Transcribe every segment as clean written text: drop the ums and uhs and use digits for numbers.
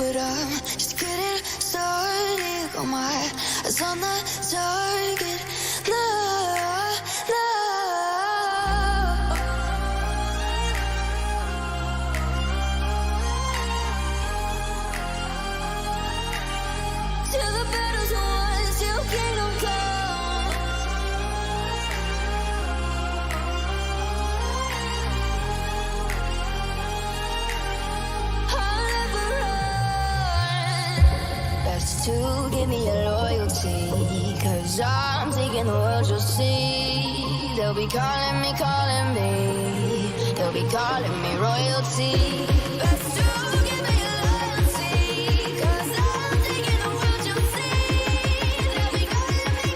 but I'm just getting started. Got my eyes on the target. No, no. Till the battle's won, till kingdom come. I'll never run. Best to give me your loyalty, 'cause I'm taking the world, you'll see. They'll be calling me, they'll be calling me royalty. Best to give me your loyalty, 'cause I'm taking the world, you'll see. They'll be calling me,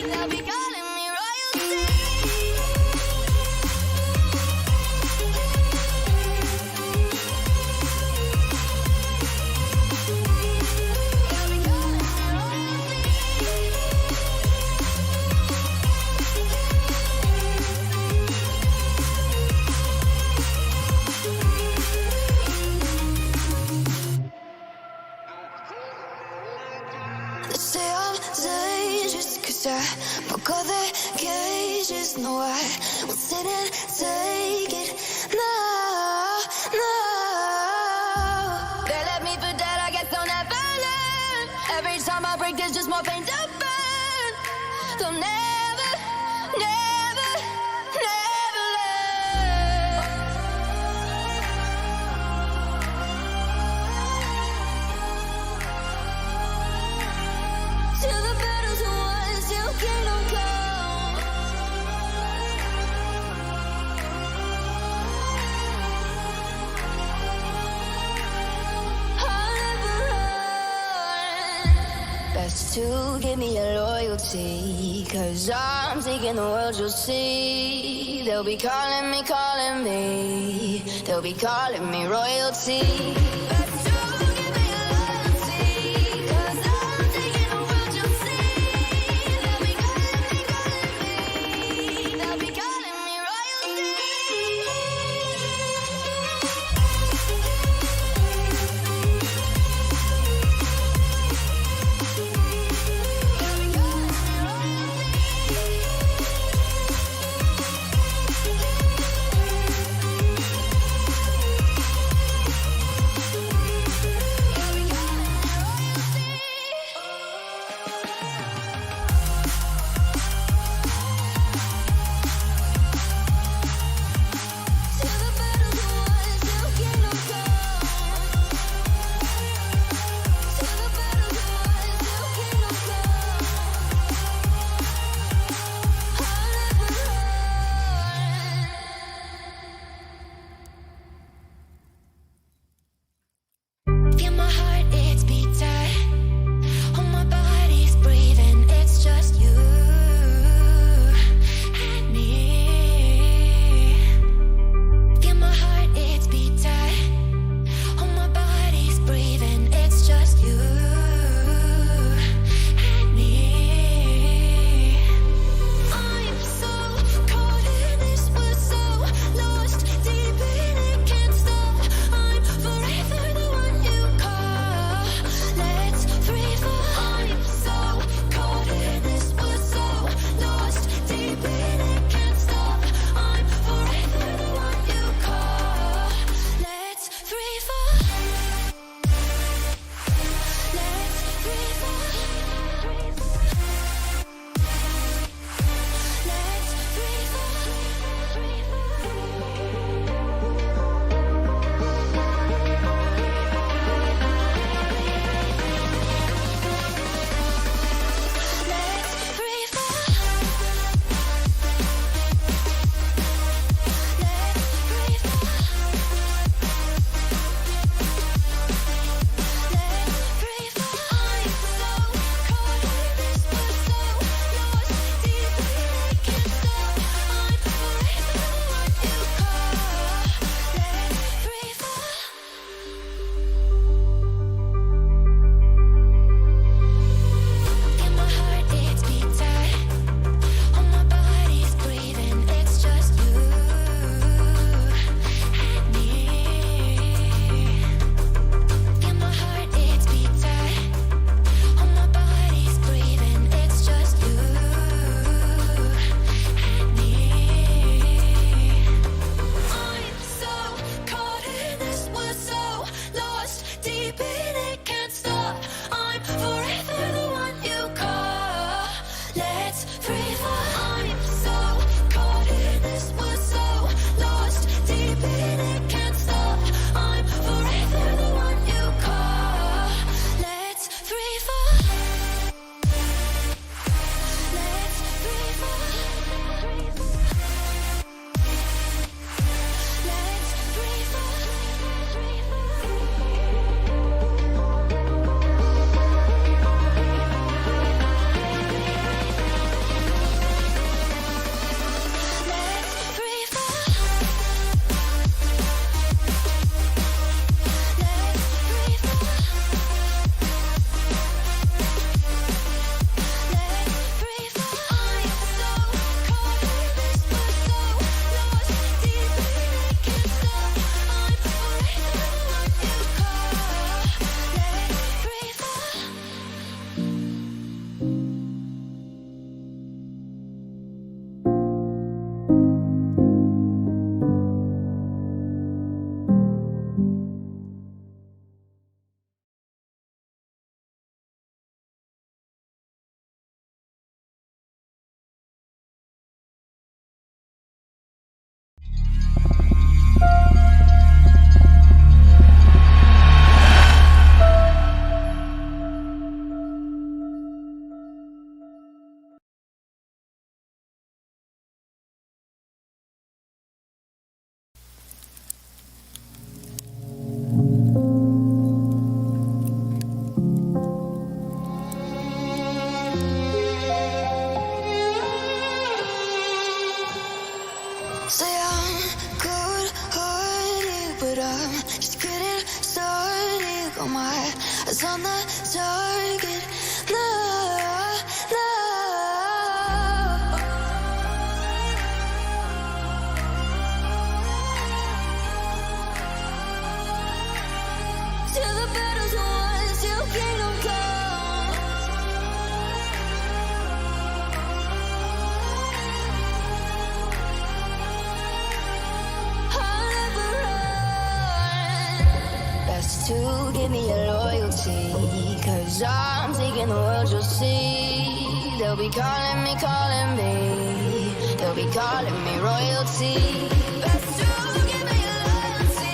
they'll be calling me royalty. They say I'm dangerous 'cause I broke all the cages. No, I won't sit and take it. No, no. They left me for dead, I guess they'll never learn. Every time I break, there's just more pain to burn. They'll never, never, never learn. Till the battle's won, till kingdom come. I'll never run. Best to give me your loyalty, 'cause I'm taking the world, you'll see. They'll be calling me, they'll be calling me royalty. Best to give me your loyalty, 'cause I'm taking the world, you'll see. They'll be calling me, they'll be calling me royalty. Got my eyes on the target. No, no. Till the battle's won, till kingdom come. I'll never run. Best to give me your loyalty, 'cause I'm taking the world, you'll see. They'll be calling me, they'll be calling me royalty. Best to give me your loyalty,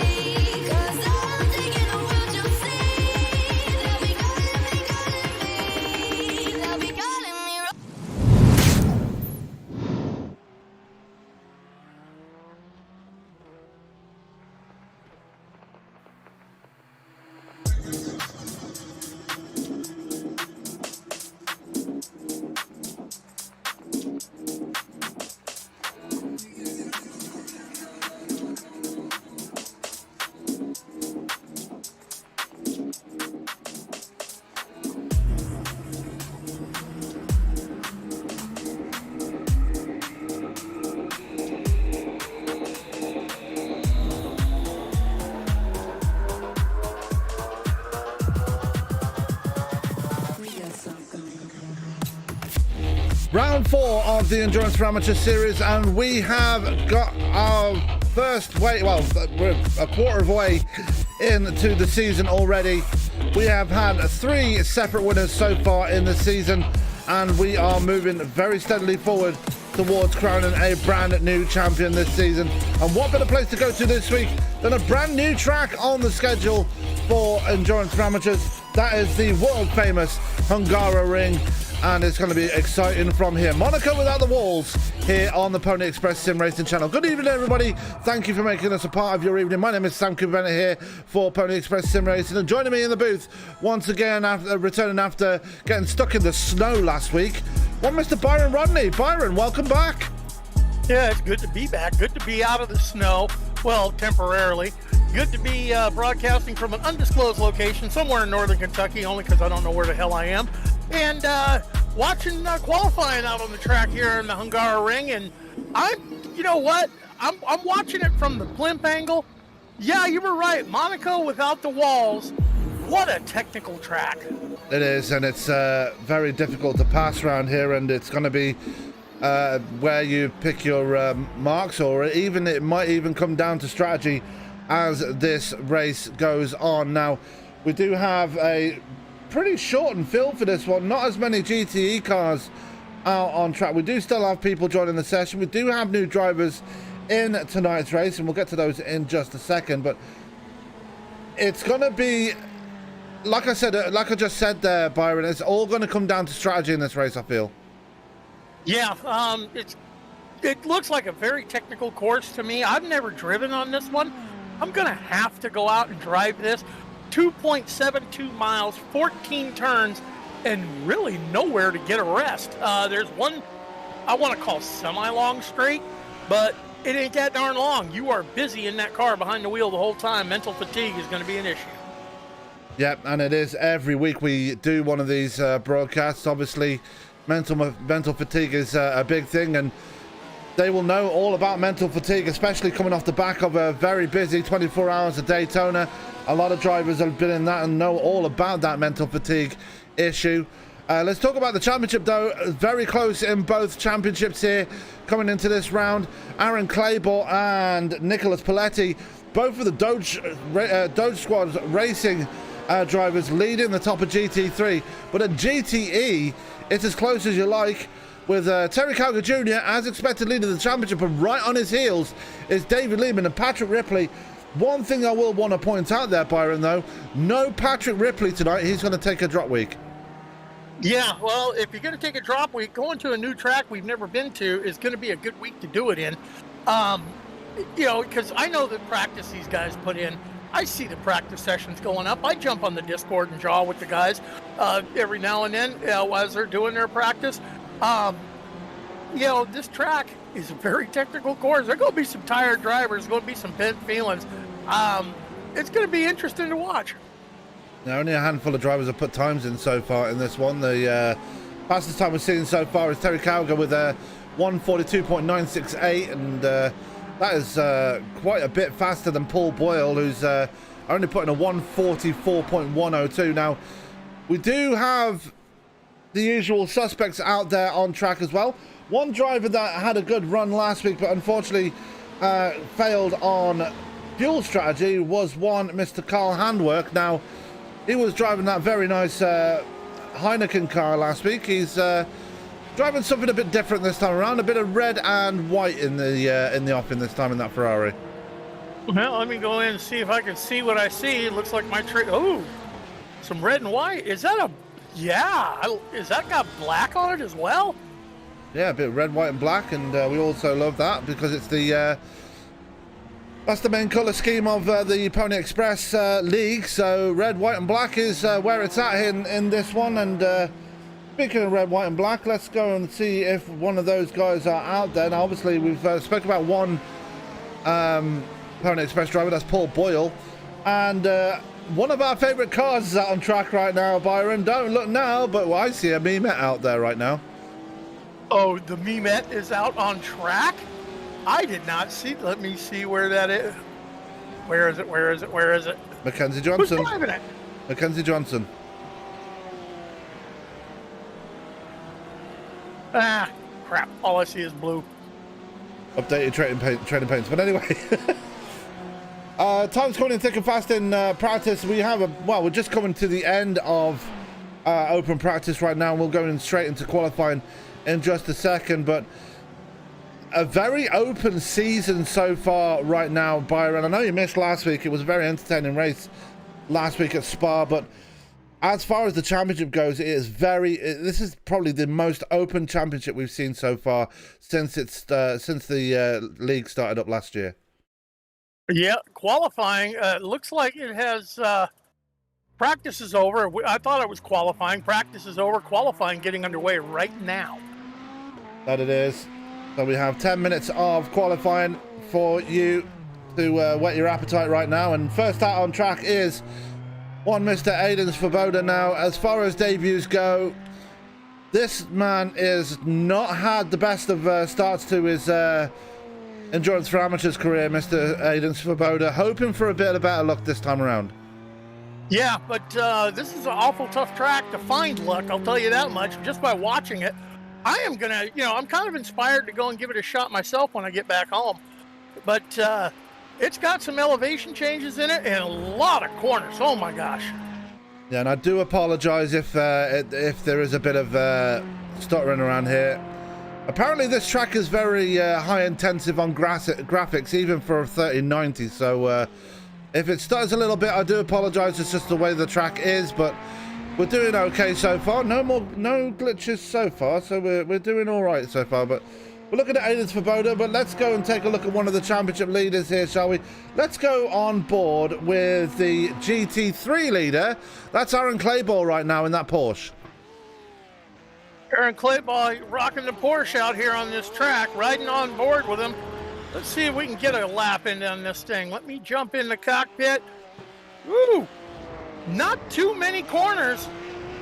'cause I'm taking the world, you'll see. They'll be calling me, they'll be calling me Round 4 of the Endurance Parameter Series, and we have got our first way, well, we're a quarter of the way into the season already. We have had 3 separate winners so far in the season, and we are moving very steadily forward towards crowning a brand new champion this season. And what better place to go to this week than a brand new track on the schedule for Endurance Parameters? That is the world famous Hungaroring, and it's going to be exciting from here. Monaco without the walls here on the Pony Express Sim Racing channel. Good evening, everybody. Thank you for making us a part of your evening. My name is Sam Cooper Bennett here for Pony Express Sim Racing, and joining me in the booth once again, returning after getting stuck in the snow last week, one Mr. Byron Rodney. Byron, welcome back. Yeah, it's good to be back. Good to be out of the snow. Well, temporarily. Good to be broadcasting from an undisclosed location somewhere in northern Kentucky, only because I don't know where the hell I am. And watching qualifying out on the track here in the Hungaroring, and you know what? I'm watching it from the blimp angle. Yeah, you were right. Monaco without the walls. What a technical track. It is, and it's very difficult to pass around here, and it's going to be where you pick your marks, or even it might even come down to strategy as this race goes on. Now, we do have a pretty shortened field for this one. Not as many GTE cars out on track. We do still have people joining the session. We do have new drivers in tonight's race, and we'll get to those in just a second. But it's going to be, like I said, like I just said there, Byron, it's all going to come down to strategy in this race, I feel. Yeah, it looks like a very technical course to me. I've never driven on this one. I'm going to have to go out and drive this. 2.72 miles, 14 turns, and really nowhere to get a rest. There's one I want to call semi-long straight, but it ain't that darn long. You are busy in that car behind the wheel the whole time. Mental fatigue is going to be an issue. Yep, and it is every week we do one of these broadcasts. Obviously, mental fatigue is a big thing, and they will know all about mental fatigue, especially coming off the back of a very busy 24 hours of Daytona. A lot of drivers have been in that and know all about that mental fatigue issue. Let's talk about the championship, though. Very close in both championships here coming into this round. Aaron Claybor and Nicholas Paletti, both of the Doge Squad Racing drivers, leading the top of GT3. But at GTE, it's as close as you like, with Terry Calgar Jr. as expected leading the championship, and right on his heels is David Lehman and Patrick Ripley. One thing I will want to point out there, Byron, though, no Patrick Ripley tonight. He's going to take a drop week. Yeah, well, if you're going to take a drop week, going to a new track we've never been to is going to be a good week to do it in. You know, because I know the practice these guys put in. I see the practice sessions going up. I jump on the Discord and jaw with the guys every now and then as they're doing their practice. You know, this track is a very technical course. There's going to be some tired drivers, going to be some bent feelings. It's going to be interesting to watch. Now, only a handful of drivers have put times in so far in this one. The fastest time we've seen so far is Terry Cowger with a 1:42.968, and that is quite a bit faster than Paul Boyle, who's only putting a 1:44.102. Now, we do have the usual suspects out there on track as well. One driver that had a good run last week, but unfortunately failed on fuel strategy, was one Mr. Carl Handwerk. Now, he was driving that very nice Heineken car last week. He's driving something a bit different this time around, a bit of red and white in the offing this time in that Ferrari. Well, let me go in and see if I can see what I see. It looks like my oh, some red and white. Is that is that got black on it as well? Yeah, a bit of red, white, and black, and we also love that because it's the that's the main colour scheme of the Pony Express League. So red, white, and black is where it's at in this one. And speaking of red, white, and black, let's go and see if one of those guys are out there. Now, obviously, we've spoken about one Pony Express driver. That's Paul Boyle, and one of our favourite cars is out on track right now, Byron. Don't look now, but well, I see a Mimet out there right now. Oh, the Mimet is out on track? I did not see. Let me see where that is. Where is it? Where is it? Where is it? Mackenzie Johnson. Who's driving it? Mackenzie Johnson. Ah, crap. All I see is blue. Updated training paints. But anyway, time's coming in thick and fast in practice. We have we're just coming to the end of open practice right now. We'll go in straight into qualifying in just a second, but a very open season so far right now, Byron. I know you missed last week. It was a very entertaining race last week at Spa, but as far as the championship goes, it is this is probably the most open championship we've seen so far since the league started up last year. Yeah, qualifying looks like it has practice is over. I thought it was qualifying. Practice is over. Qualifying getting underway right now. That it is. So we have 10 minutes of qualifying for you to whet your appetite right now. And first out on track is one Mr. Aiden Svoboda. Now, as far as debuts go, this man is not had the best of starts to his Endurance for Amateurs career, Mr. Aiden Svoboda. Hoping for a bit of better luck this time around. Yeah, but this is an awful tough track to find luck, I'll tell you that much, just by watching it. I am going to, I'm kind of inspired to go and give it a shot myself when I get back home. But it's got some elevation changes in it and a lot of corners. Oh, my gosh. Yeah, and I do apologize if there is a bit of stuttering around here. Apparently, this track is very high intensive on graphics, even for a 3090. So if it stutters a little bit, I do apologize. It's just the way the track is, but we're doing okay so far. No glitches so far, so we're doing all right so far. But we're looking at Aiden Svoboda, but let's go and take a look at one of the championship leaders here, shall we? Let's go on board with the GT3 leader. That's Aaron Clayball right now in that Porsche. Aaron Clayball rocking the Porsche out here on this track, riding on board with him. Let's see if we can get a lap in on this thing. Let me jump in the cockpit. Woo! Not too many corners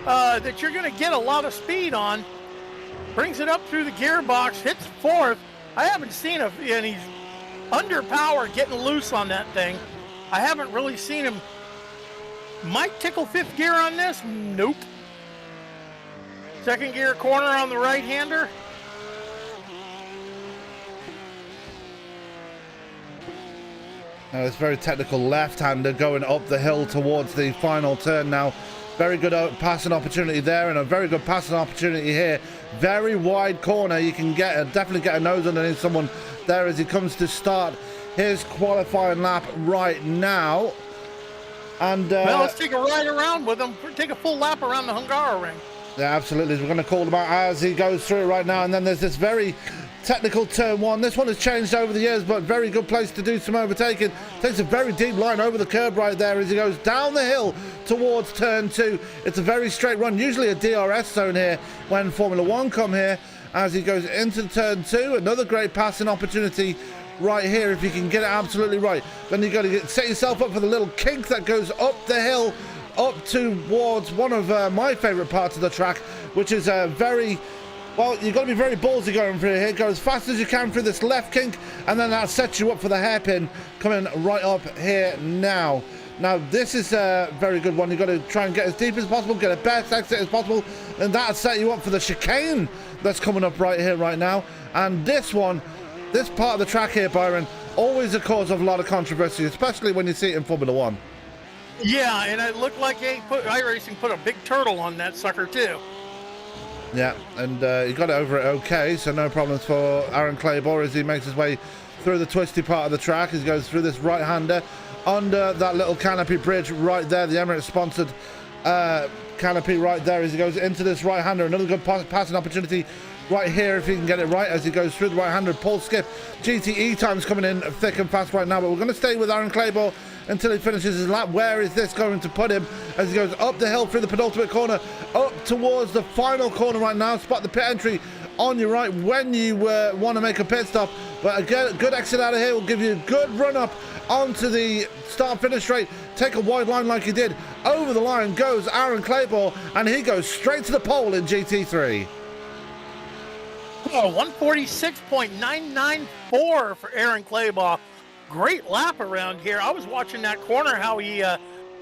that you're going to get a lot of speed on. Brings it up through the gearbox, hits fourth. I haven't seen and he's under power getting loose on that thing. I haven't really seen him. Might tickle fifth gear on this? Nope. Second gear corner on the right-hander. Now this very technical left-hander going up the hill towards the final turn now. Very good passing opportunity there and a very good passing opportunity here. Very wide corner. You can definitely get a nose underneath someone there as he comes to start his qualifying lap right now. And well, let's take a ride around with him. Take a full lap around the Hungaroring. Yeah, absolutely. We're going to call him out as he goes through right now. And then there's this very technical turn one. This one has changed over the years, but very good place to do some overtaking. Takes a very deep line over the curb right there as he goes down the hill towards turn two. It's a very straight run, usually a DRS zone here when Formula One come here. As he goes into turn two, another great passing opportunity right here if you can get it absolutely right. Then you got to set yourself up for the little kink that goes up the hill up towards one of my favorite parts of the track, which is very, well, you've got to be very ballsy going through here. Go as fast as you can through this left kink, and then that sets you up for the hairpin coming right up here now. Now, this is a very good one. You've got to try and get as deep as possible, get a best exit as possible, and that'll set you up for the chicane that's coming up right here, right now. And this one, this part of the track here, Byron, always a cause of a lot of controversy, especially when you see it in Formula One. Yeah, and it looked like iRacing put a big turtle on that sucker, too. Yeah, and he got it over it okay, so no problems for Aaron Claybor as he makes his way through the twisty part of the track. He goes through this right-hander under that little canopy bridge right there, the Emirates-sponsored canopy right there as he goes into this right-hander. Another good passing opportunity right here if he can get it right as he goes through the right-hander. Paul Skip, GTE times coming in thick and fast right now, but we're going to stay with Aaron Claybor until he finishes his lap. Where is this going to put him as he goes up the hill through the penultimate corner, up towards the final corner right now? Spot the pit entry on your right when you want to make a pit stop, but a good exit out of here will give you a good run up onto the start-finish straight. Take a wide line like he did. Over the line goes Aaron Claybor, and he goes straight to the pole in GT3. Oh, 146.994 for Aaron Claybor. Great lap around here. I was watching that corner, how he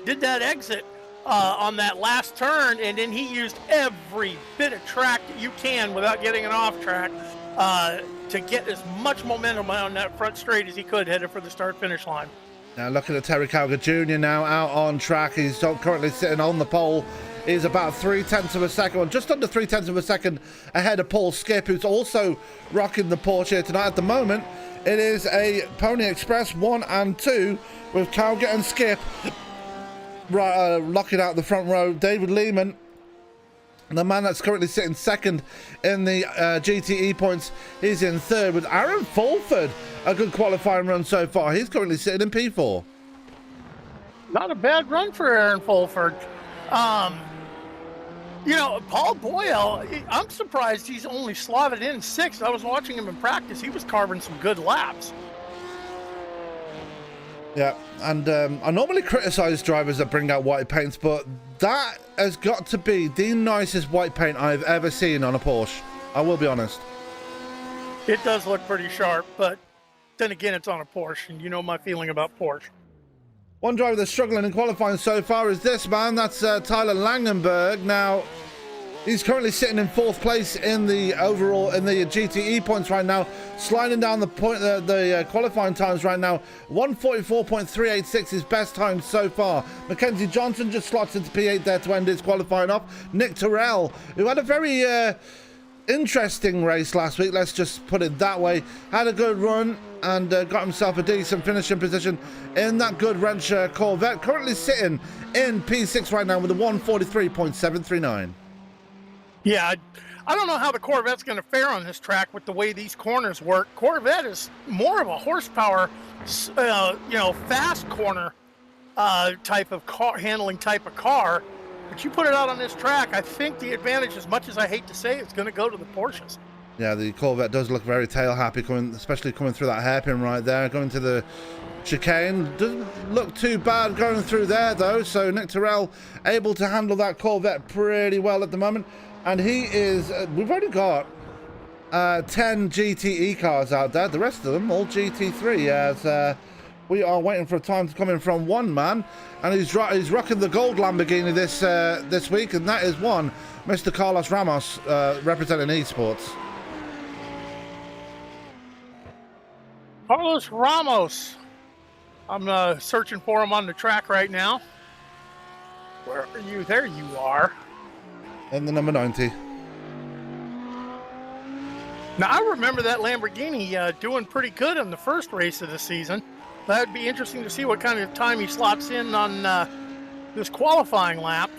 did that exit on that last turn, and then he used every bit of track that you can without getting an off track to get as much momentum on that front straight as he could headed for the start-finish line. Now looking at Terry Calgar Jr. now out on track. He's currently sitting on the pole. He's about 0.3 of a second, or just under 0.3 of a second ahead of Paul Skip, who's also rocking the Porsche here tonight. At the moment, it is a Pony Express 1 and 2 with Calgar and Skip locking out the front row. David Lehman, the man that's currently sitting second in the GTE points, he's in third with Aaron Fulford. A good qualifying run so far. He's currently sitting in P4. Not a bad run for Aaron Fulford. You know, Paul Boyle, I'm surprised he's only slotted in sixth. I was watching him in practice. He was carving some good laps. Yeah, and I normally criticize drivers that bring out white paints, but that has got to be the nicest white paint I've ever seen on a Porsche. I will be honest. It does look pretty sharp, but then again, it's on a Porsche, and you know my feeling about Porsche. One driver that's struggling in qualifying so far is this man. That's Tyler Langenberg. Now, he's currently sitting in fourth place in the overall in the GTE points right now, sliding down the qualifying times right now. 1:44.386 his best time so far. Mackenzie Johnson just slots into P8 there to end his qualifying off. Nick Terrell, who had a very interesting race last week, let's just put it that way, had a good run and got himself a decent finishing position in that good wrench Corvette, currently sitting in P6 right now with a 1:43.739. Yeah, I don't know how the Corvette's going to fare on this track with the way these corners work. Corvette is more of a horsepower, fast corner type of car, handling type of car. But you put it out on this track, I think the advantage, as much as I hate to say, is going to go to the Porsches. Yeah, the Corvette does look very tail happy, especially coming through that hairpin right there, going to the chicane. Doesn't look too bad going through there though, so Nick Terrell able to handle that Corvette pretty well at the moment. And he is, we've already got 10 GTE cars out there, the rest of them all GT3, as we are waiting for a time to come in from one man, and he's rocking the gold Lamborghini this week, and that is one Mr. Carlos Ramos, representing esports. Carlos Ramos. I'm searching for him on the track right now. Where are you? There you are. And the number 90. Now, I remember that Lamborghini doing pretty good in the first race of the season. That would be interesting to see what kind of time he slots in on this qualifying lap.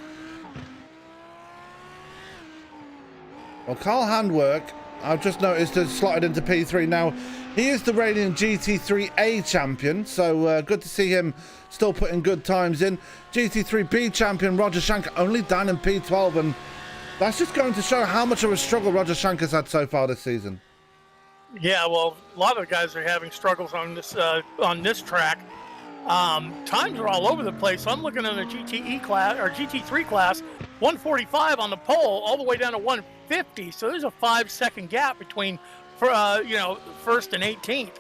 Well, Carl Handwerk, I've just noticed, has slotted into P3 now. He is the reigning GT3A champion, so good to see him still putting good times in. GT3B champion Roger Shank only down in P12, and that's just going to show how much of a struggle Roger Shank has had so far this season. Yeah, well, a lot of the guys are having struggles on this track. Times are all over the place. So I'm looking at a GTE class or GT3 class, 145 on the pole, all the way down to 150. So there's a 5-second gap between, first and 18th.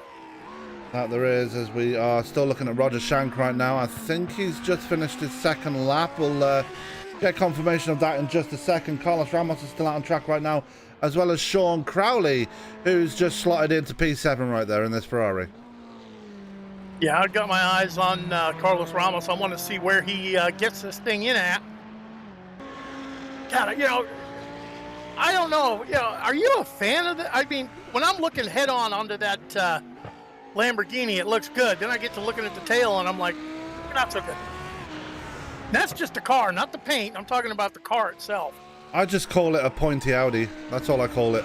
That there is, as we are still looking at Roger Shank right now. I think he's just finished his second lap. We'll get confirmation of that in just a second. Carlos Ramos is still out on track right now, as well as Sean Crowley, who's just slotted into P7 right there in this Ferrari. Yeah, I've got my eyes on Carlos Ramos. I want to see where he gets this thing in at. God, I don't know. Are you a fan of it? I mean, when I'm looking head on onto that Lamborghini, it looks good. Then I get to looking at the tail, and I'm like, not so good. That's just the car, not the paint. I'm talking about the car itself. I just call it a pointy Audi. That's all I call it.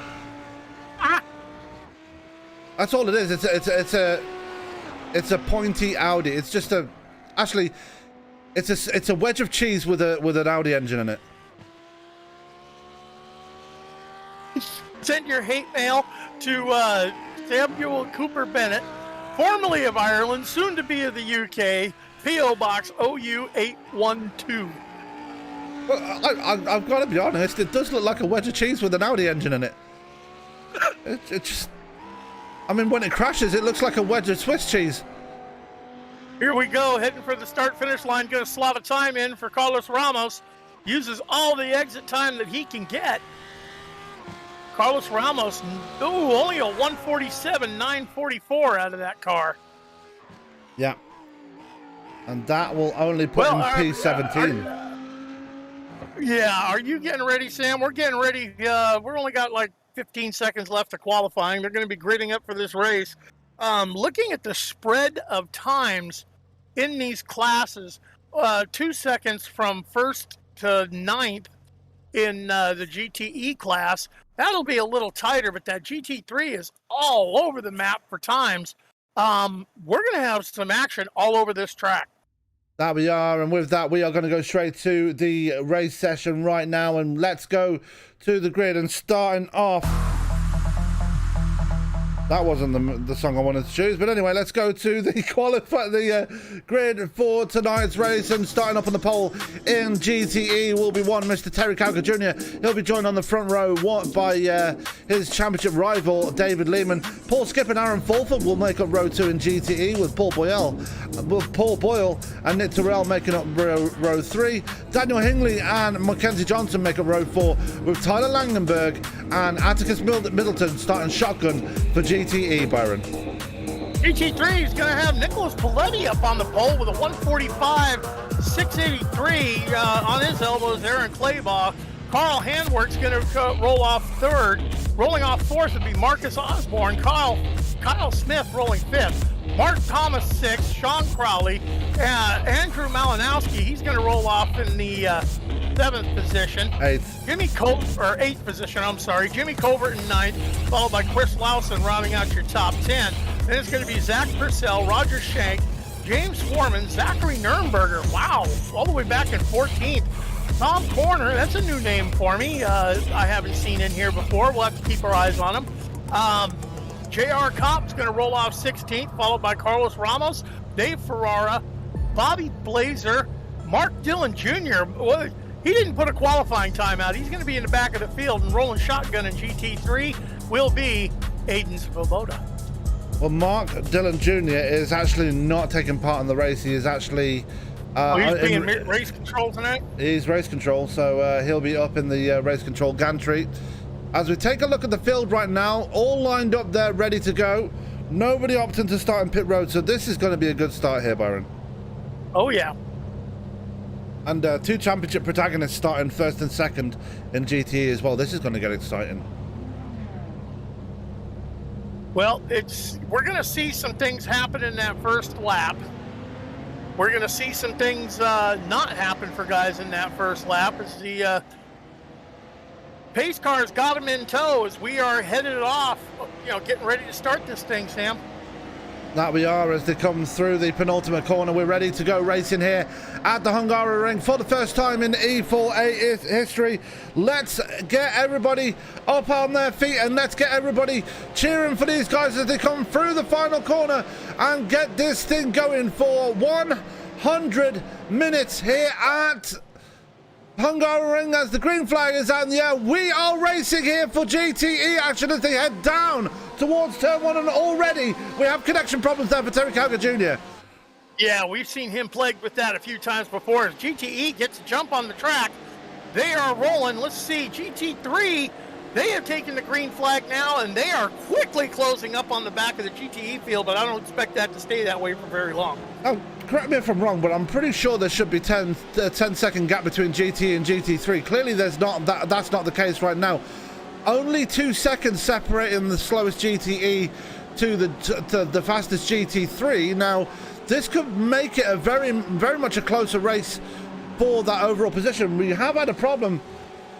That's all it is. It's a pointy Audi. It's just it's a wedge of cheese with an Audi engine in it. Send your hate mail to Samuel Cooper Bennett, formerly of Ireland, soon to be of the UK, P.O. Box OU 812. Well, I've got to be honest, it does look like a wedge of cheese with an Audi engine in it. It just... I mean, when it crashes, it looks like a wedge of Swiss cheese. Here we go, heading for the start-finish line, going to slot a time in for Carlos Ramos. Uses all the exit time that he can get. Carlos Ramos, only a 147.944 out of that car. Yeah. And that will only put him P17. Are you getting ready, Sam? We're getting ready. We're only got like 15 seconds left to qualifying. They're going to be gridding up for this race. Looking at the spread of times in these classes, 2 seconds from first to ninth in the GTE class. That'll be a little tighter, but that GT3 is all over the map for times. We're going to have some action all over this track. That we are, and with that, we are going to go straight to the race session right now, and let's go to the grid. And starting off, that wasn't the song I wanted to choose, but anyway, let's go to the grid for tonight's race. And starting up on the pole in GTE will be one Mr. Terry Cowker Jr. He'll be joined on the front row by his championship rival David Lehman. Paul Skip and Aaron Fulford will make up row 2 in GTE, with Paul Boyle and Nick Terrell making up row 3. Daniel Hingley and Mackenzie Johnson make up row 4, with Tyler Langenberg and Atticus Middleton starting shotgun for GTE, Byron. GT3 is going to have Nicholas Paletti up on the pole with a 145.683 on his elbows. Aaron Claybaugh. Carl Handwerk's going to roll off third. Rolling off fourth would be Marcus Osborne. Kyle Smith rolling fifth. Mark Thomas sixth. Sean Crowley. Andrew Malinowski, he's going to roll off in the seventh position. Eighth position, I'm sorry. Jimmy Covert in ninth, followed by Chris Lawson rounding out your top 10. Then it's going to be Zach Purcell, Roger Shank, James Foreman, Zachary Nurnberger. Wow, all the way back in 14th. Tom Corner, that's a new name for me. I haven't seen in here before. We'll have to keep our eyes on him. J.R. Kopp's going to roll off 16th, followed by Carlos Ramos, Dave Ferrara, Bobby Blazer, Mark Dillon Jr. Well, he didn't put a qualifying time out. He's going to be in the back of the field, and rolling shotgun in GT3 will be Aiden Svoboda. Well, Mark Dillon Jr. is actually not taking part in the race. He is actually... he's being race control tonight? He's race control, so he'll be up in the race control gantry. As we take a look at the field right now, all lined up there, ready to go. Nobody opting to start in pit road, so this is going to be a good start here, Byron. Oh, yeah. And 2 championship protagonists starting first and second in GTE as well. This is going to get exciting. Well, we're going to see some things happen in that first lap. We're going to see some things not happen for guys in that first lap as the pace cars got them in tow as we are headed off, getting ready to start this thing, Sam. That we are as they come through the penultimate corner. We're ready to go racing here at the Hungaroring for the first time in E4A history. Let's get everybody up on their feet and let's get everybody cheering for these guys as they come through the final corner and get this thing going for 100 minutes here at Hungaroring as the green flag is out in the air. We are racing here for GTE action as they head down towards turn 1, and already we have connection problems there for Terry Calgar Jr. Yeah, we've seen him plagued with that a few times before. As GTE gets a jump on the track, they are rolling. Let's see, GT3, they have taken the green flag now, and they are quickly closing up on the back of the GTE field, but I don't expect that to stay that way for very long. Oh, correct me if I'm wrong, but I'm pretty sure there should be 10-second gap between GT and GT3. Clearly, there's not. That's not the case right now. Only 2 seconds separating the slowest GTE to the fastest GT3. Now, this could make it a very much a closer race for that overall position. We have had a problem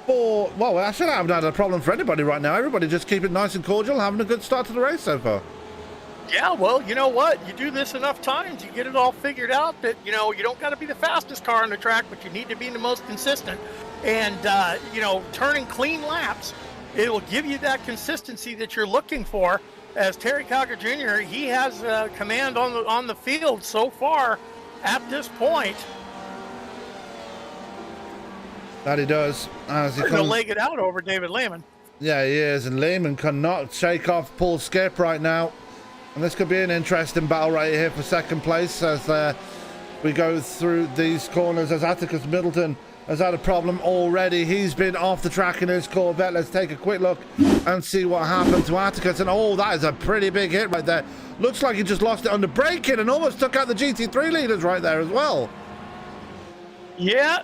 for, well, actually I haven't had a problem for anybody right now. Everybody just keep it nice and cordial, having a good start to the race so far. Yeah, well, you know what? You do this enough times, you get it all figured out that, you know, you don't got to be the fastest car on the track, but you need to be the most consistent. And, you know, turning clean laps, it will give you that consistency that you're looking for. As Terry Calgar Jr., he has command on the field so far at this point. That he does. As he He's going to leg it out over David Lehman. Yeah, he is, and Lehman cannot shake off Paul Skip right now. And this could be an interesting battle right here for second place as we go through these corners as Atticus Middleton has had a problem already. He's been off the track in his Corvette. Let's take a quick look and see what happened to Atticus. And oh, that is a pretty big hit right there. Looks like he just lost it under braking and almost took out the GT3 leaders right there as well. Yeah,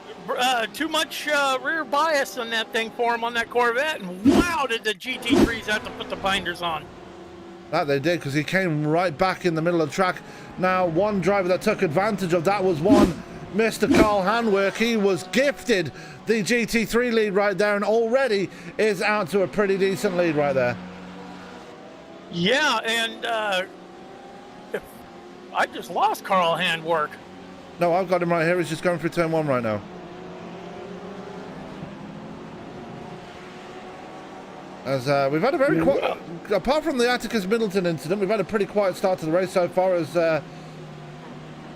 too much rear bias on that thing for him on that Corvette. And wow, did the GT3s have to put the binders on. That they did, because he came right back in the middle of the track. Now, one driver that took advantage of that was one Mr. Carl Handwerk. He was gifted the GT3 lead right there and already is out to a pretty decent lead right there. Yeah, and I just lost Carl Handwerk. No, I've got him right here. He's just going through turn 1 right now. As we've had a very quiet, apart from the Atticus Middleton incident, we've had a pretty quiet start to the race so far as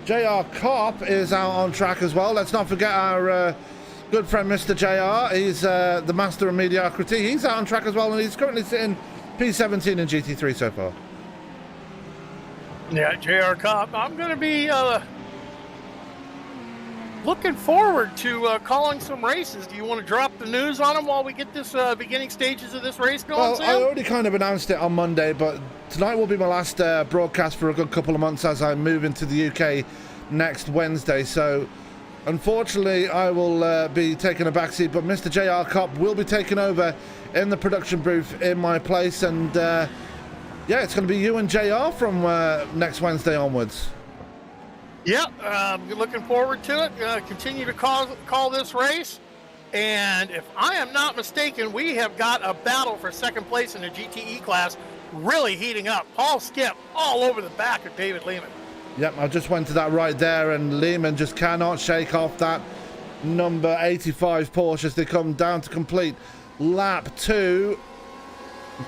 JR Carp is out on track as well. Let's not forget our good friend Mr. JR. He's the master of mediocrity. He's out on track as well, and he's currently sitting P17 in GT3 so far. Yeah, JR Carp. I'm going to be looking forward to calling some races. Do you want to drop the news on them while we get this beginning stages of this race going, Well, Sam? I already kind of announced it on Monday, but tonight will be my last broadcast for a good couple of months as I move into the UK next Wednesday. So, unfortunately, I will be taking a backseat, but Mr. JR Cop will be taking over in the production booth in my place. And, yeah, it's going to be you and JR from next Wednesday onwards. Yeah, looking forward to it. Continue to call this race. And if I am not mistaken, we have got a battle for second place in the GTE class really heating up. Paul Skip all over the back of David Lehman. Yep, I just went to that right there, and Lehman just cannot shake off that number 85 Porsche as they come down to complete lap 2.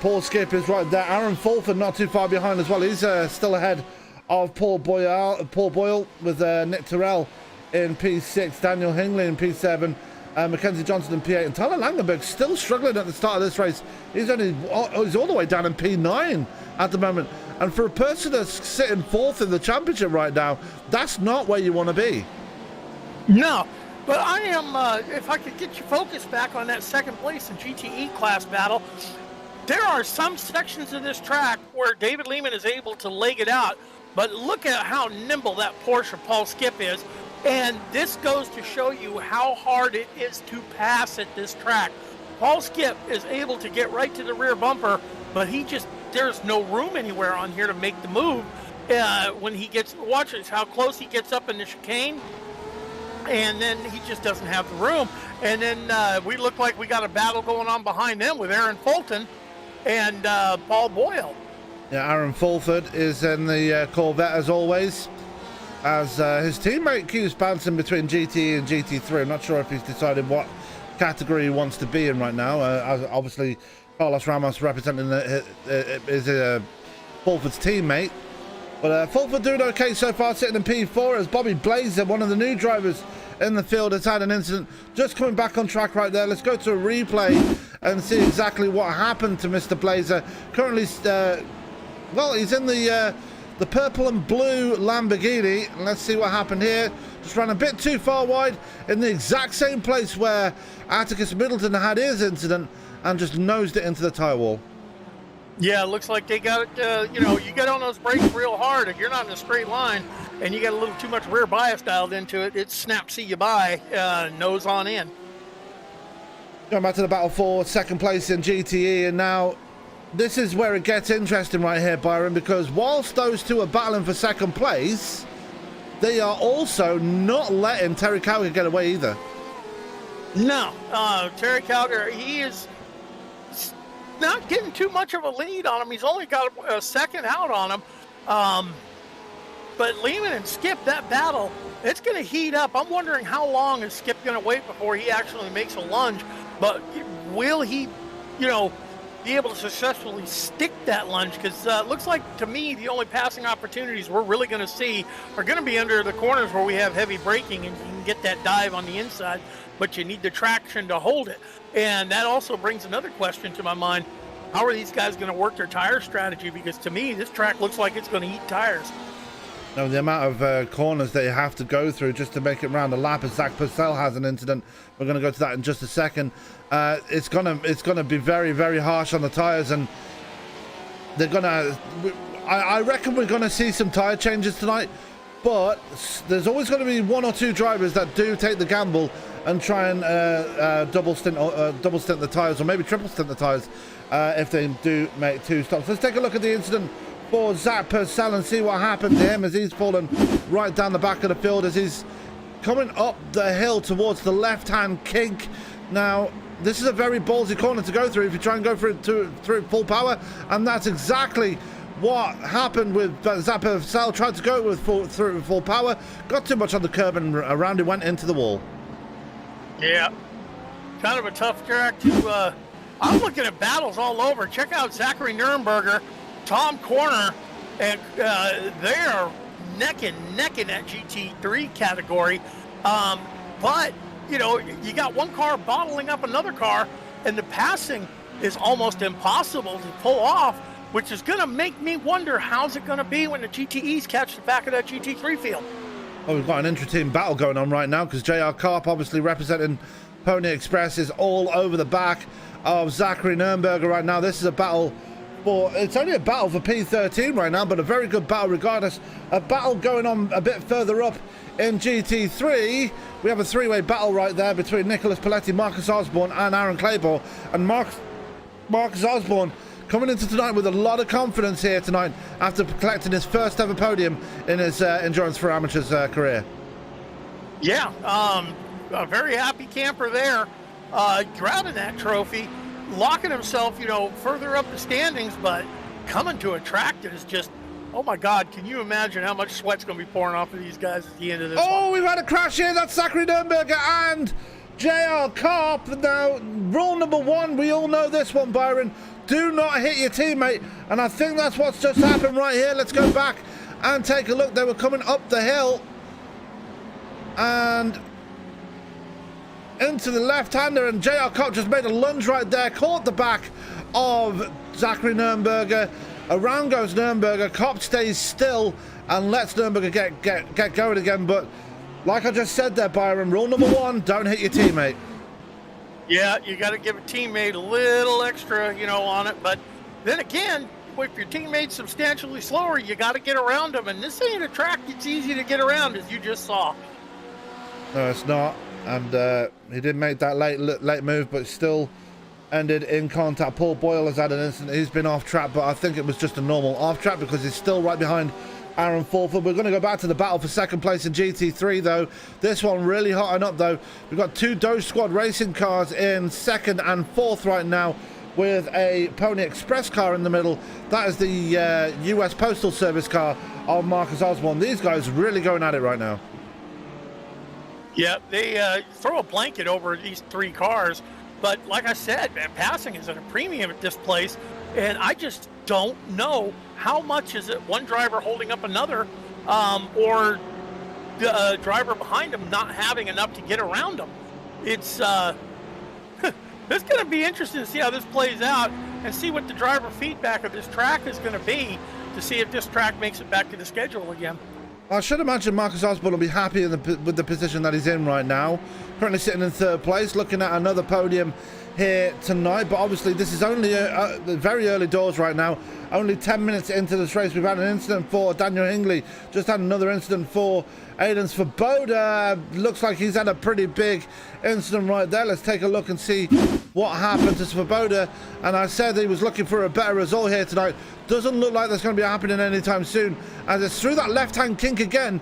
Paul Skip is right there. Aaron Fulford not too far behind as well. He's still ahead of Paul Boyle with Nick Terrell in P6, Daniel Hingley in P7, Mackenzie Johnson in P8, and Tyler Langenberg still struggling at the start of this race. He's all the way down in P9 at the moment. And for a person that's sitting 4th in the championship right now, that's not where you want to be. No, but I am, if I could get your focus back on that second place in GTE class battle, there are some sections of this track where David Lehman is able to leg it out. But look at how nimble that Porsche Paul Skip is. And this goes to show you how hard it is to pass at this track. Paul Skip is able to get right to the rear bumper, but there's no room anywhere on here to make the move. When he watches how close he gets up in the chicane, and then he just doesn't have the room. And then we look like we got a battle going on behind them with Aaron Fulton and Paul Boyle. Yeah, Aaron Fulford is in the Corvette as always, as his teammate keeps bouncing between GTE and GT3. I'm not sure if he's decided what category he wants to be in right now. As obviously, Carlos Ramos representing is Fulford's teammate. But Fulford doing okay so far, sitting in P4, as Bobby Blazer, one of the new drivers in the field, has had an incident. Just coming back on track right there. Let's go to a replay and see exactly what happened to Mr. Blazer. Currently, well, he's in the purple and blue Lamborghini. Let's see what happened here. Just ran a bit too far wide in the exact same place where Atticus Middleton had his incident and just nosed it into the tire wall. Yeah, it looks like they got it, you know, you get on those brakes real hard. If you're not in a straight line and you got a little too much rear bias dialed into it, it snaps see you by, nose on in. Going back to the battle for second place in GTE, and now this is where it gets interesting right here, Byron, because whilst those two are battling for second place, they are also not letting Terry Calger get away either. No, Terry Calger, he is not getting too much of a lead on him. He's only got a second out on him. But Lehman and Skip, that battle, it's going to heat up. I'm wondering how long is Skip going to wait before he actually makes a lunge. But will he, you know, be able to successfully stick that lunge? Because it looks like, to me, the only passing opportunities we're really going to see are going to be under the corners where we have heavy braking and you can get that dive on the inside, but you need the traction to hold it. And that also brings another question to my mind. How are these guys going to work their tire strategy? Because to me, this track looks like it's going to eat tires. Now, the amount of corners that you have to go through just to make it round a lap, as Zach Purcell has an incident. We're going to go to that in just a second. It's gonna be very, very harsh on the tires, and they're gonna. I reckon we're gonna see some tire changes tonight, but there's always going to be one or two drivers that do take the gamble and try and double stint the tires, or maybe triple stint the tires if they do make two stops. Let's take a look at the incident for Zach Purcell and see what happened to him as he's fallen right down the back of the field as he's coming up the hill towards the left-hand kink. Now, this is a very ballsy corner to go through if you try and go through full power, and that's exactly what happened with Zach Purcell. Tried to go with full power, got too much on the curb, and around it went into the wall. Yeah, kind of a tough track to. I'm looking at battles all over. Check out Zachary Nuremberger, Tom Corner, and they are neck and neck in that GT3 category. But, you know, you got one car bottling up another car, and the passing is almost impossible to pull off, which is going to make me wonder how's it going to be when the GTEs catch the back of that GT3 field. Well, we've got an intra-team battle going on right now because JR Carp, obviously representing Pony Express, is all over the back of Zachary Nuremberger right now. This is a battle for, it's only a battle for P13 right now, but a very good battle regardless. A battle going on a bit further up in GT3. We have a three-way battle right there between Nicholas Paletti, Marcus Osborne, and Aaron Claiborne. And Marcus Osborne coming into tonight with a lot of confidence here tonight after collecting his first ever podium in his Endurance for Amateurs career. Yeah, a very happy camper there, grabbing that trophy, locking himself, you know, further up the standings, but coming to a track that is just, oh my God, can you imagine how much sweat's going to be pouring off of these guys at the end of this one? We've had a crash here. That's Zachary Nuremberger and JR Carp. Now, rule number one, we all know this one, Byron. Do not hit your teammate, and I think that's what's just happened right here. Let's go back and take a look. They were coming up the hill and into the left-hander, and JR Carp just made a lunge right there, caught the back of Zachary Nuremberger. Around goes Nuremberger. Carp stays still and lets Nuremberger get going again, but like I just said there, Byron, rule number one, don't hit your teammate. Yeah, you got to give a teammate a little extra, you know, on it. But then again, if your teammate's substantially slower, you got to get around them. And this ain't a track that's easy to get around, as you just saw. No, it's not. And he did make that late move, but still ended in contact. Paul Boyle has had an incident. He's been off track, but I think it was just a normal off track because he's still right behind Aaron Fulford. We're going to go back to the battle for second place in GT3 though. This one really hotting up though. We've got two Doge Squad racing cars in second and fourth right now. with a Pony Express car in the middle. That is the US Postal Service car of Marcus Osborne. These guys really going at it right now. Yeah, they throw a blanket over these three cars. But like I said, man, passing is at a premium at this place. And I just don't know how much is it one driver holding up another, or the driver behind him not having enough to get around him. It's it's going to be interesting to see how this plays out and see what the driver feedback of this track is going to be to see if this track makes it back to the schedule again. I should imagine Marcus Osborne will be happy with the position that he's in right now. Currently sitting in third place, looking at another podium here tonight. But obviously this is only very early doors right now. Only 10 minutes into this race. We've had an incident for Daniel Hingley. Just had another incident for Aiden Svoboda. Looks like he's had a pretty big incident right there. Let's take a look and see what happened to Svoboda. And I said he was looking for a better result here tonight. Doesn't look like that's going to be happening anytime soon. As it's through that left-hand kink again,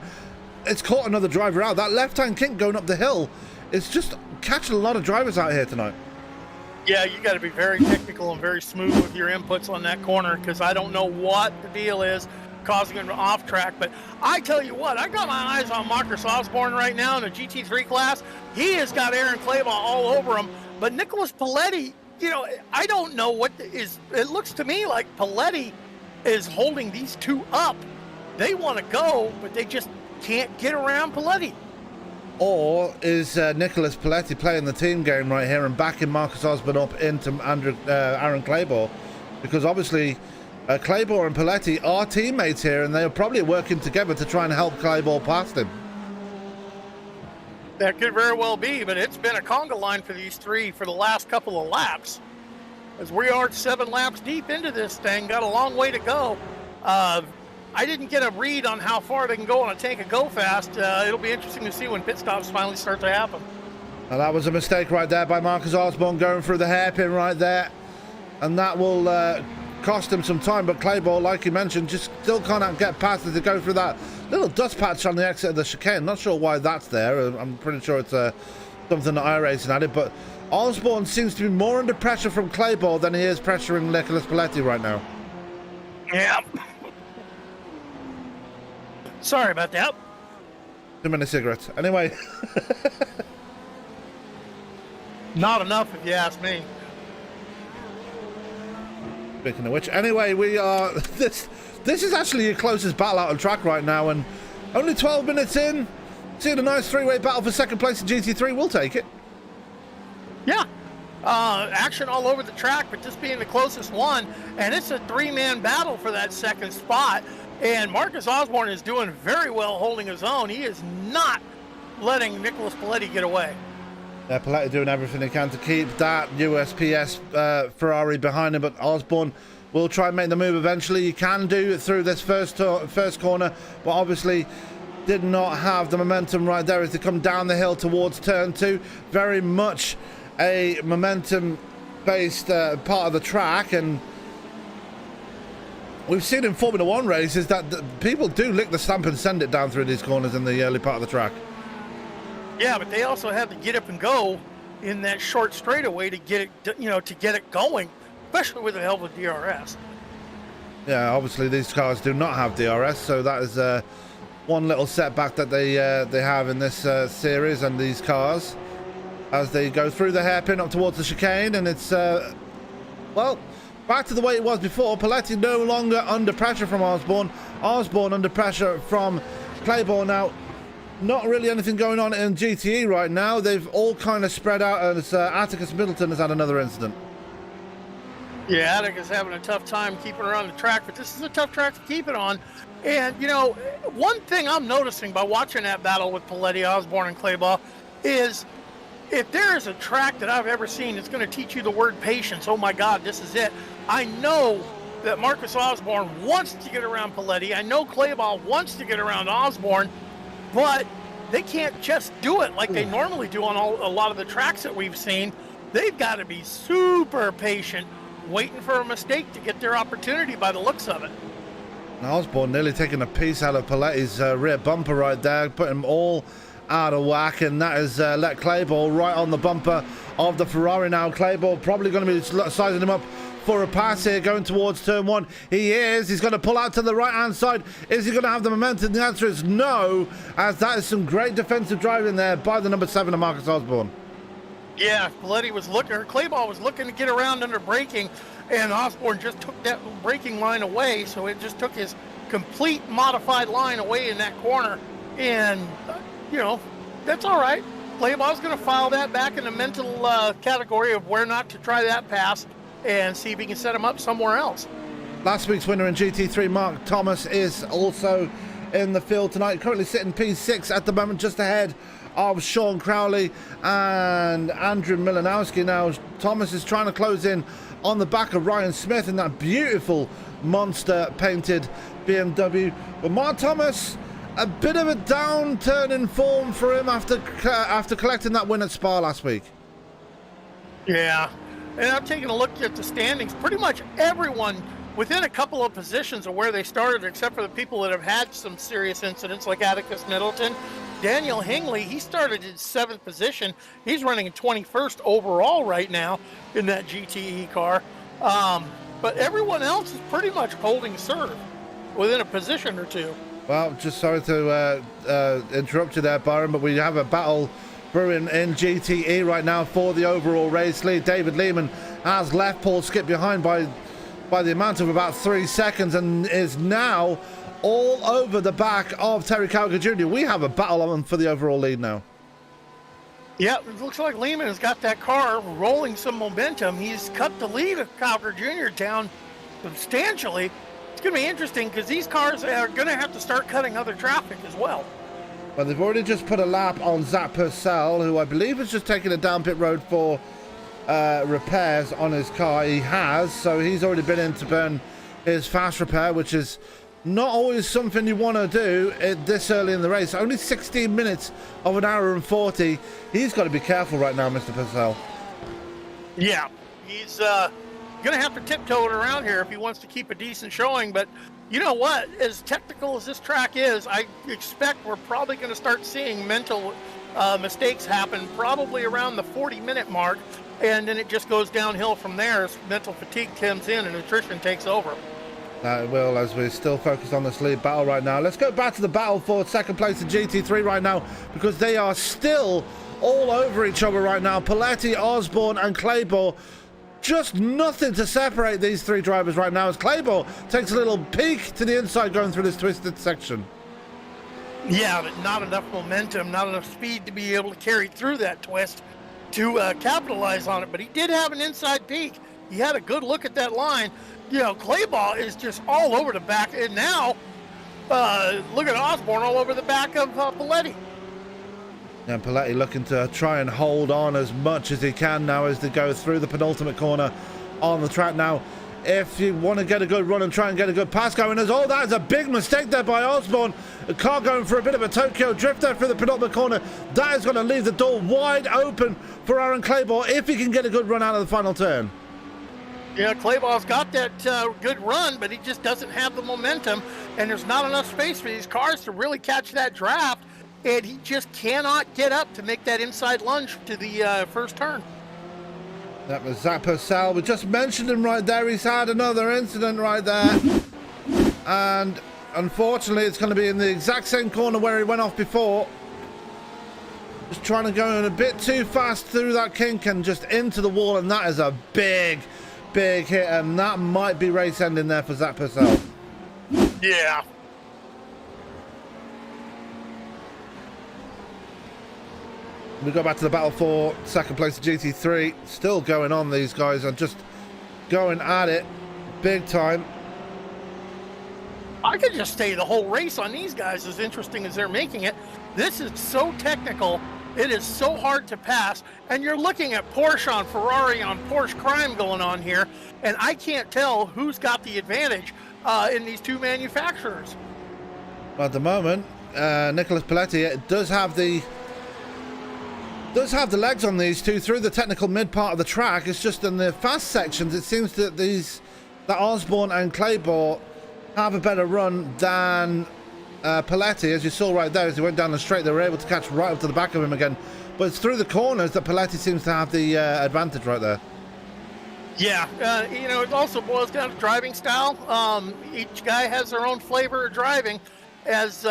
it's caught another driver out. That left-hand kink going up the hill, it's just catching a lot of drivers out here tonight. Yeah, you got to be very technical and very smooth with your inputs on that corner, because I don't know what the deal is causing him off track. But I tell you what, I got my eyes on Marcus Osborne right now in the GT3 class. He has got Aaron Clayball all over him. But Nicholas Paletti, you know, I don't know what is. It looks to me like Paletti is holding these two up. They want to go, but they just can't get around Paletti. Or is Nicholas Paletti playing the team game right here and backing Marcus Osborne up into Aaron Clayball? Because obviously Clayball and Paletti are teammates here, and they are probably working together to try and help Clayball past him. That could very well be, but it's been a conga line for these three for the last couple of laps. As we are 7 laps deep into this thing, got a long way to go. I didn't get a read on how far they can go on a tank of Go Fast. It'll be interesting to see when pit stops finally start to happen. Well, that was a mistake right there by Marcus Osborne, going through the hairpin right there. And that will cost him some time. But Clayball, like you mentioned, just still can't get past it to go through that little dust patch on the exit of the chicane. Not sure why that's there. I'm pretty sure it's something that iRacing added. But Osborne seems to be more under pressure from Clayball than he is pressuring Nicholas Paletti right now. Yeah. Sorry about that. Too many cigarettes. Anyway. Not enough, if you ask me. Speaking of which, anyway, we are... This is actually your closest battle out on track right now, and only 12 minutes in, seeing a nice three-way battle for second place in GT3. We'll take it. Yeah. Action all over the track, but this being the closest one, and it's a 3-man battle for that second spot. And Marcus Osborne is doing very well holding his own. He is not letting Nicholas Paletti get away. Yeah, Paletti doing everything he can to keep that USPS Ferrari behind him, but Osborne will try and make the move eventually. He can do it through this first corner, but obviously did not have the momentum right there as they come down the hill towards turn 2. Very much a momentum-based part of the track, and we've seen in Formula 1 races that people do lick the stamp and send it down through these corners in the early part of the track. Yeah, but they also have to get up and go in that short straightaway to get it, to get it going, especially with the help of DRS. Yeah, obviously these cars do not have DRS, so that is one little setback that they have in this series and these cars as they go through the hairpin up towards the chicane, and it's well, back to the way it was before. Paletti no longer under pressure from Osborne. Osborne under pressure from Clayball now. Not really anything going on in GTE right now. They've all kind of spread out as Atticus Middleton has had another incident. Yeah, Atticus having a tough time keeping her on the track, but this is a tough track to keep it on. And, one thing I'm noticing by watching that battle with Paletti, Osborne, and Clayball is if there is a track that I've ever seen that's going to teach you the word patience, oh my God, this is it. I know that Marcus Osborne wants to get around Paletti. I know Clayball wants to get around Osborne, but they can't just do it like they normally do on a lot of the tracks that we've seen. They've got to be super patient, waiting for a mistake to get their opportunity by the looks of it. Osborne nearly taking a piece out of Paletti's rear bumper right there, putting him all out of whack, and that has let Clayball right on the bumper of the Ferrari now. Clayball probably going to be sizing him up for a pass here going towards turn 1. He is. He's going to pull out to the right-hand side. Is he going to have the momentum? The answer is no, as that is some great defensive driving there by the number 7 of Marcus Osborne. Yeah, Paletti was looking, or Clayball was looking to get around under braking, and Osborne just took that braking line away, so it just took his complete modified line away in that corner. And, you know, that's all right. Clayball's going to file that back in the mental category of where not to try that pass and see if he can set him up somewhere else. Last week's winner in GT3, Mark Thomas, is also in the field tonight. Currently sitting P6 at the moment, just ahead of Sean Crowley and Andrew Milanowski. Now, Thomas is trying to close in on the back of Ryan Smith in that beautiful monster painted BMW. But Mark Thomas, a bit of a downturn in form for him after collecting that win at Spa last week. Yeah. And I'm taking a look at the standings. Pretty much everyone within a couple of positions of where they started, except for the people that have had some serious incidents, like Atticus Middleton. Daniel Hingley, he started in 7th position. He's running in 21st overall right now in that GTE car. But everyone else is pretty much holding serve within a position or two. Well, just sorry to interrupt you there, Byron, but we have a battle brewing in GTE right now for the overall race lead. David Lehman has left Paul Skip behind by the amount of about 3 seconds and is now all over the back of Terry Calgar Jr. We have a battle on for the overall lead now. Yeah, it looks like Lehman has got that car rolling some momentum. He's cut the lead of Calgar Jr. down substantially. It's going to be interesting because these cars are going to have to start cutting other traffic as well. Well, they've already just put a lap on Zach Purcell, who I believe has just taken a down pit road for repairs on his car. He has, so he's already been in to burn his fast repair, which is not always something you want to do this early in the race. Only 16 minutes of an hour and 40. He's got to be careful right now, Mr. Purcell. Yeah, he's going to have to tiptoe it around here if he wants to keep a decent showing, but you know what? As technical as this track is, I expect we're probably going to start seeing mental mistakes happen probably around the 40-minute mark, and then it just goes downhill from there as mental fatigue comes in and attrition takes over. That will, as we're still focused on this lead battle right now. Let's go back to the battle for second place in GT3 right now, because they are still all over each other right now. Paletti, Osborne, and Clayball. Just nothing to separate these 3 drivers right now as Clayball takes a little peek to the inside going through this twisted section. Yeah, but not enough momentum, not enough speed to be able to carry through that twist to capitalize on it. But he did have an inside peek. He had a good look at that line. You know, Clayball is just all over the back. And now, look at Osborne all over the back of Paletti. And Paletti looking to try and hold on as much as he can now as they go through the penultimate corner on the track. Now, if you want to get a good run and try and get a good pass going, oh, that is a big mistake there by Osborne. The car going for a bit of a Tokyo drift there through the penultimate corner. That is going to leave the door wide open for Aaron Clayball if he can get a good run out of the final turn. Yeah, Clayball's got that good run, but he just doesn't have the momentum, and there's not enough space for these cars to really catch that draft. And he just cannot get up to make that inside lunge to the first turn. That was Zach Purcell. We just mentioned him right there. He's had another incident right there. And unfortunately, it's going to be in the exact same corner where he went off before. Just trying to go in a bit too fast through that kink and just into the wall. And that is a big, big hit. And that might be race ending there for Zach Purcell. Yeah. We go back to the battle for second place of GT3. Still going on. These guys are just going at it big time. I could just stay the whole race on these guys, as interesting as they're making it. This is so technical. It is so hard to pass. And you're looking at Porsche on Ferrari on Porsche crime going on here. And I can't tell who's got the advantage in these 2 manufacturers. At the moment, Nicholas Paletti does have the legs on these 2 through the technical mid part of the track. It's just in the fast sections, it seems that Osborne and Clayball have a better run than Paletti, as you saw right there, as he went down the straight, they were able to catch right up to the back of him again. But it's through the corners that Paletti seems to have the advantage right there. Yeah, it also boils down to driving style. Each guy has their own flavor of driving. As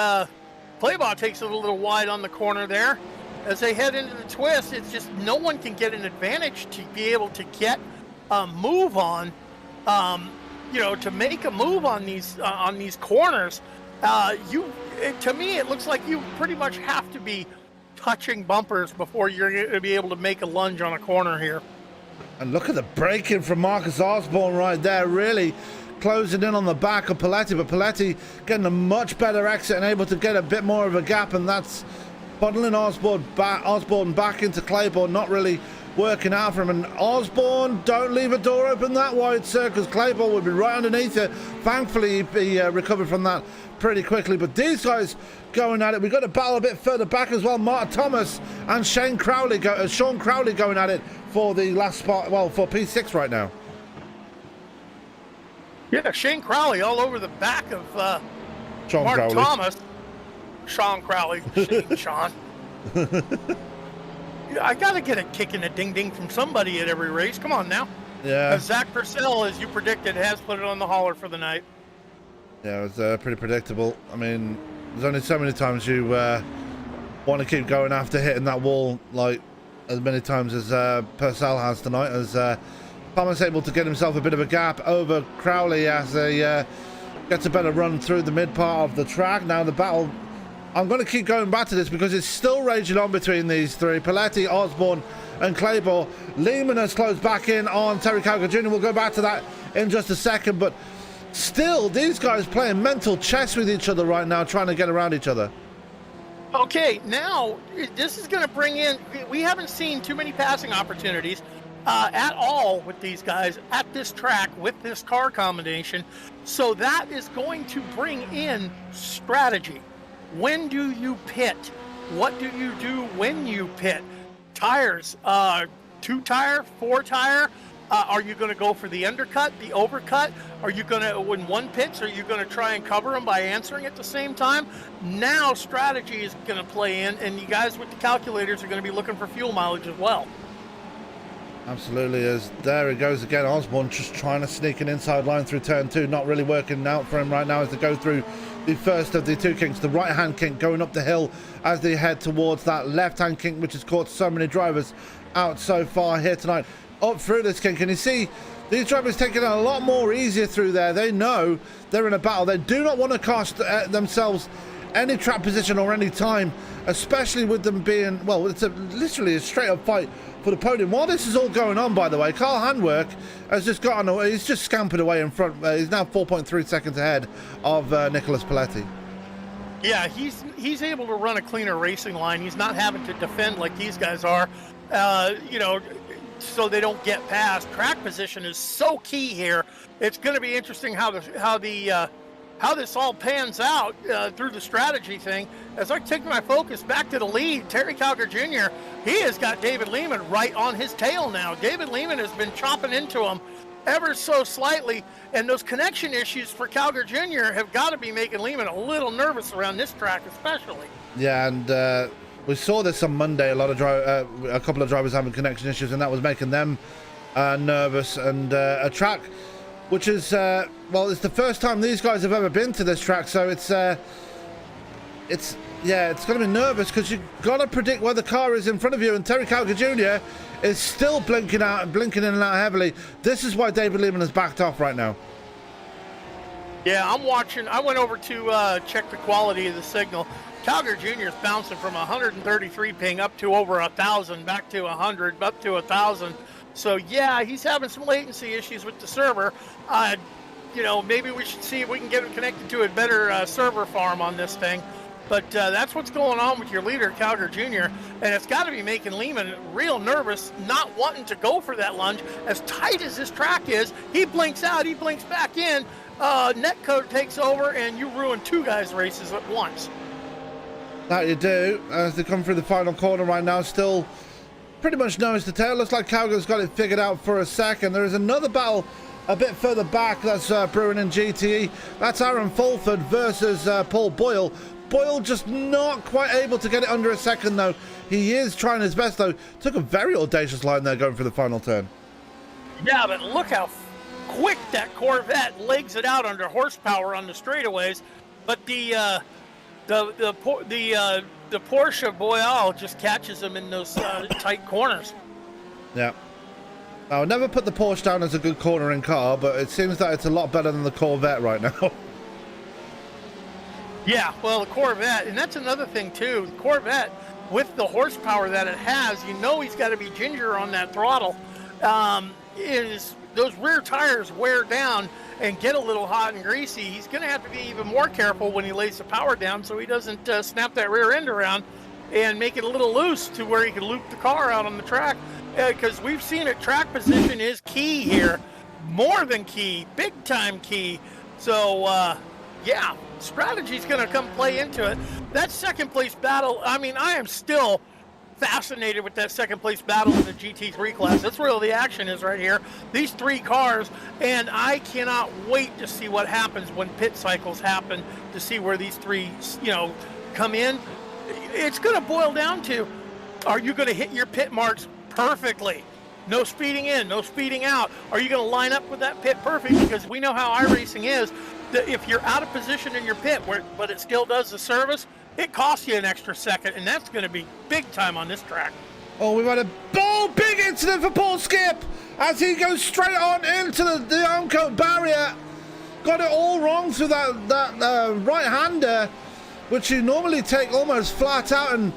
Claybaugh takes it a little wide on the corner there, as they head into the twist, it's just no one can get an advantage to be able to get a move on, to make a move on these corners. To me, it looks like you pretty much have to be touching bumpers before you're going to be able to make a lunge on a corner here. And look at the braking from Marcus Osborne right there, really closing in on the back of Paletti, but Paletti getting a much better exit and able to get a bit more of a gap, and that's funneling Osborne back into Claiborne, not really working out for him. And Osborne, don't leave a door open that wide, sir, because Claiborne would be right underneath it. Thankfully, he recovered from that pretty quickly. But these guys going at it. We've got a battle a bit further back as well. Martin Thomas and Sean Crowley going at it for the last spot, well, for P6 right now. Yeah, Shane Crowley all over the back of Sean Mark Crowley. Thomas. Sean Crowley. Sean. I got to get a kick and a ding-ding from somebody at every race. Come on now. Yeah. Zach Purcell, as you predicted, has put it on the hauler for the night. Yeah, it was pretty predictable. I mean, there's only so many times you want to keep going after hitting that wall, like as many times as Purcell has tonight, as Thomas able to get himself a bit of a gap over Crowley as he gets a better run through the mid part of the track. Now the battle, I'm going to keep going back to this because it's still raging on between these three, Paletti, Osborne and Claiborne. Lehman has closed back in on Terry Calgar Jr. We'll go back to that in just a second, but still these guys playing mental chess with each other right now, trying to get around each other. Okay, now this is going to bring in, we haven't seen too many passing opportunities at all with these guys at this track with this car combination. So that is going to bring in strategy. When do you pit? What do you do when you pit? Tires, 2-tire, 4-tire? Are you going to go for the undercut, the overcut? Are you going to, when one pits, are you going to try and cover them by answering at the same time? Now strategy is going to play in, and you guys with the calculators are going to be looking for fuel mileage as well. Absolutely, as there it goes again. Osborne just trying to sneak an inside line through turn 2, not really working out for him right now as they go through the first of the two kinks, the right hand kink going up the hill as they head towards that left hand kink, which has caught so many drivers out so far here tonight. Up through this kink, and you see these drivers taking it a lot more easier through there. They know they're in a battle. They do not want to cost themselves any track position or any time, especially with them being, well, it's literally a straight up fight for the podium. While this is all going on, by the way, Carl Handwerk has just gotten away. He's just scampered away in front. He's now 4.3 seconds ahead of Nicholas Paletti. Yeah, he's able to run a cleaner racing line. He's not having to defend like these guys are, so they don't get past. Track position is so key here. It's going to be interesting how this all pans out through the strategy thing. As I take my focus back to the lead, Terry Calgar Jr., he has got David Lehman right on his tail now. David Lehman has been chopping into him ever so slightly, and those connection issues for Calgar Jr. have got to be making Lehman a little nervous around this track especially. Yeah, and we saw this on Monday, a couple of drivers having connection issues, and that was making them nervous. And a track which is, well, it's the first time these guys have ever been to this track, so it's going to be nervous because you've got to predict where the car is in front of you, and Terry Calgar Jr. is still blinking in and out heavily. This is why David Lehman has backed off right now. Yeah, I'm watching. I went over to check the quality of the signal. Calgar Jr. is bouncing from 133 ping up to over 1,000, back to 100, up to 1,000. So yeah, he's having some latency issues with the server. Maybe we should see if we can get him connected to a better server farm on this thing. But that's what's going on with your leader, Calgar Jr., and it's got to be making Lehman real nervous, not wanting to go for that lunge. As tight as this track is, he blinks out, he blinks back in, netcode takes over, and you ruin two guys' races at once. That you do, as they come through the final corner right now, still pretty much nose to tail. Looks like Calgar's got it figured out for a second. There is another battle a bit further back, that's Bruin and GTE. That's Aaron Fulford versus Paul Boyle. Boyle just not quite able to get it under a second, though. He is trying his best, though. Took a very audacious line there going for the final turn. Yeah, but look how quick that Corvette legs it out under horsepower on the straightaways. But the Porsche Boyle just catches him in those tight corners. Yeah. I'll never put the Porsche down as a good cornering car, but it seems that it's a lot better than the Corvette right now. Yeah, well, the Corvette, and that's another thing too. The Corvette, with the horsepower that it has, you know he's got to be ginger on that throttle. Those rear tires wear down and get a little hot and greasy. He's going to have to be even more careful when he lays the power down so he doesn't snap that rear end around and make it a little loose to where he can loop the car out on the track. Because we've seen it, track position is key here. More than key, big time key. So, yeah, strategy's going to come play into it. That second place battle, I mean, I am still fascinated with that second place battle in the GT3 class. That's where the action is right here. These three cars, and I cannot wait to see what happens when pit cycles happen, to see where these three, come in. It's going to boil down to, are you going to hit your pit marks perfectly? No speeding in, no speeding out. Are you going to line up with that pit perfect? Because we know how iRacing is. That if you're out of position in your pit, but it still does the service, it costs you an extra second, and that's going to be big time on this track. Oh, we've had a big incident for Paul Skip as he goes straight on into the Armcoat barrier. Got it all wrong through that right-hander, which you normally take almost flat out, and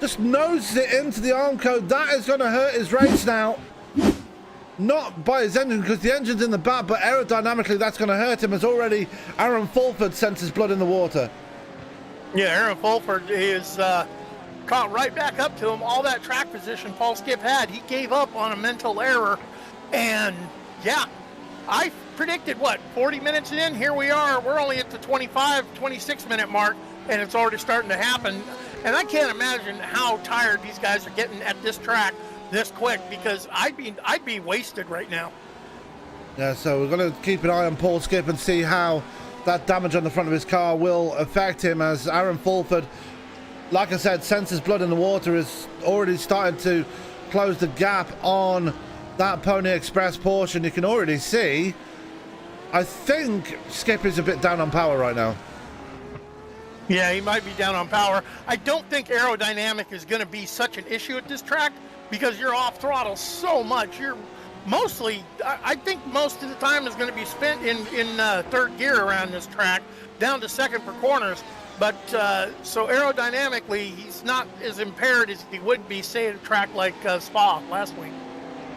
just noses it into the Armcoat. That is going to hurt his race now. Not by his engine, because the engine's in the back, but aerodynamically that's going to hurt him, as already Aaron Fulford senses blood in the water. Yeah, Aaron Fulford is caught right back up to him. All that track position Paul Skip had, he gave up on a mental error. And, yeah, I predicted, 40 minutes in? Here we are. We're only at the 26-minute mark, and it's already starting to happen. And I can't imagine how tired these guys are getting at this track this quick, because I'd be wasted right now. Yeah, so we're going to keep an eye on Paul Skip and see how that damage on the front of his car will affect him, as Aaron Fulford, like I said, senses blood in the water, is already started to close the gap on that Pony Express Porsche, and you can already see, I think Skip is a bit down on power right now. Yeah, he might be down on power. I don't think aerodynamic is going to be such an issue at this track, because you're off throttle so much. You're mostly, I think most of the time is going to be spent in third gear around this track, down to second for corners. But so aerodynamically, he's not as impaired as he would be, say, at a track like Spa last week.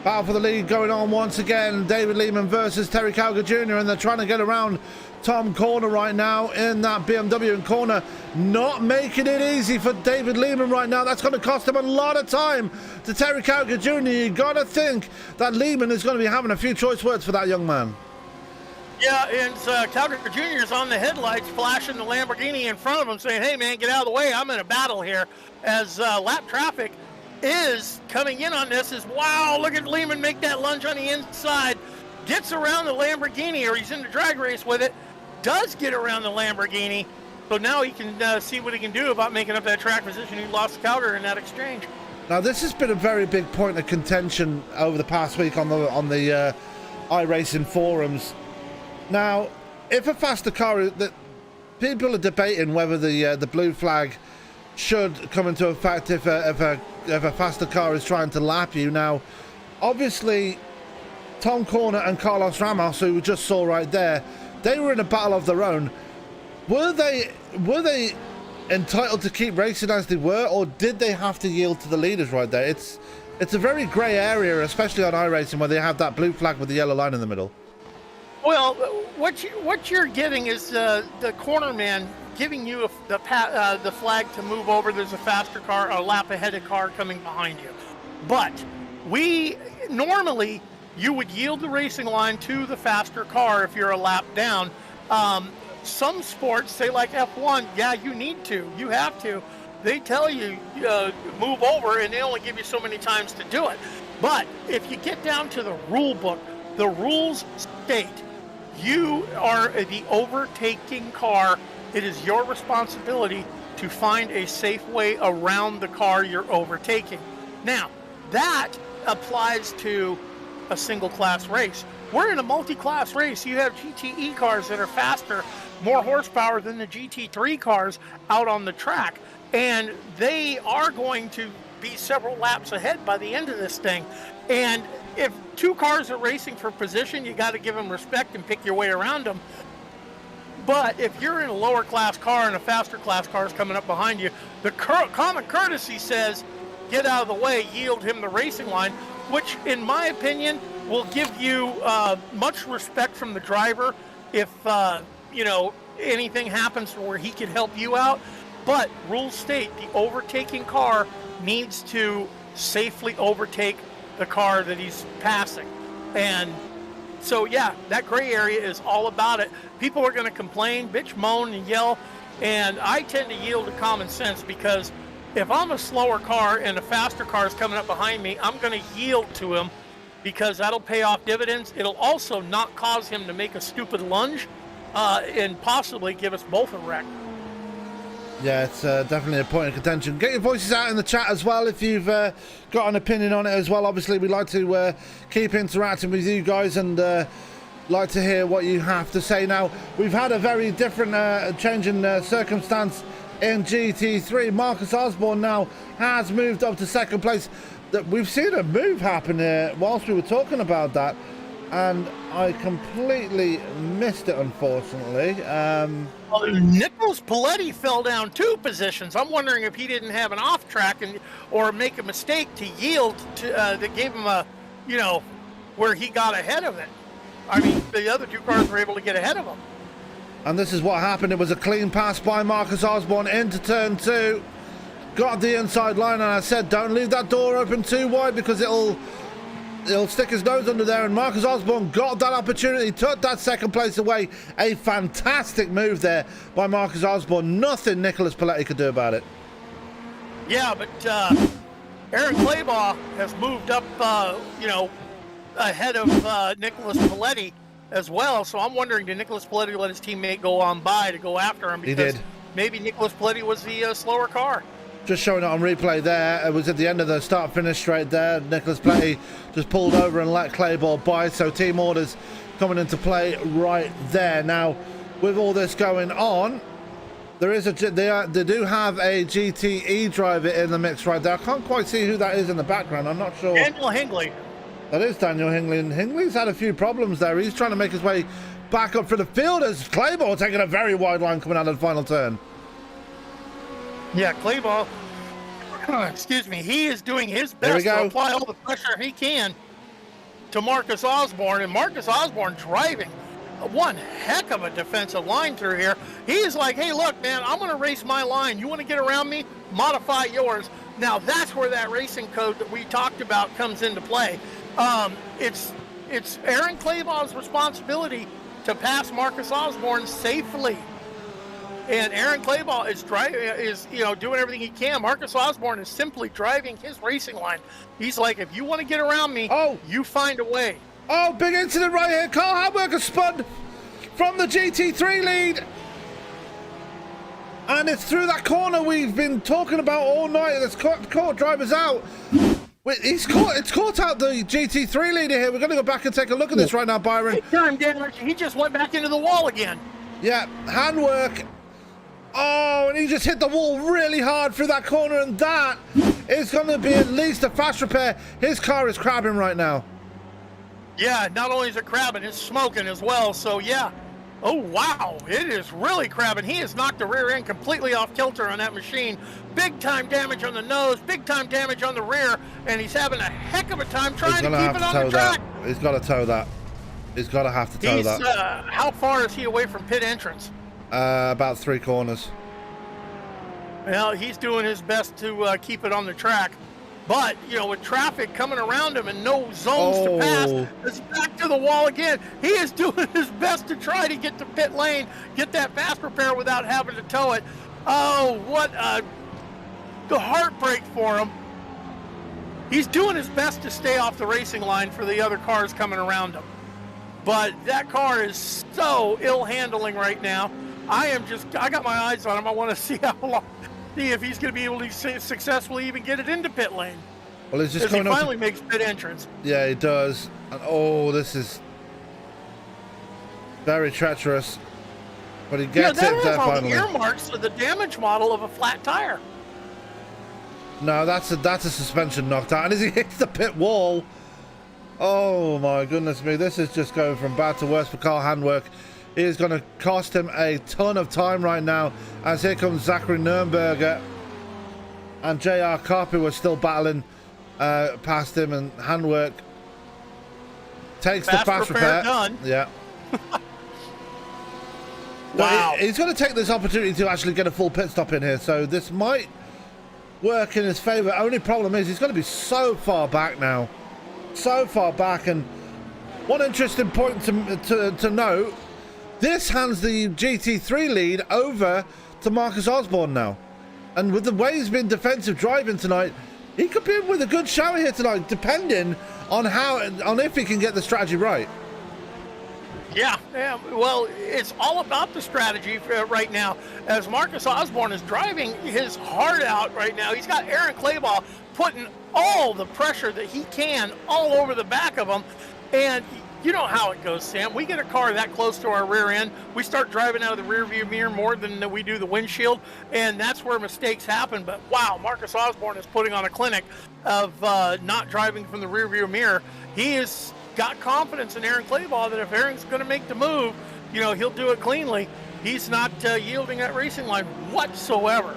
Battle for the lead going on once again. David Lehman versus Terry Calgar Jr. and they're trying to get around Tom Corner right now in that BMW, and Corner not making it easy for David Lehman right now. That's going to cost him a lot of time to Terry Calgar Jr. You got to think that Lehman is going to be having a few choice words for that young man. Yeah, and Calgar Jr. is on the headlights flashing the Lamborghini in front of him saying, hey man, get out of the way, I'm in a battle here, as lap traffic is coming in on this. Is wow, look at Lehman make that lunge on the inside, gets around the Lamborghini, or he's in the drag race with it, does get around the Lamborghini, so now he can see what he can do about making up that track position. He lost Calgar in that exchange. Now this has been a very big point of contention over the past week on the iRacing forums. Now, if a faster car, that people are debating whether the blue flag should come into effect if a faster car is trying to lap you. Now, obviously, Tom Corner and Carlos Ramos, who we just saw right there, they were in a battle of their own. Were they entitled to keep racing as they were, or did they have to yield to the leaders right there? It's a very grey area, especially on iRacing, where they have that blue flag with the yellow line in the middle. Well, what you're getting is the corner man giving you the flag to move over. There's a faster car, a lap ahead of car coming behind you. But normally you would yield the racing line to the faster car if you're a lap down. Some sports, say like F1, yeah, you have to. They tell you move over, and they only give you so many times to do it. But if you get down to the rule book, The rules state you are the overtaking car. It is your responsibility to find a safe way around the car you're overtaking. Now, that applies to a single class race. We're in a multi-class race. You have GTE cars that are faster, more horsepower than the GT3 cars out on the track, and they are going to be several laps ahead by the end of this thing. And if two cars are racing for position, you got to give them respect and pick your way around them. But if you're in a lower class car and a faster class car is coming up behind you, the common courtesy says, get out of the way, yield him the racing line, which in my opinion will give you much respect from the driver if anything happens where he can help you out. But rules state the overtaking car needs to safely overtake the car that he's passing. And so yeah, that gray area is all about it. People are going to complain, bitch, moan, and yell, and I tend to yield to common sense, because if I'm a slower car and a faster car is coming up behind me, I'm going to yield to him, because that'll pay off dividends. It'll also not cause him to make a stupid lunge and possibly give us both a wreck. Yeah, it's definitely a point of contention. Get your voices out in the chat as well if you've got an opinion on it as well. Obviously, we like to keep interacting with you guys and like to hear what you have to say. Now, we've had a very different change in circumstance in GT3. Marcus Osborne now has moved up to second place. We've seen a move happen here whilst we were talking about that, and I completely missed it, unfortunately. Nicholas Paletti fell down 2 positions. I'm wondering if he didn't have an off track or make a mistake to yield to that gave him a, where he got ahead of it. I mean, the other 2 cars were able to get ahead of him. And this is what happened. It was a clean pass by Marcus Osborne into turn 2. Got the inside line, and I said, don't leave that door open too wide, because it'll stick his nose under there. And Marcus Osborne got that opportunity, took that second place away. A fantastic move there by Marcus Osborne. Nothing Nicholas Paletti could do about it. Yeah, but Aaron Claybaugh has moved up, ahead of Nicholas Paletti as well. So I'm wondering, did Nicholas Paletti let his teammate go on by to go after him? Because he did. Maybe Nicholas Paletti was the slower car. Just showing it on replay there. It was at the end of the start-finish straight there. Nicholas Paletti just pulled over and let Claybaugh by. So team orders coming into play right there. Now, with all this going on, they do have a GTE driver in the mix right there. I can't quite see who that is in the background. I'm not sure. Daniel Hingley. That is Daniel Hingley. And Hingley's had a few problems there. He's trying to make his way back up for the field as Claybaugh taking a very wide line coming out of the final turn. Yeah, Claybaugh, excuse me, he is doing his best to apply all the pressure he can to Marcus Osborne, and Marcus Osborne driving one heck of a defensive line through here. He is like, hey, look, man, I'm going to race my line. You want to get around me? Modify yours. Now, that's where that racing code that we talked about comes into play. It's Aaron Claybaugh's responsibility to pass Marcus Osborne safely. And Aaron Claybaugh is doing everything he can. Marcus Osborne is simply driving his racing line. He's like, if you want to get around me, you find a way. Oh, big incident right here. Carl Hamburger spun from the GT3 lead. And it's through that corner we've been talking about all night. It's caught drivers out. It's caught out the GT3 leader here. We're going to go back and take a look at this right now, Byron. Time damage. He just went back into the wall again. Yeah, handwork. Oh, and he just hit the wall really hard through that corner, and that is going to be at least a fast repair. His car is crabbing right now. Yeah, not only is it crabbing, it's smoking as well. So, yeah. Oh, wow. It is really crabbing. He has knocked the rear end completely off kilter on that machine. Big time damage on the nose, big time damage on the rear, and he's having a heck of a time trying to keep it on the track. He's got to tow that. He's got to have to tow that. How far is he away from pit entrance? About 3 corners. Well, he's doing his best to keep it on the track. But, with traffic coming around him and no zones to pass, it's back to the wall again. He is doing his best to try to get to pit lane, get that fast repair without having to tow it. Oh, what a heartbreak for him. He's doing his best to stay off the racing line for the other cars coming around him. but that car is so ill handling right now. I got my eyes on him. I want to see see if he's going to be able to successfully even get it into pit lane. Well, he's just he finally makes pit entrance. Yeah, he does. And oh, this is very treacherous. But he gets it there finally. That has all the earmarks of the damage model of a flat tire. No, that's a suspension knocked out. And as he hits the pit wall, oh my goodness me, this is just going from bad to worse for Carl Handwerk. It is going to cost him a ton of time right now, as here comes Zachary Nürnberger and JR Kopp, who are still battling past him, and Handwerk takes the fast repair. Done. Yeah. Wow. He's going to take this opportunity to actually get a full pit stop in here, so this might work in his favor. Only problem is he's going to be so far back now. So far back. And one interesting point to note, this hands the GT3 lead over to Marcus Osborne now. And with the way he's been defensive driving tonight, he could be in with a good show here tonight, depending on if he can get the strategy right. Yeah, well, it's all about the strategy right now, as Marcus Osborne is driving his heart out right now. He's got Aaron Clayball putting all the pressure that he can all over the back of him, and you know how it goes, Sam. We get a car that close to our rear end, we start driving out of the rear view mirror more than we do the windshield, and that's where mistakes happen. But wow, Marcus Osborne is putting on a clinic of not driving from the rear view mirror. He is got confidence in Aaron Clayball that if Aaron's going to make the move, he'll do it cleanly. He's not yielding that racing line whatsoever.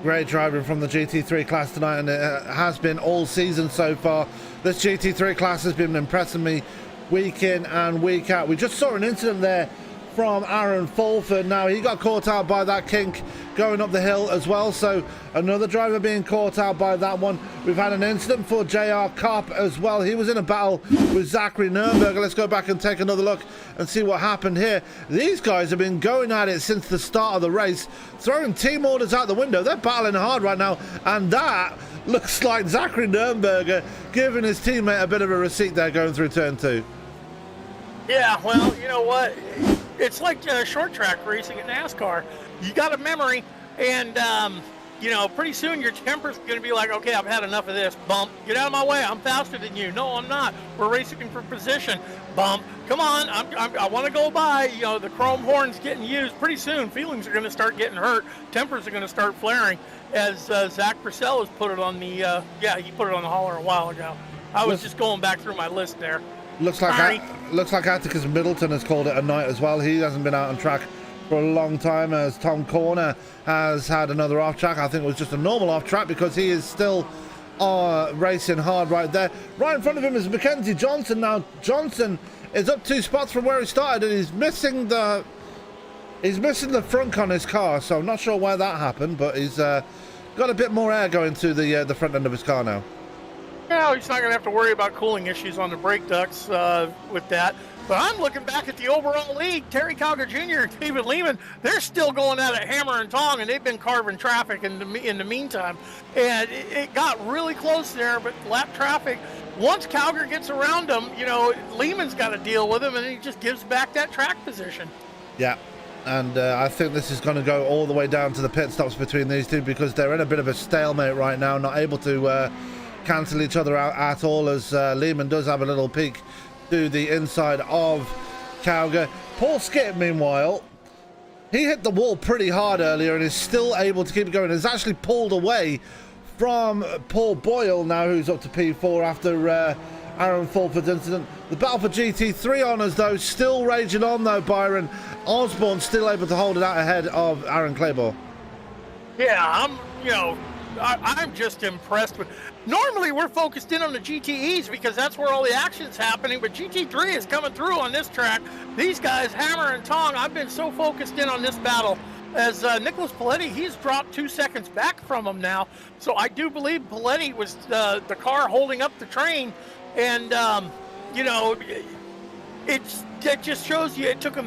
Great driving from the GT3 class tonight, and it has been all season so far. This GT3 class has been impressing me week in and week out. We just saw an incident there from Aaron Fulford. Now, he got caught out by that kink going up the hill as well, so another driver being caught out by that one. We've had an incident for JR Kopp as well. He was in a battle with Zachary Nürnberger. Let's go back and take another look and see what happened here. These guys have been going at it since the start of the race, throwing team orders out the window. They're battling hard right now, and that looks like Zachary Nürnberger giving his teammate a bit of a receipt there going through turn 2. Yeah, well, you know what? It's like short track racing at NASCAR. You got a memory, and, pretty soon your temper's going to be like, okay, I've had enough of this. Bump. Get out of my way. I'm faster than you. No, I'm not. We're racing for position. Bump. Come on. I want to go by. The chrome horn's getting used. Pretty soon, feelings are going to start getting hurt. Tempers are going to start flaring, as Zach Purcell has put it on the, he put it on the hauler a while ago. I was just going back through my list there. Looks like Atticus Middleton has called it a night as well. He hasn't been out on track for a long time, as Tom Corner has had another off track. I think it was just a normal off track, because he is still racing hard right there. Right in front of him is Mackenzie Johnson. Now Johnson is up 2 spots from where he started, and he's missing the front on his car, so I'm not sure why that happened, but he's got a bit more air going to the front end of his car now. No, he's not going to have to worry about cooling issues on the brake ducts with that. But I'm looking back at the overall league. Terry Calgar Jr. and David Lehman, they're still going at it hammer and tong, and they've been carving traffic in the meantime. And it got really close there, but lap traffic, once Calgar gets around him, Lehman's got to deal with him, and he just gives back that track position. Yeah. And I think this is going to go all the way down to the pit stops between these two, because they're in a bit of a stalemate right now, not able to cancel each other out at all, as Lehman does have a little peek to the inside of Calgar. Paul Skip, meanwhile, he hit the wall pretty hard earlier and is still able to keep it going. He's actually pulled away from Paul Boyle now, who's up to P4 after Aaron Fulford's incident. The battle for GT3 honours, though, still raging on, though, Byron. Osborne still able to hold it out ahead of Aaron Clayball. Yeah, I'm just impressed with. Normally we're focused in on the GTEs because that's where all the action's happening, but GT3 is coming through on this track. These guys hammer and tong. I've been so focused in on this battle, as Nicholas Paletti, he's dropped 2 seconds back from him now. So I do believe Paletti was the car holding up the train, and it just shows you it took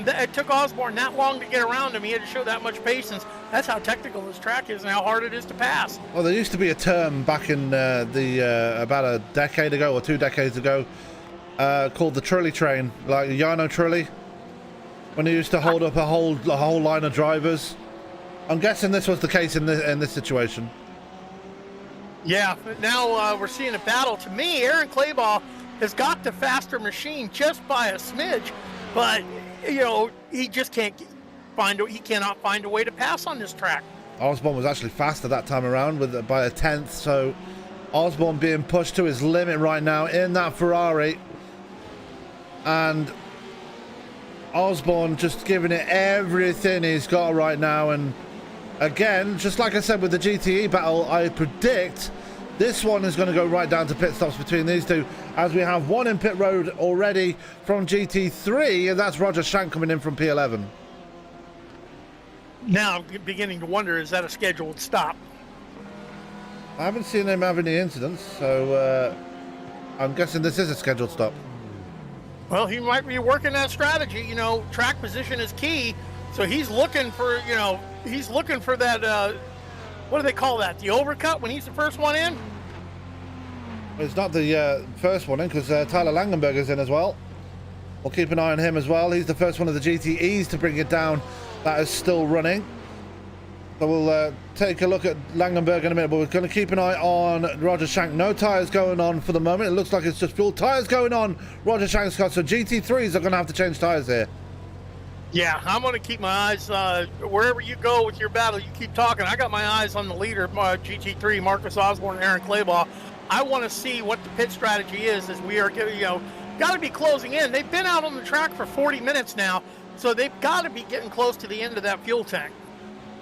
Osborne that long to get around him. He had to show that much patience. That's how technical this track is and how hard it is to pass. Well, there used to be a term back in about a decade ago or 2 decades ago called the trolley train, like Yano trolley, when he used to hold up a whole line of drivers. I'm guessing this was the case in this situation. Yeah, now we're seeing a battle. To me, Aaron Clayball has got the faster machine just by a smidge, but he just cannot find a way to pass on this track. Osborne was actually faster that time around by a tenth, so Osborne being pushed to his limit right now in that Ferrari, and Osborne just giving it everything he's got right now. And again, just like I said with the GTE battle, I predict this one is going to go right down to pit stops between these two, as we have one in pit road already from GT3, and that's Roger Shank coming in from P11. Now I'm beginning to wonder, is that a scheduled stop? I haven't seen him have any incidents, so I'm guessing this is a scheduled stop. Well, he might be working that strategy. Track position is key, so he's looking for that. What do they call that? The overcut when he's the first one in? It's not the first one in, because Tyler Langenberger's in as well. We'll keep an eye on him as well. He's the first one of the GTEs to bring it down. That is still running. So we'll take a look at Langenberger in a minute, but we're going to keep an eye on Roger Shank. No tyres going on for the moment. It looks like it's just fuel. Tyres going on, Roger Shank's got. So GT3s are going to have to change tyres here. Yeah, I'm going to keep my eyes, wherever you go with your battle, you keep talking. I got my eyes on the leader, GT3, Marcus Osborne and Aaron Clayball. I want to see what the pit strategy is as we are, got to be closing in. They've been out on the track for 40 minutes now, so they've got to be getting close to the end of that fuel tank.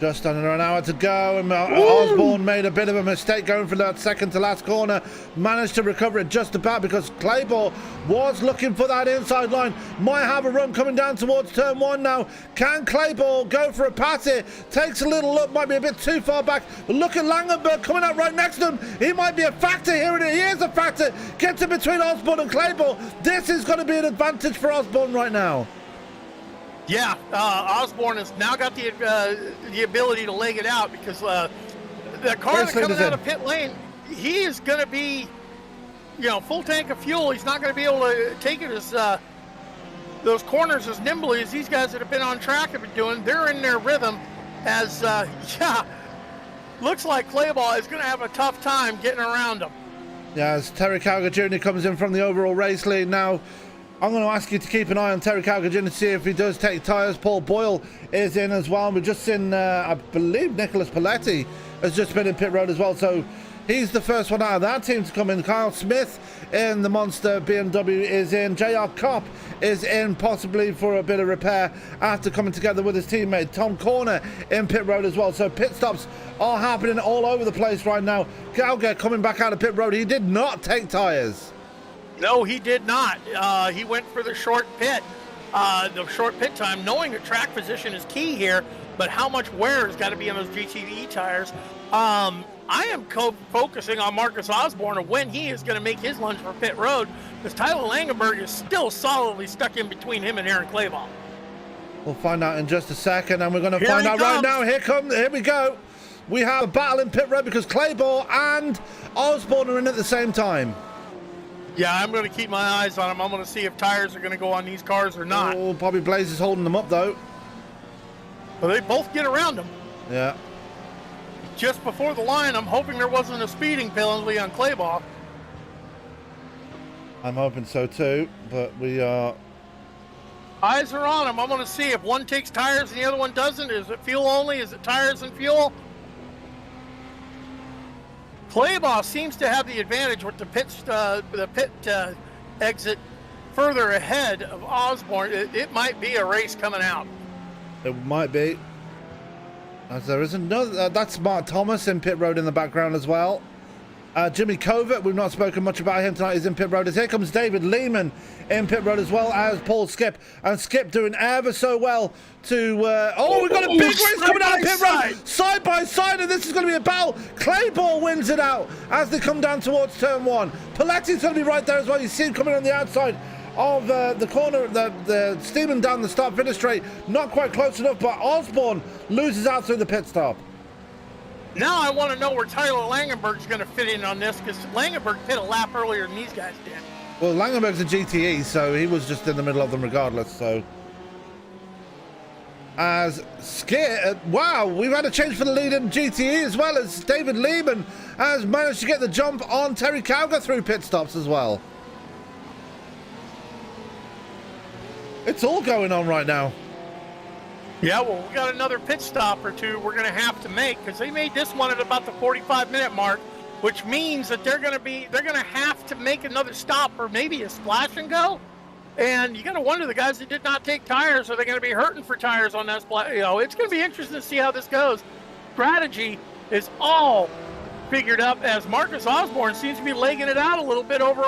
Just under an hour to go, and Osborne made a bit of a mistake going for that second to last corner. Managed to recover it just about, because Clayball was looking for that inside line. Might have a run coming down towards turn one now. Can Clayball go for a pass here? Takes a little look, might be a bit too far back. But look at Langenberg coming out right next to him. He might be a factor here, and he is a factor. Gets in between Osborne and Clayball. This is going to be an advantage for Osborne right now. Yeah, Osborne has now got the ability to leg it out, because the car that's coming out of pit lane, he is going to be, full tank of fuel. He's not going to be able to take it as those corners as nimbly as these guys that have been on track have been doing. They're in their rhythm as, looks like Clayball is going to have a tough time getting around them. Yeah, as Terry Calgar Jr. comes in from the overall race lead now. I'm going to ask you to keep an eye on Terry Calgar Jr. to see if he does take tyres. Paul Boyle is in as well. We've just seen, I believe, Nicholas Paletti has just been in pit road as well. So he's the first one out of that team to come in. Kyle Smith in the Monster BMW is in. JR Kopp is in, possibly for a bit of repair after coming together with his teammate. Tom Corner in pit road as well. So pit stops are happening all over the place right now. Calgar coming back out of pit road. He did not take tyres. No, he did not. He went for the short pit time, knowing that track position is key here, but how much wear has got to be on those GTE tires. I am focusing on Marcus Osborne and when he is going to make his lunge for pit road, because Tyler Langenberg is still solidly stuck in between him and Aaron Clayball. We'll find out in just a second, and we're going to find out right now. Here we go. We have a battle in pit road because Clayball and Osborne are in at the same time. Yeah, I'm going to keep my eyes on them. I'm going to see if tires are going to go on these cars or not. Oh, Bobby Blaze is holding them up, though. Well, they both get around them. Yeah. Just before the line, I'm hoping there wasn't a speeding penalty on Clayball. I'm hoping so, too, but we are... Eyes are on them. I'm going to see if one takes tires and the other one doesn't. Is it fuel only? Is it tires and fuel? Clayball seems to have the advantage with the pit exit further ahead of Osborne. It might be a race coming out. It might be. As there is another, that's Mark Thomas in pit road in the background as well. Jimmy Covert, we've not spoken much about him tonight, he's in pit road. As here comes David Lehman in pit road as well as Paul Skip. And Skip doing ever so well to... we've got a big race coming out of pit road. Side by side, and this is going to be a battle. Clayball wins it out as they come down towards turn one. Paletti's going to be right there as well. You see him coming on the outside of the corner, the steaming down the start-finish straight. Not quite close enough, but Osborne loses out through the pit stop. Now I want to know where Tyler Langenberg's going to fit in on this, because Langenberg hit a lap earlier than these guys did. Well, Langenberg's a GTE, so he was just in the middle of them regardless, so. As Skit, wow, we've had a change for the lead in GTE as well, as David Lehman has managed to get the jump on Terry Cowger through pit stops as well. It's all going on right now. Yeah, well, we got another pit stop or two we're going to have to make, because they made this one at about the 45-minute mark, which means that they're going to have to make another stop or maybe a splash and go. And you got to wonder, the guys that did not take tires, are they going to be hurting for tires on that splash? You know, it's going to be interesting to see how this goes. Strategy is all figured up, as Marcus Osborne seems to be legging it out a little bit over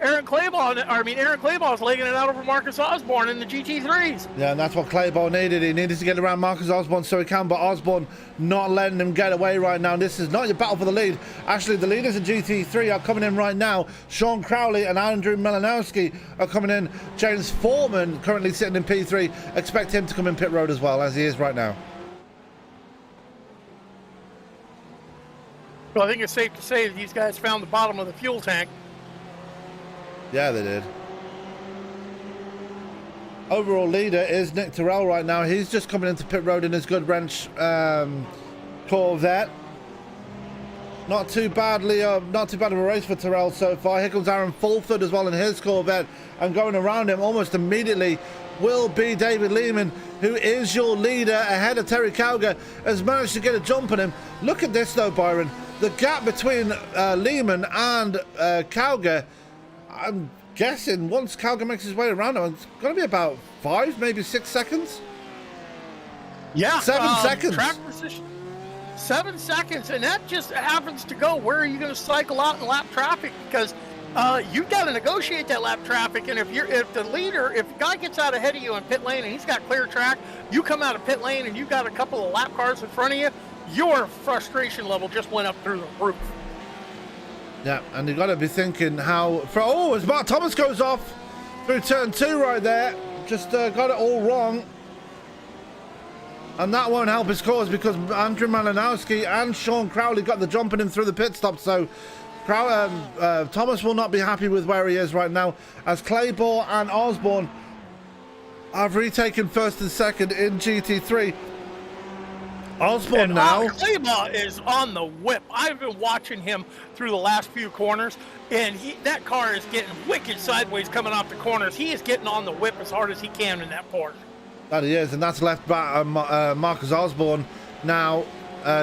Aaron Clayball is legging it out over Marcus Osborne in the GT3s. Yeah, and that's what Clayball needed. He needed to get around Marcus Osborne so he can, but Osborne not letting him get away right now. This is not your battle for the lead. Actually, the leaders in GT3 are coming in right now. Sean Crowley and Andrew Melanowski are coming in. James Foreman, currently sitting in P3, expect him to come in pit road as well, as he is right now. Well, I think it's safe to say that these guys found the bottom of the fuel tank. Yeah, they did. Overall leader is Nick Terrell right now. He's just coming into pit road in his good wrench Corvette. Not too bad of a race for Terrell so far. Here comes Aaron Fulford as well in his Corvette, and going around him almost immediately will be David Lehman, who is your leader ahead of Terry Cowger, has managed to get a jump on him. Look at this though, Byron. The gap between Lehman and Cowger, I'm guessing once Cowger makes his way around him, it's going to be about 5, maybe 6 seconds. Yeah, 7 seconds. Track position, 7 seconds, and that just happens to go. Where are you going to cycle out in lap traffic? Because you've got to negotiate that lap traffic, and if the guy gets out ahead of you in pit lane and he's got clear track, you come out of pit lane and you've got a couple of lap cars in front of you, your frustration level just went up through the roof. Yeah, and you've got to be thinking as Mark Thomas goes off through turn 2 right there, just got it all wrong. And that won't help his cause, because Andrew Malinowski and Sean Crowley got the jumping him through the pit stop, so Thomas will not be happy with where he is right now, as Clayball and Osborne have retaken first and second in GT3. Osborne now. Clayball is on the whip. I've been watching him through the last few corners, and that car is getting wicked sideways coming off the corners. He is getting on the whip as hard as he can in that Porsche. That he is, and that's left back Marcus Osborne now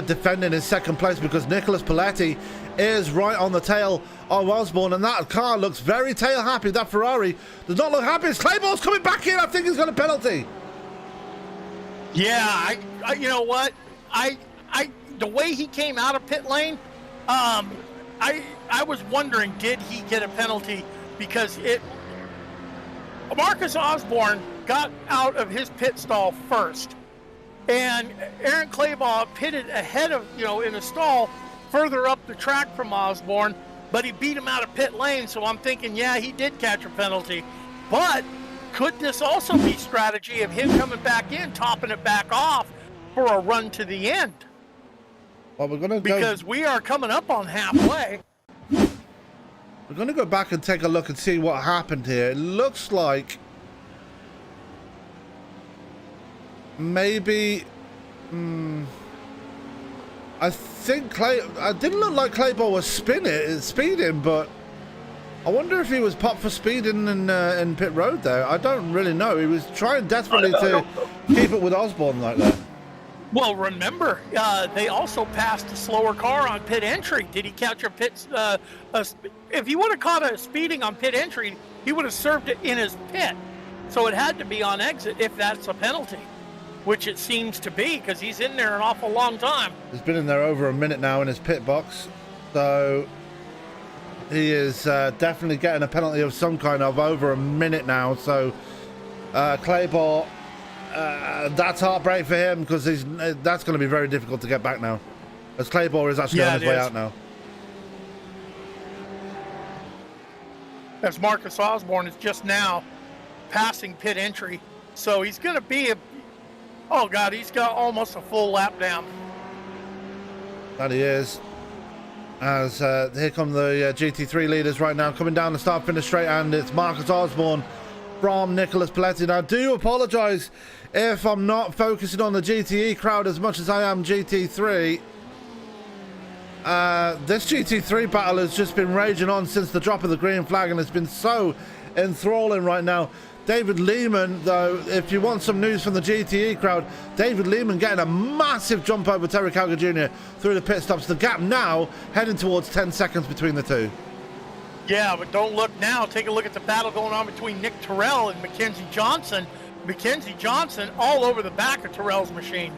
defending his second place, because Nicholas Paletti is right on the tail of Osborne, and that car looks very tail happy. That Ferrari does not look happy. Clayball's coming back in. I think he's got a penalty. Yeah, I you know what? The way he came out of pit lane, I was wondering, did he get a penalty? Because Marcus Osborne got out of his pit stall first, and Aaron Clayball pitted ahead of, in a stall further up the track from Osborne, but he beat him out of pit lane, so I'm thinking, yeah, he did catch a penalty. But could this also be strategy of him coming back in, topping it back off for a run to the end? Well, because we are coming up on halfway. We're going to go back and take a look and see what happened here. It looks like maybe I think it didn't look like Clayball was speeding, but I wonder if he was popped for speeding in pit road there. I don't really know. He was trying desperately to keep it with Osborne like that. Well, remember, they also passed a slower car on pit entry. Did he catch a pit? If he would have caught a speeding on pit entry, he would have served it in his pit. So it had to be on exit if that's a penalty, which it seems to be, because he's in there an awful long time. He's been in there over a minute now in his pit box. So he is definitely getting a penalty of some kind of over a minute now. So Clayball, that's heartbreak for him, because that's going to be very difficult to get back now, as Clayball is actually on his way out now. As Marcus Osborne is just now passing pit entry, so he's going to be oh God, he's got almost a full lap down. That he is. As here come the GT3 leaders right now, coming down the start-finish straight, and it's Marcus Osborne from Nicholas Paletti. Now, I do apologise if I'm not focusing on the GTE crowd as much as I am GT3. This GT3 battle has just been raging on since the drop of the green flag, and it's been so enthralling right now. David Lehman, though, if you want some news from the GTE crowd, David Lehman getting a massive jump over Terry Calgar Jr. through the pit stops. The gap now heading towards 10 seconds between the two. Yeah, but don't look now. Take a look at the battle going on between Nick Terrell and Mackenzie Johnson. Mackenzie Johnson all over the back of Terrell's machine.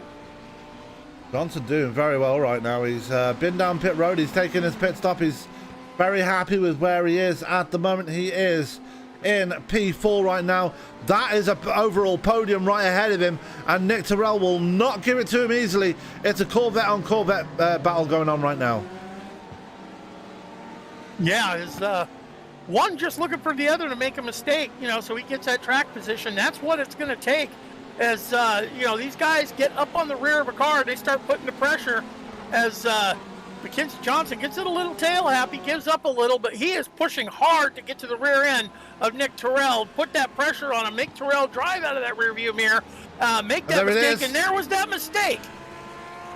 Johnson doing very well right now. He's been down pit road. He's taking his pit stop. He's very happy with where he is at the moment. He is in P4 right now. That is an overall podium right ahead of him, and Nick Terrell will not give it to him easily. It's a Corvette on Corvette battle going on right now. Yeah, is one just looking for the other to make a mistake, you know, so he gets that track position. That's what it's going to take. As you know, these guys get up on the rear of a car, they start putting the pressure. As Mackenzie Johnson gets it a little tail happy, gives up a little, but he is pushing hard to get to the rear end of Nick Terrell, put that pressure on him, make Terrell drive out of that rear view mirror, make that mistake, and there was that mistake.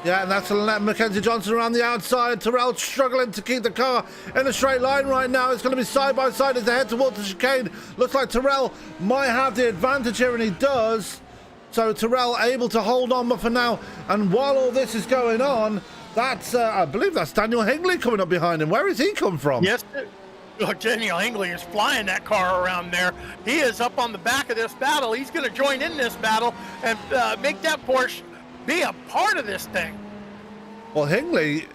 Yeah, and that's Mackenzie Johnson around the outside. Terrell struggling to keep the car in a straight line right now. It's going to be side by side as they head towards the chicane. Looks like Terrell might have the advantage here, and he does. So Terrell able to hold on for now. And while all this is going on, that's, I believe that's Daniel Hingley coming up behind him. Where has he come from? Yes, Daniel Hingley is flying that car around there. He is up on the back of this battle. He's going to join in this battle and make that Porsche be a part of this thing. Well, Hingley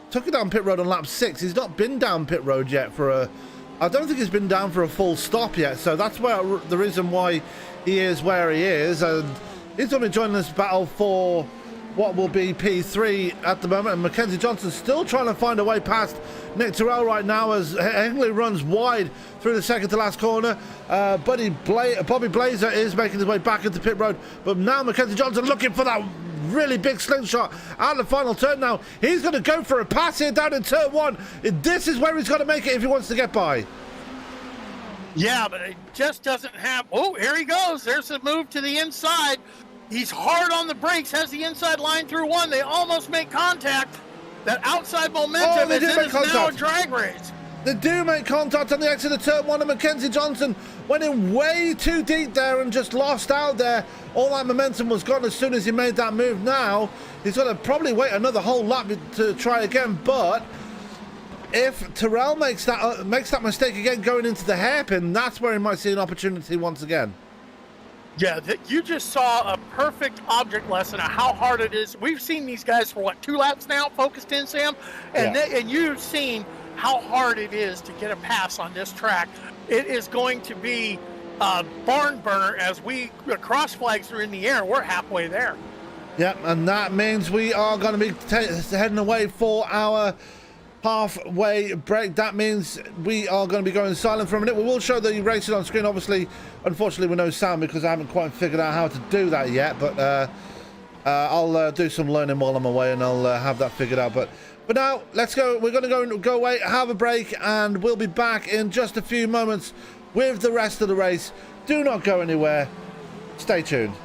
took it down pit road on lap 6. He's not been down pit road yet for a... I don't think he's been down for a full stop yet. So that's where the reason why he is where he is. And he's going to be joining this battle for what will be P3 at the moment, and Mackenzie Johnson still trying to find a way past Nick Terrell right now as Hingley runs wide through the second to last corner. Bobby Blazer is making his way back into pit road, but now Mackenzie Johnson looking for that really big slingshot out of the final turn. Now he's going to go for a pass here down in turn 1. This is where he's got to make it if he wants to get by. Yeah, but it just doesn't have... Oh, here he goes. There's a move to the inside. He's hard on the brakes, has the inside line through 1. They almost make contact. That outside momentum is now a drag race. They do make contact on the exit of turn 1, and Mackenzie Johnson went in way too deep there and just lost out there. All that momentum was gone as soon as he made that move. Now he's got to probably wait another whole lap to try again, but if Terrell makes that mistake again going into the hairpin, that's where he might see an opportunity once again. Yeah, you just saw a perfect object lesson of how hard it is. We've seen these guys for, what, 2 laps now, focused in, Sam? And, yeah. and you've seen how hard it is to get a pass on this track. It is going to be a barn burner as cross flags are in the air. We're halfway there. Yep, and that means we are going to be heading away for our halfway break. That means we are going to be going silent for a minute. We will show the racing on screen, obviously, unfortunately with no sound because I haven't quite figured out how to do that yet, but I'll do some learning while I'm away and I'll have that figured out. But now let's go. We're going to go away, have a break, and we'll be back in just a few moments with the rest of the race. Do not go anywhere. Stay tuned.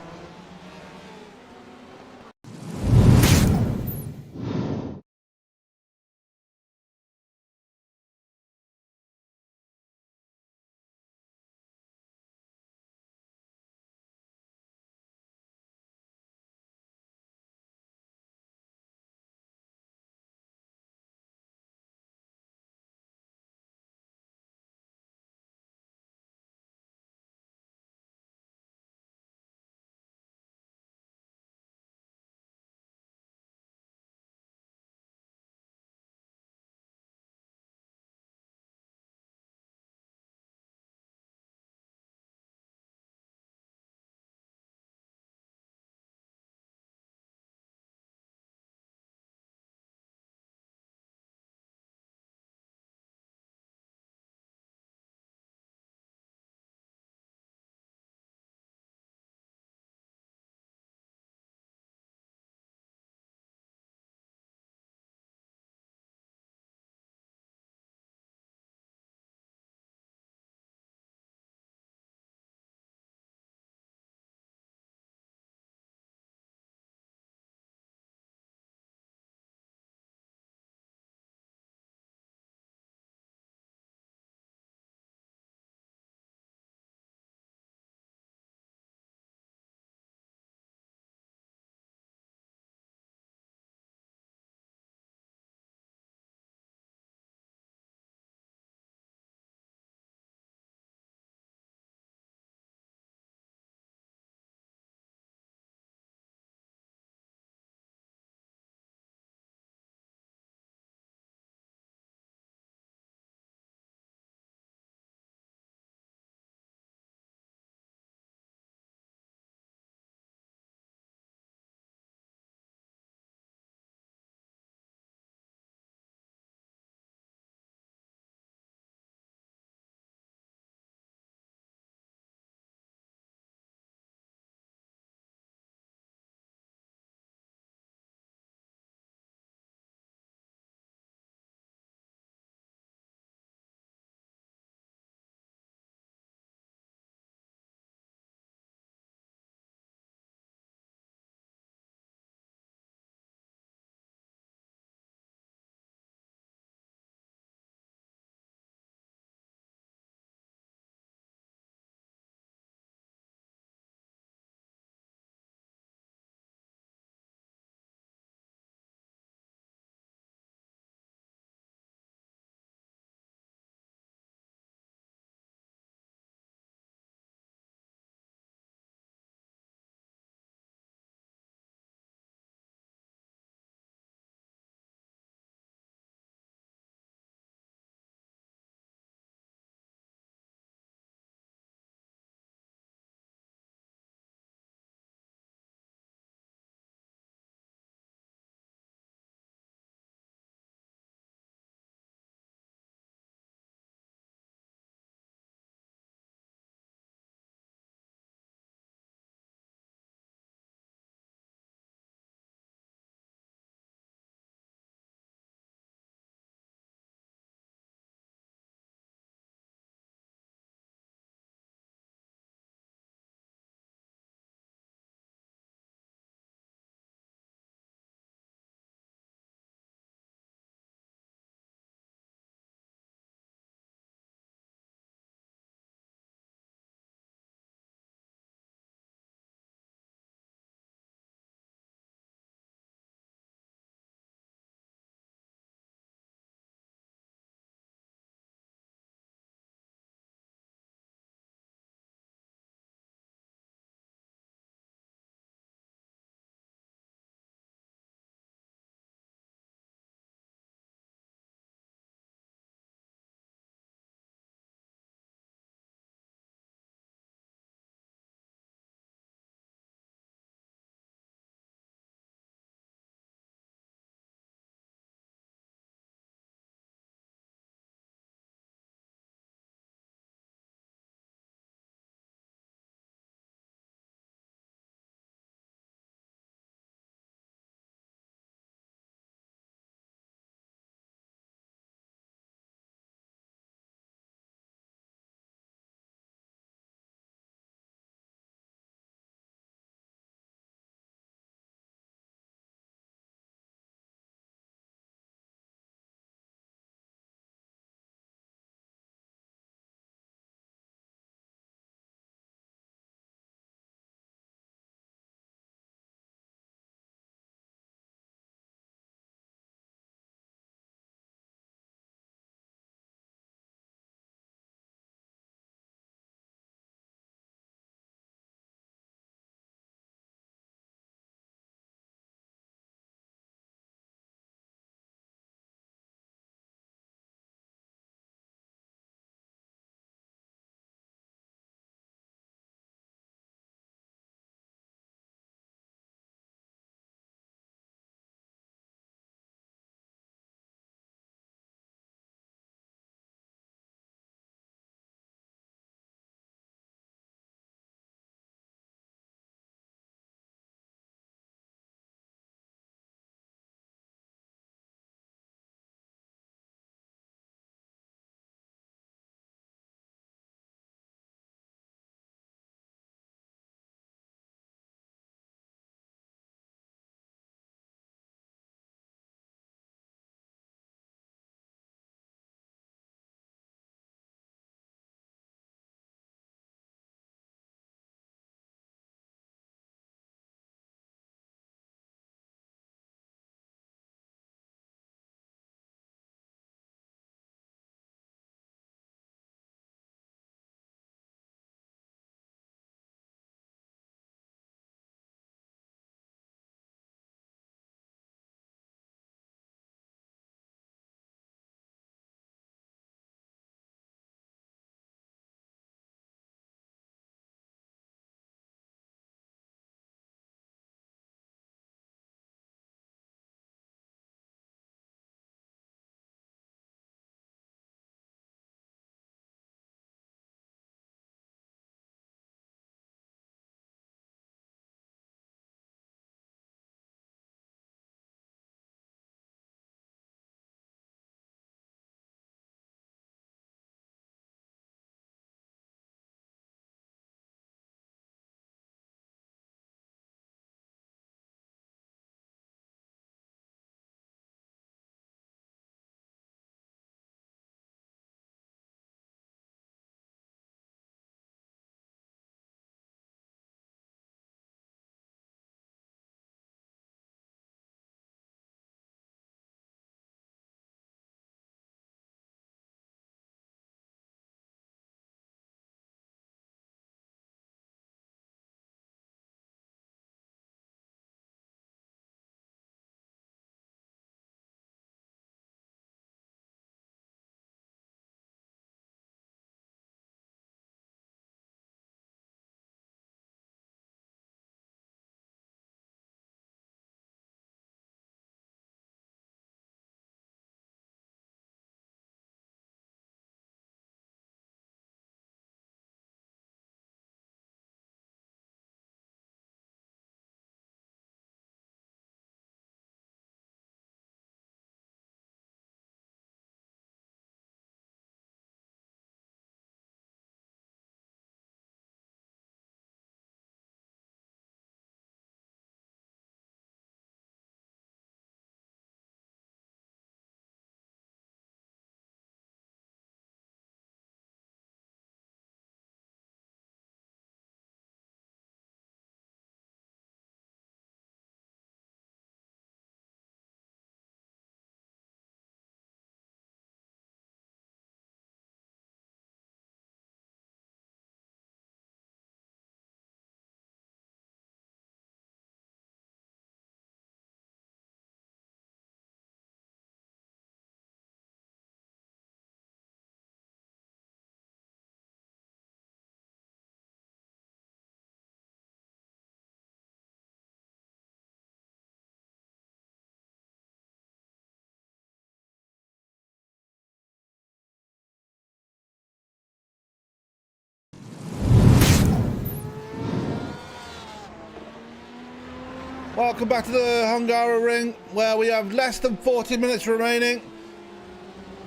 Welcome back to the Hungaroring, where we have less than 40 minutes remaining.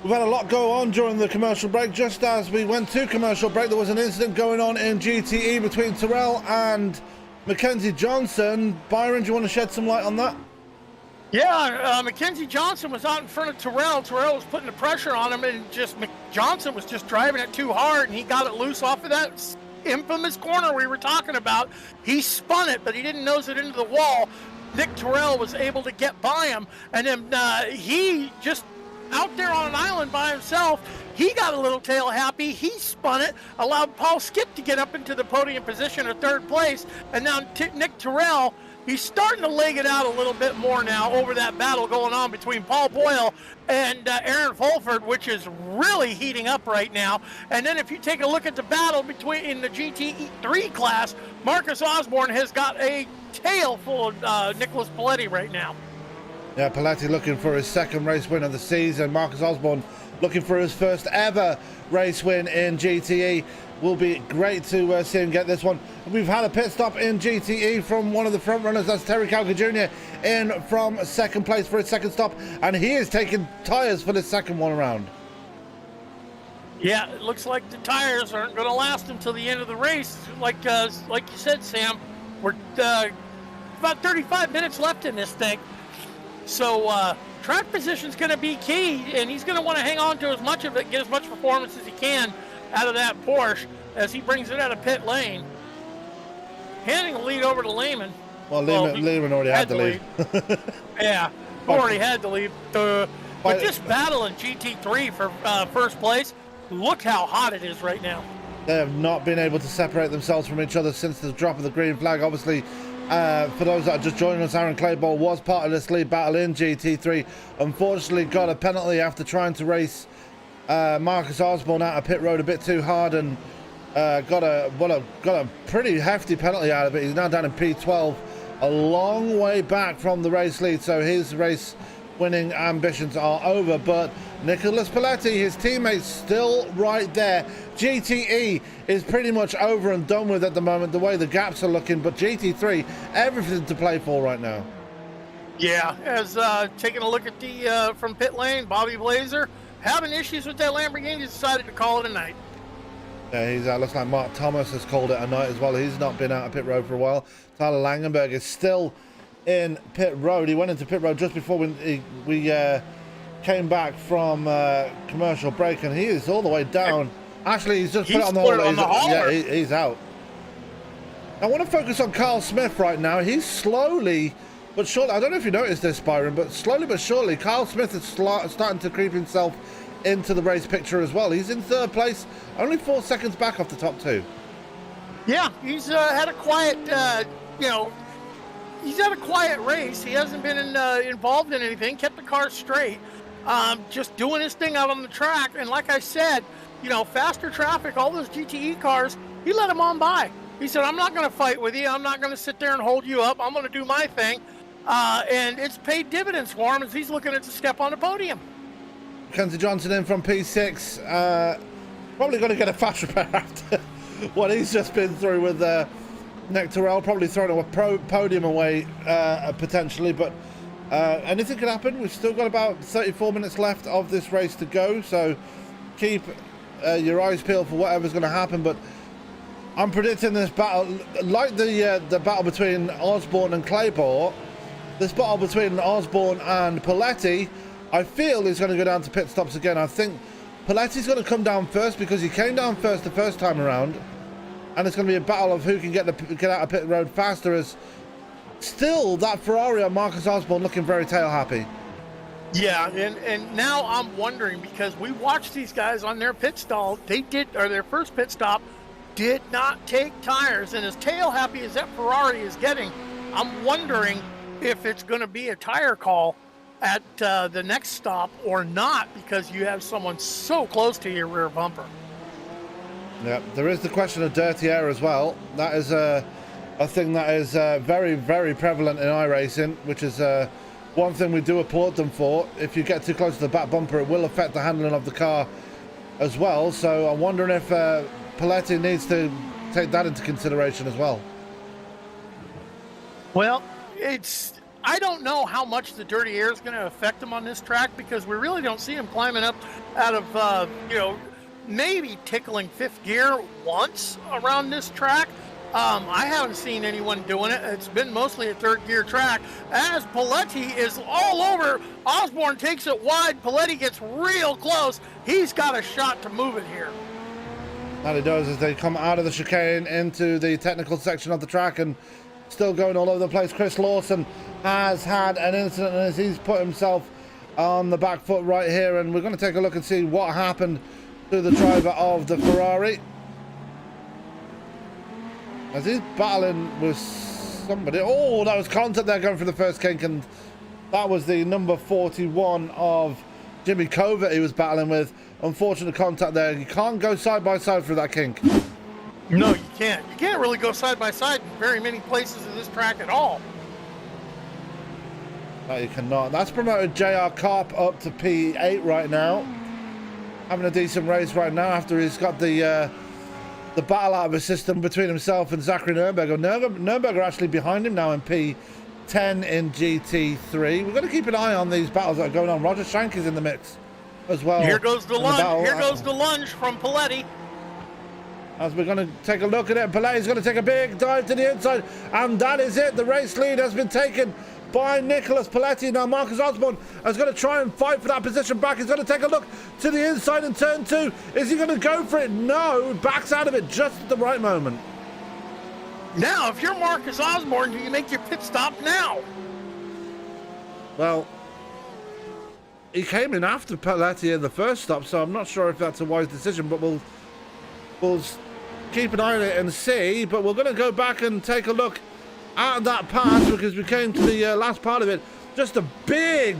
We've had a lot go on during the commercial break. Just as we went to commercial break, there was an incident going on in GTE between Terrell and Mackenzie Johnson. Byron, do you want to shed some light on that? Yeah, Mackenzie Johnson was out in front of Terrell. Terrell was putting the pressure on him, and Johnson was just driving it too hard, and he got it loose off of that infamous corner we were talking about. He spun it, but he didn't nose it into the wall. Nick Terrell was able to get by him, and then he just out there on an island by himself, he got a little tail happy. He spun it, allowed Paul Skip to get up into the podium position of third place, and now Nick Terrell, he's starting to leg it out a little bit more now over that battle going on between Paul Boyle and Aaron Fulford, which is really heating up right now. And then if you take a look at the battle in the GT3 class, Marcus Osborne has got a tail full of Nicholas Paletti right now. Yeah, Paletti looking for his second race win of the season. Marcus Osborne looking for his first ever race win in GTE. Will be great to see him get this one. We've had a pit stop in GTE from one of the front runners. That's Terry Calca Jr. in from second place for his second stop, and he is taking tyres for the second one around. Yeah, it looks like the tires aren't going to last until the end of the race. Like you said, Sam, we're about 35 minutes left in this thing. So track position's going to be key, and he's going to want to hang on to as much of it, get as much performance as he can out of that Porsche as he brings it out of pit lane. Handing the lead over to Lehman. Well, Lehman already had the lead. Yeah, already had the lead. But this battle in GT3 for first place, look how hot it is right now. They have not been able to separate themselves from each other since the drop of the green flag. Obviously, for those that are just joining us, Aaron Clayball was part of this lead battle in GT3. Unfortunately, got a penalty after trying to race Marcus Osborne out of pit road a bit too hard, and got a pretty hefty penalty out of it. He's now down in P12, a long way back from the race lead, so his race winning ambitions are over. But Nicholas Paletti, his teammates, still right there. GTE is pretty much over and done with at the moment, the way the gaps are looking, but GT3, everything to play for right now. Yeah, as taking a look at the from pit lane, Bobby Blazer having issues with that Lamborghini, decided to call it a night. Yeah, he's looks like Mark Thomas has called it a night as well. He's not been out of pit road for a while. Tyler Langenberg is still in pit road. He went into pit road just before we came back from commercial break, and he is all the way down. Actually, he's just put it on the hauler. Yeah, he's out. I want to focus on Carl Smith right now. He's slowly but surely, I don't know if you noticed this, Byron, but slowly but surely, Carl Smith is starting to creep himself into the race picture as well. He's in third place, only 4 seconds back off the top two. Yeah, he's had a quiet, he's had a quiet race. He hasn't been involved in anything, kept the car straight, just doing his thing out on the track. And like I said, faster traffic, all those GTE cars, he let them on by. He said, I'm not going to fight with you. I'm not going to sit there and hold you up. I'm going to do my thing. And it's paid dividends for him as he's looking at the step on the podium. Mackenzie Johnson in from P6. Probably going to get a fast repair after what he's just been through with Nick Terrell. Probably throwing a podium away potentially. But anything could happen. We've still got about 34 minutes left of this race to go. So keep your eyes peeled for whatever's going to happen. But I'm predicting this battle, like the battle between Osborne and Clayball, this battle between Osborne and Paletti, I feel is going to go down to pit stops again. I think Paletti's going to come down first because he came down first the first time around, and it's going to be a battle of who can get out of pit road faster, as still that Ferrari on Marcus Osborne looking very tail happy. Yeah, and now I'm wondering, because we watched these guys on their pit stall, their first pit stop did not take tires, and as tail happy as that Ferrari is getting, I'm wondering if it's going to be a tire call at the next stop or not, because you have someone so close to your rear bumper. Yeah, there is the question of dirty air as well. That is a thing that is very, very prevalent in iRacing, which is one thing we do applaud them for. If you get too close to the back bumper, it will affect the handling of the car as well. So I'm wondering if Paletti needs to take that into consideration as well. Well, I don't know how much the dirty air is going to affect him on this track, because we really don't see him climbing up out of, maybe tickling fifth gear once around this track. I haven't seen anyone doing it. It's been mostly a third gear track. As Paletti is all over, Osborne takes it wide. Paletti gets real close. He's got a shot to move it here. And it does, as they come out of the chicane into the technical section of the track, and still going all over the place. Chris Lawson has had an incident as he's put himself on the back foot right here, and we're going to take a look and see what happened to the driver of the Ferrari as he's battling with somebody. Oh, that was contact there going for the first kink, and that was the number 41 of Jimmy Covert he was battling with. Unfortunate contact there. You can't go side by side through that kink. No, you can't. You can't really go side by side in very many places in this track at all. No, you cannot. That's promoted JR Carp up to P8 right now. Having a decent race right now after he's got the battle out of his system between himself and Zachary Nürnberger. Nürnberger actually behind him now in P10 in GT3. We've got to keep an eye on these battles that are going on. Roger Shank is in the mix as well. Here goes the lunge. Here goes the lunge from Paletti. As we're going to take a look at it, Paletti's going to take a big dive to the inside, and that is it. The race lead has been taken by Nicholas Paletti. Now Marcus Osborne is going to try and fight for that position back. He's going to take a look to the inside in turn 2. Is he going to go for it? No, backs out of it just at the right moment. Now, if you're Marcus Osborne, do you make your pit stop now? Well, he came in after Paletti in the first stop, so I'm not sure if that's a wise decision, but we'll keep an eye on it and see. But we're going to go back and take a look at that pass, because we came to the last part of it. Just a big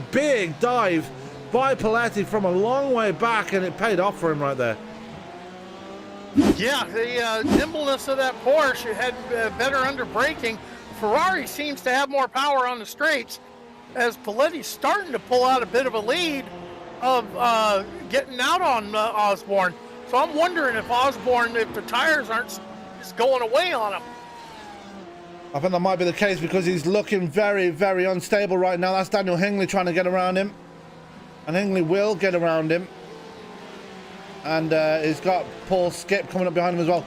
dive by Paletti from a long way back, and it paid off for him right there. Yeah, the nimbleness of that Porsche had better under braking. Ferrari seems to have more power on the straights, as Paletti's starting to pull out a bit of a lead of getting out on Osborne. So I'm wondering if Osborne, if the tires aren't just going away on him. I think that might be the case, because he's looking very unstable right now. That's Daniel Hingley trying to get around him, and Hingley will get around him. And he's got Paul Skip coming up behind him as well.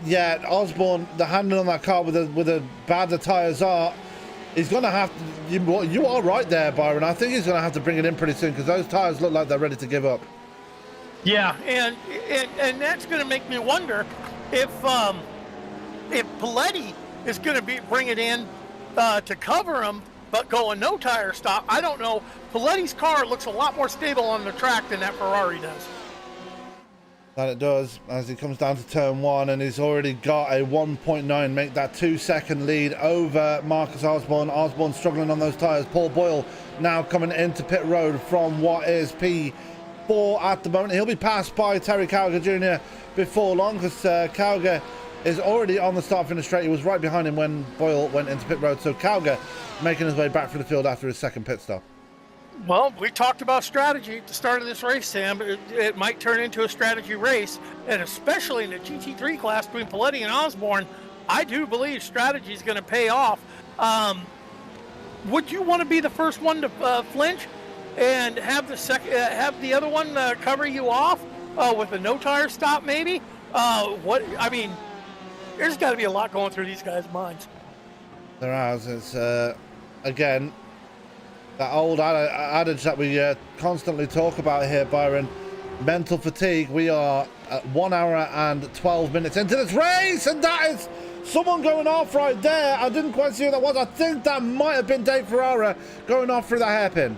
Yeah, Osborne, the handling on that car with the bad the tires are, he's going to have to, you are right there, Byron. I think he's going to have to bring it in pretty soon, because those tires look like they're ready to give up. Yeah, and that's going to make me wonder if Paletti is going to bring it in to cover him, but go a no tire stop. I don't know. Paletti's car looks a lot more stable on the track than that Ferrari does. That it does, as he comes down to turn 1, and he's already got a 1.9, make that 2-second lead over Marcus Osborne. Osborne struggling on those tires. Paul Boyle now coming into pit road from what is P4 at the moment. He'll be passed by Terry Cowger Jr. before long, because Cowger is already on the start-finish straight. He was right behind him when Boyle went into pit road. So Cowger making his way back through the field after his second pit stop. Well, we talked about strategy at the start of this race, Sam. It might turn into a strategy race, and especially in the GT3 class between Paletti and Osborne, I do believe strategy is going to pay off. Would you want to be the first one to flinch and have the other one cover you off with a no tire stop, maybe? There's got to be a lot going through these guys' minds. There has. It's again, that old adage that we constantly talk about here, Byron. Mental fatigue. We are at 1 hour and 12 minutes into this race, and that is someone going off right there. I didn't quite see who that was. I think that might have been Dave Ferrara going off through the hairpin.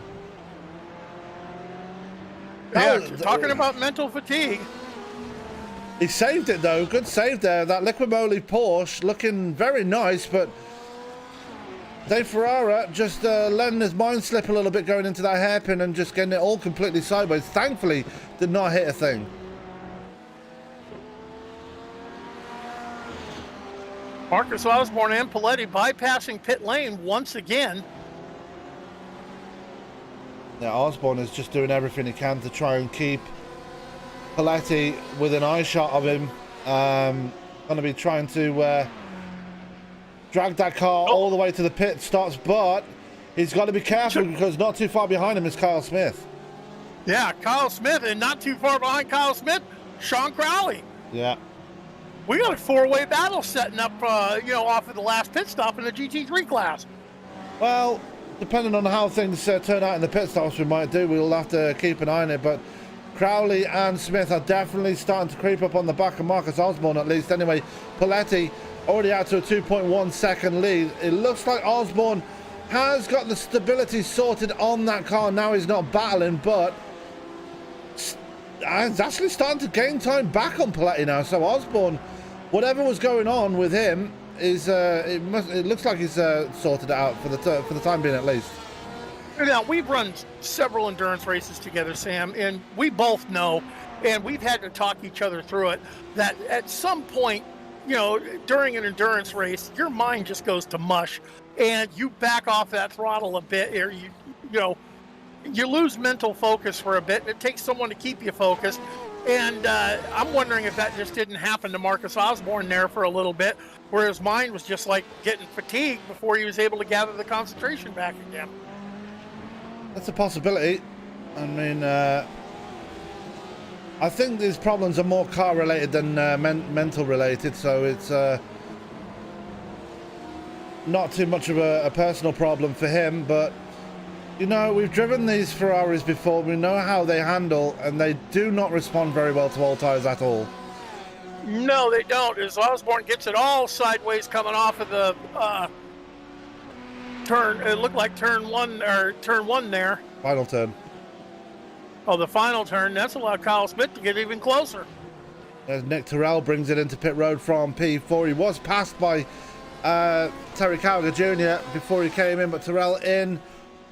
Yeah, talking about mental fatigue. He saved it though. Good save there. That liquid moly Porsche looking very nice, but Dave Ferrara just letting his mind slip a little bit going into that hairpin and just getting it all completely sideways. Thankfully, did not hit a thing. Marcus Osborne and Paletti bypassing pit lane once again. Yeah, Osborne is just doing everything he can to try and keep Paletti within eye shot of him. Going to be trying to Dragged that car all the way to the pit stops, but he's got to be careful because not too far behind him is Kyle Smith. Yeah, Kyle Smith, and not too far behind Kyle Smith, Sean Crowley. Yeah. We got a four-way battle setting up, off of the last pit stop in the GT3 class. Well, depending on how things turn out in the pit stops, we might do. We'll have to keep an eye on it, but Crowley and Smith are definitely starting to creep up on the back of Marcus Osborne, at least. Anyway, Poletti already out to a 2.1 second lead. It looks like Osborne has got the stability sorted on that car. Now he's not battling, but he's actually starting to gain time back on Poletti now. So Osborne, whatever was going on with him, is it looks like he's sorted it out for the time being, at least. Now, we've run several endurance races together, Sam, and we both know, and we've had to talk each other through it, that at some point, during an endurance race, your mind just goes to mush, and you back off that throttle a bit, or you lose mental focus for a bit, and it takes someone to keep you focused. And I'm wondering if that just didn't happen to Marcus Osborne there for a little bit, where his mind was just like getting fatigued before he was able to gather the concentration back again. That's a possibility. I mean, I think these problems are more car related than mental related, so it's not too much of a personal problem for him. But we've driven these Ferraris before. We know how they handle, and they do not respond very well to all tires at all. No, they don't. As Osborne gets it all sideways coming off of the turn, it looked like turn one there. Final turn. Oh, the final turn. That's allowed Kyle Smith to get even closer. As Nick Terrell brings it into pit road from P4. He was passed by Terry Cowger Jr. before he came in, but Terrell in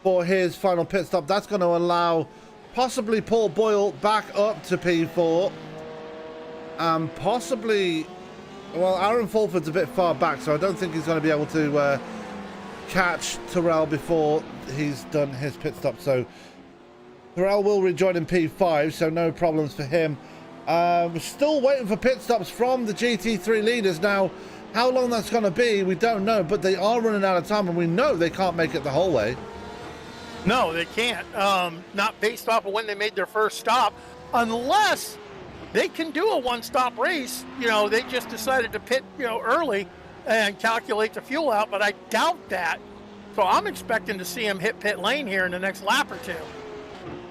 for his final pit stop. That's going to allow possibly Paul Boyle back up to P4. Possibly, well, Aaron Fulford's a bit far back, so I don't think he's going to be able to catch Terrell before he's done his pit stop. So Terrell will rejoin in P5, so no problems for him. We're still waiting for pit stops from the GT3 leaders. Now, how long that's going to be, we don't know, but they are running out of time, and we know they can't make it the whole way. No, they can't. Not based off of when they made their first stop, unless they can do a one-stop race. They just decided to pit, early and calculate the fuel out, but I doubt that. So I'm expecting to see them hit pit lane here in the next lap or two.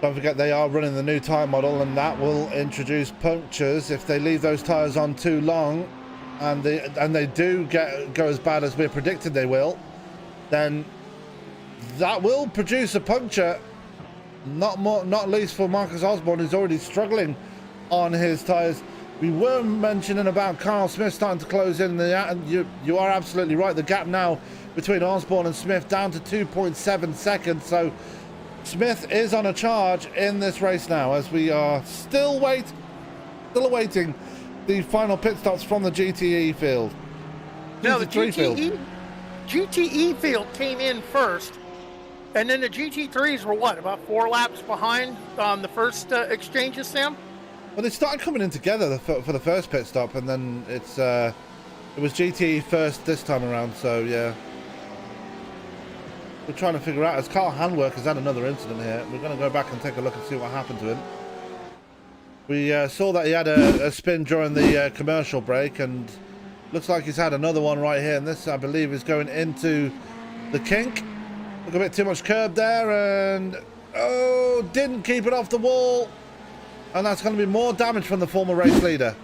Don't forget they are running the new tyre model, and that will introduce punctures if they leave those tyres on too long, and they do go as bad as we're predicting they will. Then that will produce a puncture, not least for Marcus Osborne, who's already struggling on his tyres. We were mentioning about Kyle Smith starting to close in. You are absolutely right. The gap now between Osborne and Smith down to 2.7 seconds. So Smith is on a charge in this race now, as we are still awaiting the final pit stops from the GTE field. Now the GTE field came in first, and then the GT3s were about 4 laps behind on the first exchanges, Sam? Well, they started coming in together for the first pit stop, and then it was GTE first this time around, so yeah. We're trying to figure out, as Carl Handwerk has had another incident here, we're going to go back and take a look and see what happened to him. We saw that he had a spin during the commercial break, and looks like he's had another one right here, and this, I believe, is going into the kink. Look, a bit too much curb there, and didn't keep it off the wall. And that's going to be more damage from the former race leader.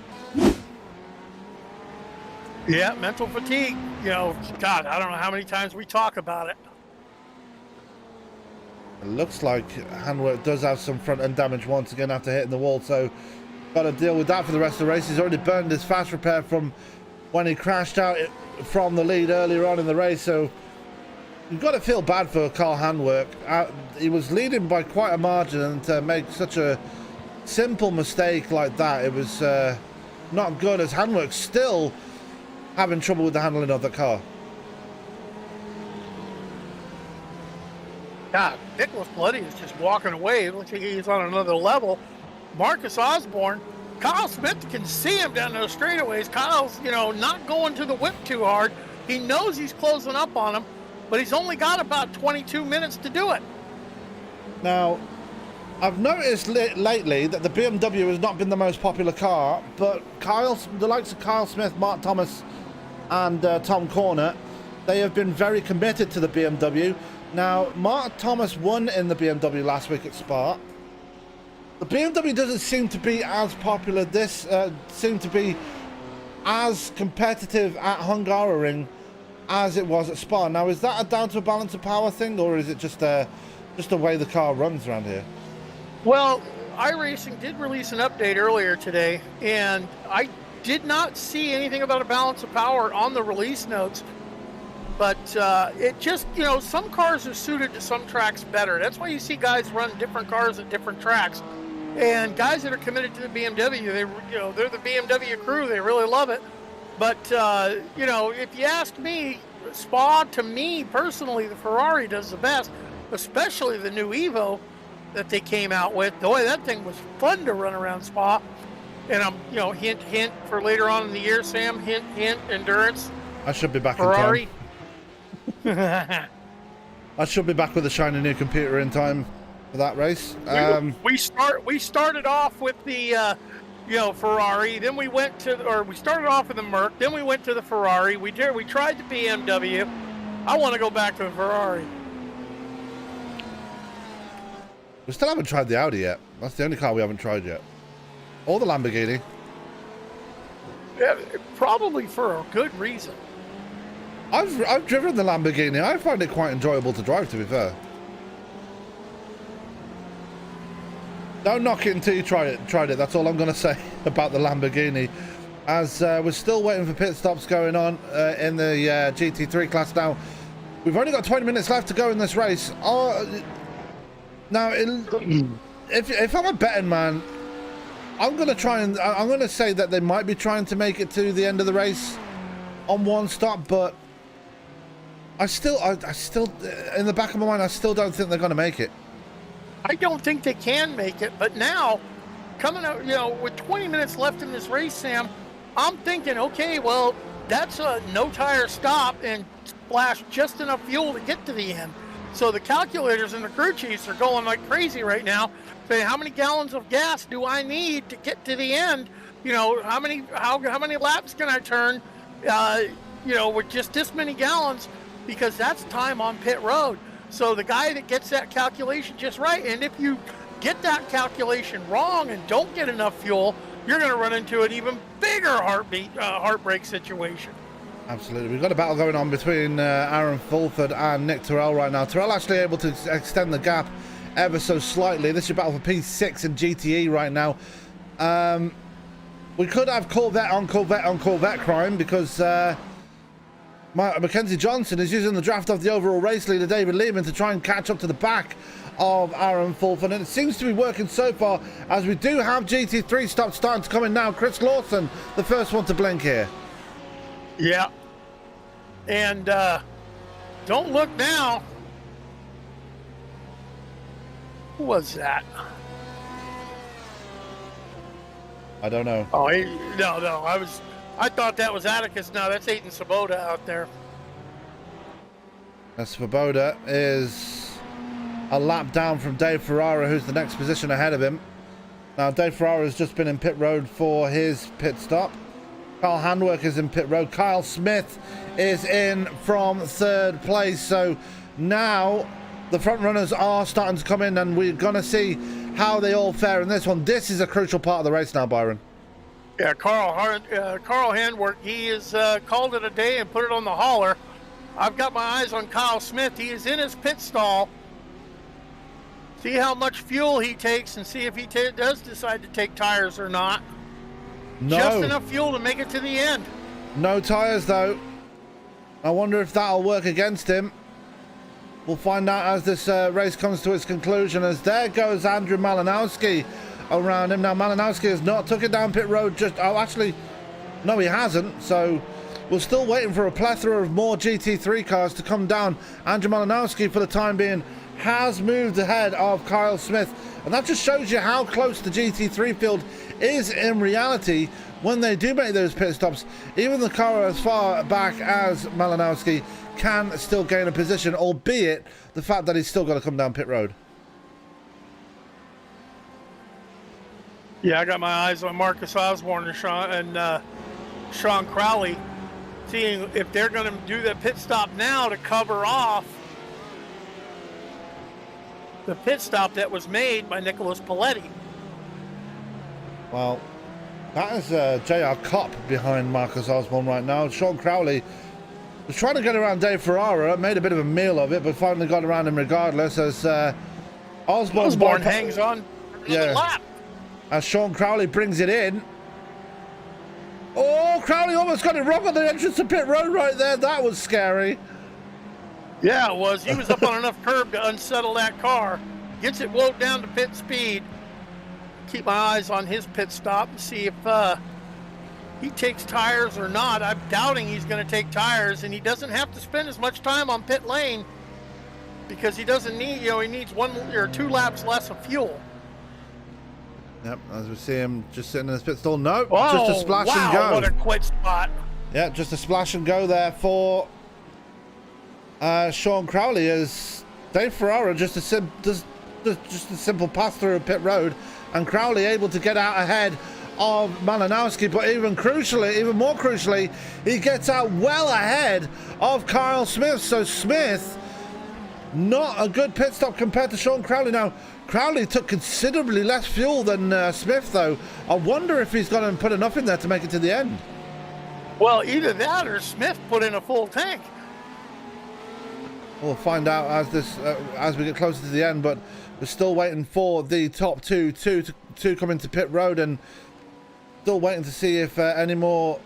Yeah, mental fatigue. God, I don't know how many times we talk about it. It looks like Handwerk does have some front end damage once again after hitting the wall, so got to deal with that for the rest of the race. He's already burned his fast repair from when he crashed out from the lead earlier on in the race, so you've got to feel bad for Carl Handwerk. He was leading by quite a margin, and to make such a simple mistake like that, it was not good, as Handwerk's still having trouble with the handling of the car. God, Nicholas Bloody is just walking away. It looks like he's on another level. Marcus Osborne, Kyle Smith can see him down those straightaways. Kyle's, not going to the whip too hard. He knows he's closing up on him, but he's only got about 22 minutes to do it. Now, I've noticed lately that the BMW has not been the most popular car, but the likes of Kyle Smith, Mark Thomas, and Tom Corner, they have been very committed to the BMW. Now, Mark Thomas won in the BMW last week at Spa. The BMW doesn't seem to be as popular. This seemed to be as competitive at Hungaroring as it was at Spa. Now, is that down to a balance of power thing, or is it just the way the car runs around here? Well, iRacing did release an update earlier today, and I did not see anything about a balance of power on the release notes. But it just, some cars are suited to some tracks better. That's why you see guys run different cars at different tracks. And guys that are committed to the BMW, they're the BMW crew. They really love it. But, if you ask me, Spa, to me personally, the Ferrari does the best, especially the new Evo that they came out with. Boy, that thing was fun to run around Spa. And I'm, hint, hint for later on in the year, Sam, hint, hint, endurance. I should be back Ferrari. in time. I should be back with a shiny new computer in time for that race. We started off with the Ferrari, then we started off with the Merc, then we went to the Ferrari. We tried the BMW. I want to go back to the Ferrari. We still haven't tried the Audi yet. That's the only car we haven't tried yet. Or the Lamborghini. Yeah, probably for a good reason. I've driven the Lamborghini. I find it quite enjoyable to drive, to be fair. Don't knock it until you tried it. That's all I'm going to say about the Lamborghini. As we're still waiting for pit stops going on in the GT3 class now. We've only got 20 minutes left to go in this race. Now, if I'm a betting man, I'm going to say that they might be trying to make it to the end of the race on one stop, but I still, in the back of my mind, I still don't think they're going to make it. I don't think they can make it, but now, coming out, with 20 minutes left in this race, Sam, I'm thinking, okay, well, that's a no-tire stop and splash just enough fuel to get to the end. So the calculators and the crew chiefs are going like crazy right now, saying, how many gallons of gas do I need to get to the end? How many laps can I turn, with just this many gallons? Because that's time on pit road. So the guy that gets that calculation just right, and if you get that calculation wrong and don't get enough fuel, you're going to run into an even bigger heartbreak situation. Absolutely. We've got a battle going on between Aaron Fulford and Nick Terrell right now. Terrell actually able to extend the gap ever so slightly. This is your battle for P6 and GTE right now. We could have Corvette on Corvette crime because Mackenzie Johnson is using the draft of the overall race leader, David Lehman, to try and catch up to the back of Aaron Fulford. And it seems to be working so far, as we do have GT3 stops starting to come in now. Chris Lawson, the first one to blink here. Yeah. And don't look now. Who was that? I don't know. Oh, no. I thought that was Atticus. No, that's Aiden Svoboda out there. Svoboda is a lap down from Dave Ferrara, who's the next position ahead of him. Now, Dave Ferrara has just been in pit road for his pit stop. Carl Handwerk is in pit road. Kyle Smith is in from third place. So now the front runners are starting to come in, and we're going to see how they all fare in this one. This is a crucial part of the race now, Byron. Yeah, Carl Handwerk, he has called it a day and put it on the hauler. I've got my eyes on Kyle Smith. He is in his pit stall. See how much fuel he takes and see if he does decide to take tires or not. No. Just enough fuel to make it to the end. No tires, though. I wonder if that'll work against him. We'll find out as this race comes to its conclusion, as there goes Andrew Malinowski around him. Now, Malinowski has not took it down pit road actually, no, he hasn't. So we're still waiting for a plethora of more GT3 cars to come down. Andrew Malinowski, for the time being, has moved ahead of Kyle Smith. And that just shows you how close the GT3 field is in reality when they do make those pit stops, even the car as far back as Malinowski can still gain a position, albeit the fact that he's still got to come down pit road. Yeah, I got my eyes on Marcus Osborne and Sean Crowley, seeing if they're going to do that pit stop now to cover off the pit stop that was made by Nicholas Paletti. Well, that is J.R. Kopp behind Marcus Osborne right now. Sean Crowley was trying to get around Dave Ferrara, made a bit of a meal of it, but finally got around him regardless as Osborne hangs on another lap. As Sean Crowley brings it in. Oh, Crowley almost got it wrong on the entrance to pit road right there. That was scary. Yeah, it was. He was up on enough curb to unsettle that car. Gets it woke down to pit speed. Keep my eyes on his pit stop and see if he takes tires or not. I'm doubting he's going to take tires, and he doesn't have to spend as much time on pit lane because he doesn't need, he needs 1 or 2 laps less of fuel. Yep, as we see him just sitting in his pit stall. No, oh, just a splash and go. What a quick spot. Yeah, just a splash and go there for Sean Crowley as Dave Ferrara just a simple pass through pit road, and Crowley able to get out ahead of Malinowski, but even more crucially, he gets out well ahead of Kyle Smith. So Smith, not a good pit stop compared to Sean Crowley. Now, Crowley took considerably less fuel than Smith, though. I wonder if he's going to put enough in there to make it to the end. Well, either that or Smith put in a full tank. We'll find out as we get closer to the end, but we're still waiting for the top two to come into pit road, and still waiting to see if any more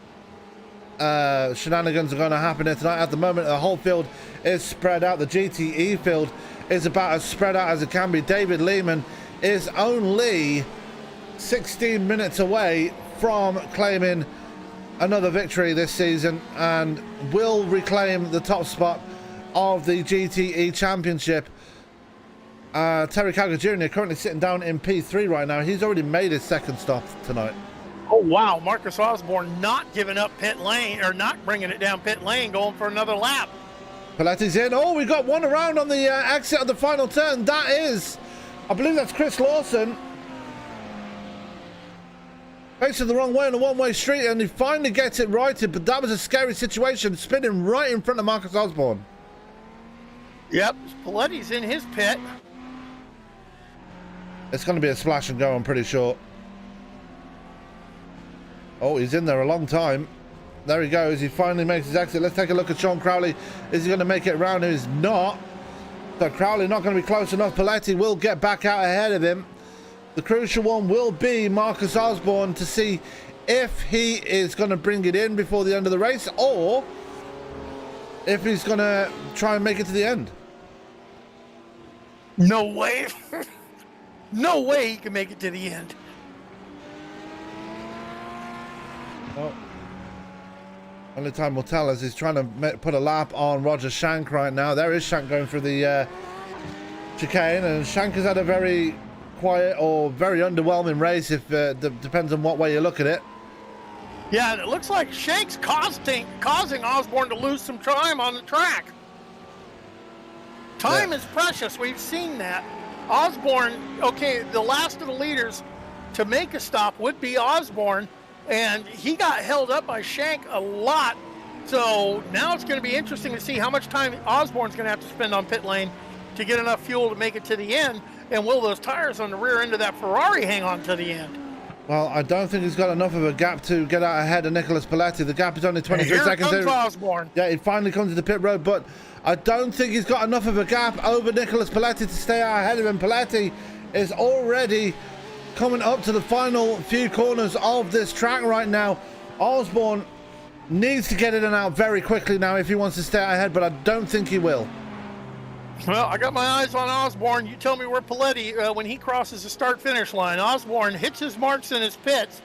shenanigans are going to happen here tonight. At the moment, the whole field is spread out. The GTE field is about as spread out as it can be. David Lehman is only 16 minutes away from claiming another victory this season and will reclaim the top spot of the GTE Championship. Terry Calgar Jr. currently sitting down in P3 right now. He's already made his second stop tonight. Oh, wow. Marcus Osborne not giving up pit lane, or not bringing it down pit lane, going for another lap. Paletti's in. Oh, we got one around on the exit of the final turn. That is, I believe that's Chris Lawson. Facing the wrong way on a one-way street, and he finally gets it righted, but that was a scary situation, spinning right in front of Marcus Osborne. Yep, Paletti's in his pit. It's going to be a splash and go, I'm pretty sure. Oh, he's in there a long time. There he goes. He finally makes his exit. Let's take a look at Sean Crowley. Is he going to make it around? He's not. So Crowley not going to be close enough. Paletti will get back out ahead of him. The crucial one will be Marcus Osborne to see if he is going to bring it in before the end of the race, or if he's going to try and make it to the end. No way. No way he can make it to the end. Well, only time will tell, as he's trying to put a lap on Roger Shank right now. There is Shank going through the chicane, and Shank has had a very quiet or very underwhelming race, if depends on what way you look at it. Yeah, and it looks like Shank's causing Osborne to lose some time on the track. Time is precious. We've seen that. Osborne, okay, the last of the leaders to make a stop would be Osborne, and he got held up by Shank a lot. So now it's going to be interesting to see how much time Osborne's going to have to spend on pit lane to get enough fuel to make it to the end, and will those tires on the rear end of that Ferrari hang on to the end? Well, I don't think he's got enough of a gap to get out ahead of Nicholas Paletti. The gap is only 23 seconds. Here comes Osborne. Yeah, he finally comes to the pit road, but I don't think he's got enough of a gap over Nicholas Paletti to stay out ahead of him. Paletti is already coming up to the final few corners of this track right now. Osborne needs to get in and out very quickly now if he wants to stay out ahead, but I don't think he will. Well, I got my eyes on Osborne. You tell me where Paletti, when he crosses the start-finish line. Osborne hits his marks in his pits.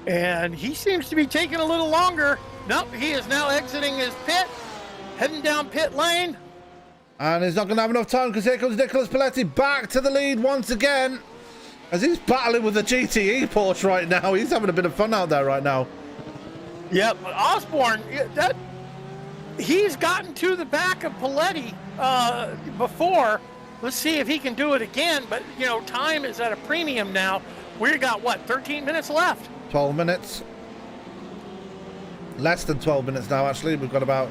And he seems to be taking a little longer. Nope, he is now exiting his pit, heading down pit lane. And he's not going to have enough time because here comes Nicholas Paletti back to the lead once again. As he's battling with the GTE Porsche right now. He's having a bit of fun out there right now. Yeah, but Osborne, he's gotten to the back of Paletti before. Let's see if he can do it again. But, you know, time is at a premium now. We've got, what, 13 minutes left? 12 minutes. Less than 12 minutes now, actually. We've got about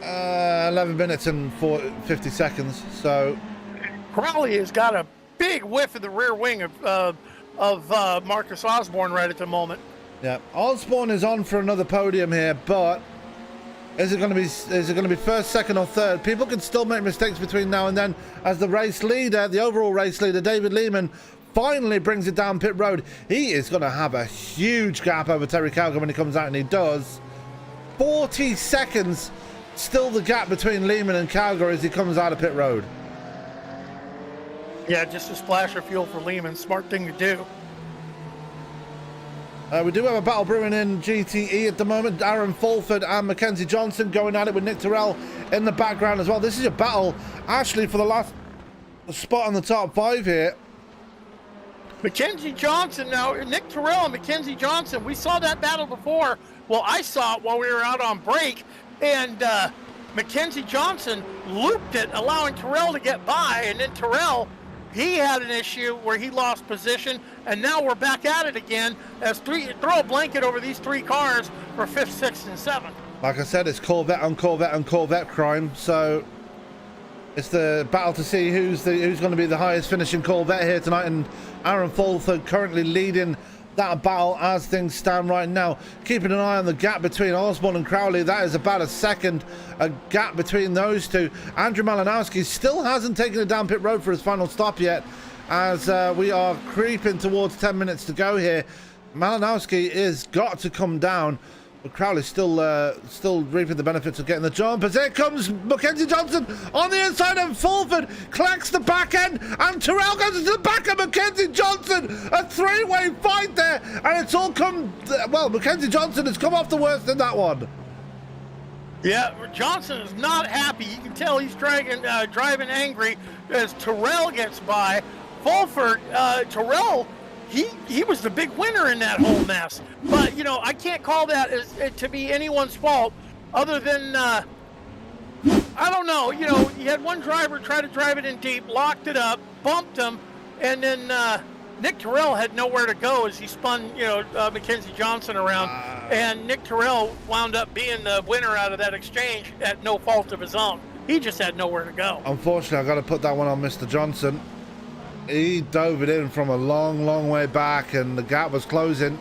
11 minutes and 50 seconds. So Crowley has got a big whiff of the rear wing of Marcus Osborne right at the moment. yeah, Osborne is on for another podium here, but is it going to be first, second, or third? People can still make mistakes between now and then. As the race leader, the overall race leader, David Lehman, finally brings it down pit road. He is going to have a huge gap over Terry Calgar when he comes out, and he does. 40 seconds. Still the gap between Lehman and Calgar as he comes out of pit road. Yeah, just a splash of fuel for Lehman. Smart thing to do. We do have a battle brewing in GTE at the moment. Aaron Fulford and Mackenzie Johnson going at it with Nick Terrell in the background as well. This is a battle actually for the last spot on the top 5 here. Mackenzie Johnson now, Nick Terrell and Mackenzie Johnson. We saw that battle before. Well, I saw it while we were out on break. And Mackenzie Johnson looped it, allowing Terrell to get by. And then Terrell, he had an issue where he lost position. And now we're back at it again as throw a blanket over these 3 cars for 5th, 6th, and 7th. Like I said, it's Corvette on Corvette on Corvette crime. So it's the battle to see who's going to be the highest finishing Corvette here tonight. And Aaron Fulford currently leading that battle as things stand right now. Keeping an eye on the gap between Osborne and Crowley. That is about a second, a gap between those two. Andrew Malinowski still hasn't taken it down pit road for his final stop yet, as we are creeping towards 10 minutes to go here. Malinowski is got to come down, but Crowley's still reaping the benefits of getting the jump. As here comes Mackenzie Johnson on the inside, and Fulford collects the back end, and Terrell goes into the back of Mackenzie Johnson. A 3-way fight there, and it's all come, well, Mackenzie Johnson has come off the worst in that one. Yeah, Johnson is not happy. You can tell he's driving angry as Terrell gets by. Fulford, Terrell, he was the big winner in that whole mess. But, you know, I can't call that to be anyone's fault other than, I don't know. You know, you had one driver try to drive it in deep, locked it up, bumped him, and then Nick Terrell had nowhere to go as he spun, you know, Mackenzie Johnson around. And Nick Terrell wound up being the winner out of that exchange at no fault of his own. He just had nowhere to go. Unfortunately, I've got to put that one on Mr. Johnson. He dove it in from a long, long way back, and the gap was closing.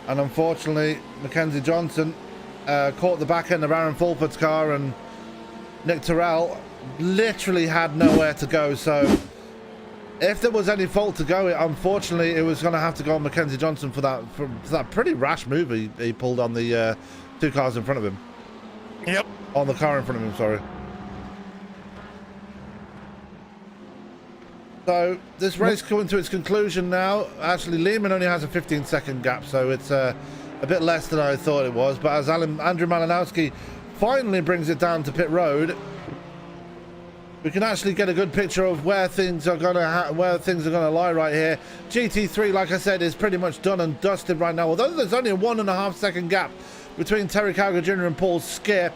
And unfortunately, Mackenzie Johnson caught the back end of Aaron Fulford's car, and Nick Terrell literally had nowhere to go. So if there was any fault to go, unfortunately, it was going to have to go on Mackenzie Johnson for that pretty rash move he pulled on the 2 cars in front of him. Yep. On the car in front of him, sorry. So this race coming to its conclusion now. Actually, Lehman only has a 15-second gap, so it's a bit less than I thought it was. But as Andrew Malinowski finally brings it down to pit road, we can actually get a good picture of where things are going to lie right here. GT3, like I said, is pretty much done and dusted right now. Although there's only a 1.5-second gap between Terry Calgar Jr. and Paul Skip.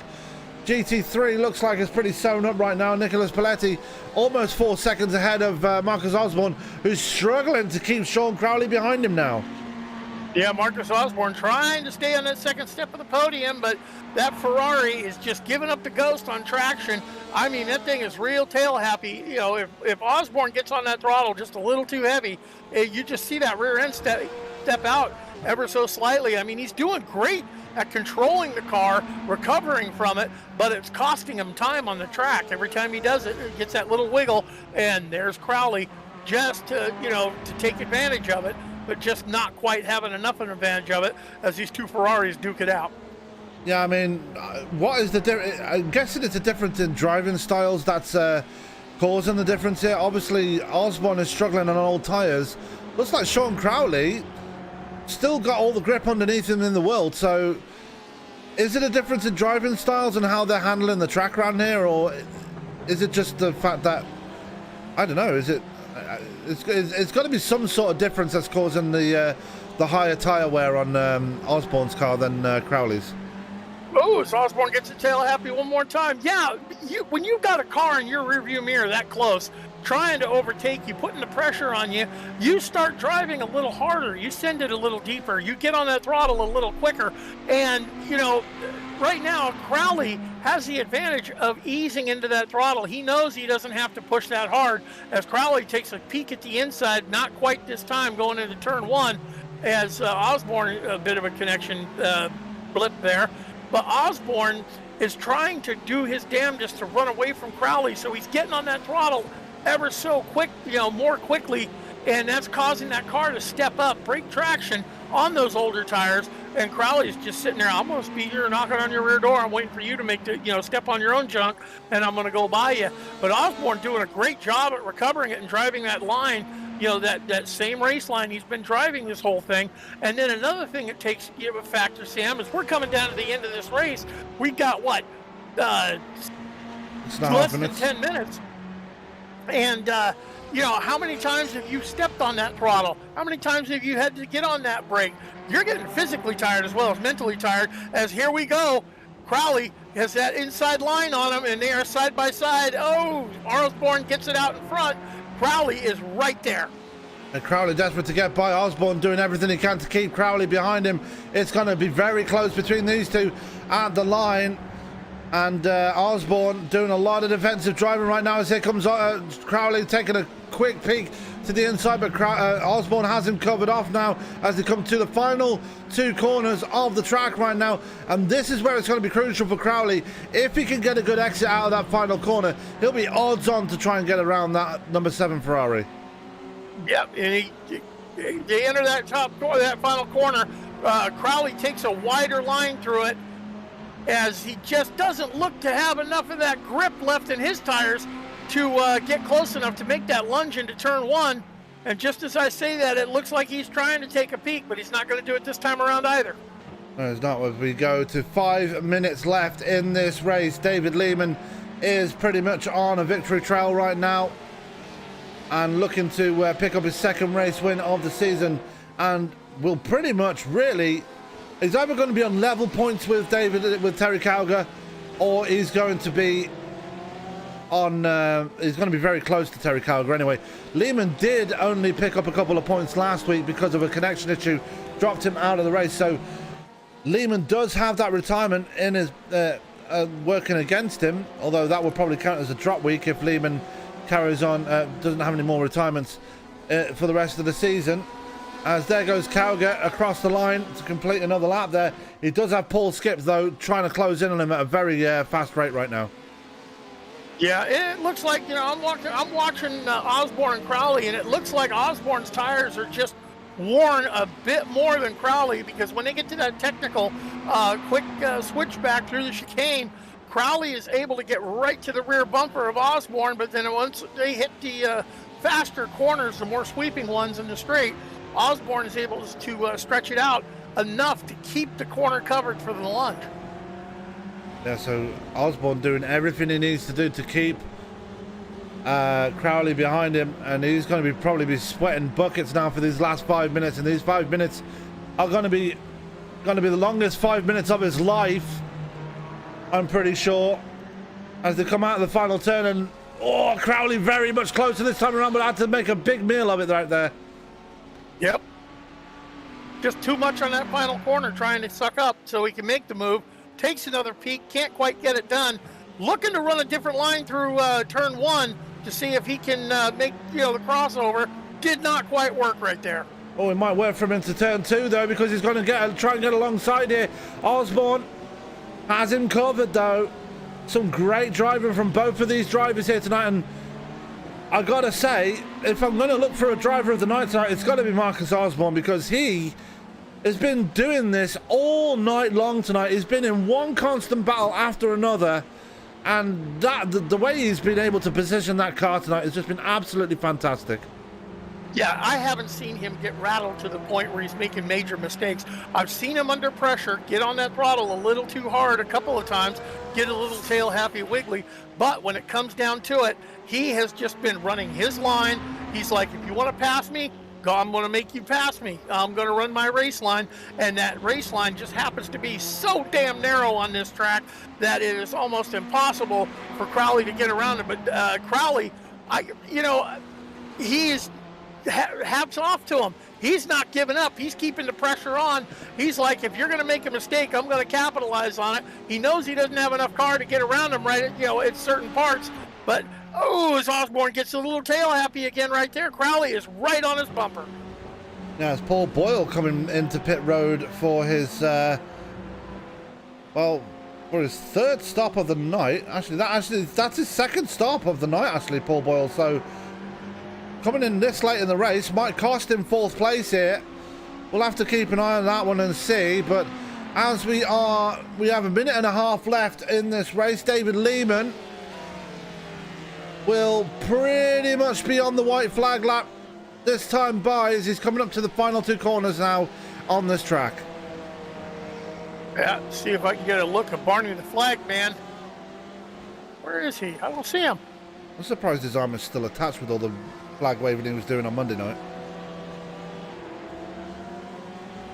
GT3 looks like it's pretty sewn up right now. Nicholas Paletti almost 4 seconds ahead of Marcus Osborne, who's struggling to keep Sean Crowley behind him now. Yeah, Marcus Osborne trying to stay on that second step of the podium, but that Ferrari is just giving up the ghost on traction. I mean, that thing is real tail happy. You know, if Osborne gets on that throttle just a little too heavy, you just see that rear end step out ever so slightly. I mean, he's doing great at controlling the car, recovering from it, but it's costing him time on the track. Every time he does it, he gets that little wiggle, and there's Crowley just to take advantage of it, but just not quite having enough of an advantage of it as these 2 Ferraris duke it out. Yeah, I mean, what is the difference? I'm guessing it's a difference in driving styles that's causing the difference here. Obviously, Osborne is struggling on old tyres. Looks like Sean Crowley still got all the grip underneath him in the world, so Is it a difference in driving styles and how they're handling the track around here, or is it just the fact that, I don't know, is it, it's got to be some sort of difference that's causing the higher tyre wear on Osborne's car than Crowley's? Oh, so Osborne gets the tail happy one more time. Yeah, when you've got a car in your rearview mirror that close, trying to overtake you, putting the pressure on you, you start driving a little harder. You send it a little deeper. You get on that throttle a little quicker. And, you know, right now, Crowley has the advantage of easing into that throttle. He knows he doesn't have to push that hard. As Crowley takes a peek at the inside, not quite this time going into turn one, as Osborne, a bit of a connection blip there. But Osborne is trying to do his damnedest to run away from Crowley, so he's getting on that throttle ever so quick, you know, more quickly, and that's causing that car to step up, break traction on those older tires, and Crowley's just sitting there. I'm going to be here knocking on your rear door. I'm waiting for you to make the, you know, step on your own junk, and I'm going to go by you. But Osborne doing a great job at recovering it and driving that line, you know, that same race line he's been driving this whole thing. And then another thing that takes you a factor, Sam, is we're coming down to the end of this race. We got what? Less than 10 minutes. And, you know, how many times have you stepped on that throttle? How many times have you had to get on that brake? You're getting physically tired as well as mentally tired, as here we go. Crowley has that inside line on him, and they are side by side. Oh, Osborne gets it out in front. Crowley is right there. And Crowley desperate to get by. Osborne doing everything he can to keep Crowley behind him. It's going to be very close between these two at the line. And Osborne doing a lot of defensive driving right now as here comes Crowley taking a quick peek to the inside, but Osborne has him covered off now as they come to the final two corners of the track right now. And this is where it's going to be crucial for Crowley. If he can get a good exit out of that final corner, he'll be odds on to try and get around that number 7 Ferrari. Yep, and they enter that that final corner. Crowley takes a wider line through it, as he just doesn't look to have enough of that grip left in his tires to get close enough to make that lunge into turn one. And just as I say that, it looks like he's trying to take a peek, but he's not going to do it this time around either. No, it's not. As we go to 5 minutes left in this race, David Lehman is pretty much on a victory trail right now and looking to pick up his second race win of the season, and will pretty much really, he's either going to be on level points with Terry Cowger, or he's going to be on he's going to be very close to Terry Cowger anyway. Lehman did only pick up a couple of points last week because of a connection issue, dropped him out of the race, so Lehman does have that retirement in his working against him, although that would probably count as a drop week if Lehman carries on, doesn't have any more retirements for the rest of the season. As there goes Cowger across the line to complete another lap there. He does have Paul Skip, though, trying to close in on him at a very fast rate right now. Yeah, it looks like, you know, I'm watching Osborne and Crowley, and it looks like Osborne's tires are just worn a bit more than Crowley, because when they get to that technical quick switchback through the chicane, Crowley is able to get right to the rear bumper of Osborne, but then once they hit the faster corners, the more sweeping ones in the straight, Osborne is able to stretch it out enough to keep the corner covered for the lunge. Yeah, so Osborne doing everything he needs to do to keep Crowley behind him, and he's going to probably be sweating buckets now for these last 5 minutes, and these 5 minutes are going to be the longest 5 minutes of his life, I'm pretty sure, as they come out of the final turn. And Crowley very much closer this time around, but had to make a big meal of it right there. Yep. Just too much on that final corner, trying to suck up so he can make the move. Takes another peek, can't quite get it done. Looking to run a different line through turn one to see if he can make, you know, the crossover. Did not quite work right there. Oh, it might work for him into turn two, though, because he's going to try and get alongside here. Osborne has him covered, though. Some great driving from both of these drivers here tonight, and I gotta say, if I'm going to look for a driver of the night tonight, it's got to be Marcus Osborne, because he has been doing this all night long tonight. He's been in one constant battle after another, and the way he's been able to position that car tonight has just been absolutely fantastic. Yeah, I haven't seen him get rattled to the point where he's making major mistakes. I've seen him under pressure get on that throttle a little too hard a couple of times, get a little tail happy wiggly, but when it comes down to it, he has just been running his line. He's like, if you want to pass me, I'm going to make you pass me. I'm going to run my race line, and that race line just happens to be so damn narrow on this track that it is almost impossible for Crowley to get around it. But Crowley, he's hats off to him. He's not giving up. He's keeping the pressure on. He's like, if you're going to make a mistake, I'm going to capitalize on it. He knows he doesn't have enough car to get around him right at certain parts. But, as Osborne gets a little tail happy again right there, Crowley is right on his bumper. Now it's Paul Boyle coming into pit road for his, for his third stop of the night. That's his second stop of the night, actually, Paul Boyle. So, coming in this late in the race might cost him fourth place here. We'll have to keep an eye on that one and see. But as we have a minute and a half left in this race. David Lehman will pretty much be on the white flag lap this time by, as he's coming up to the final two corners now on this track. Yeah, see if I can get a look at Barney the flag man. Where is he? I don't see him. I'm surprised his arm is still attached with all the flag waving he was doing on Monday night.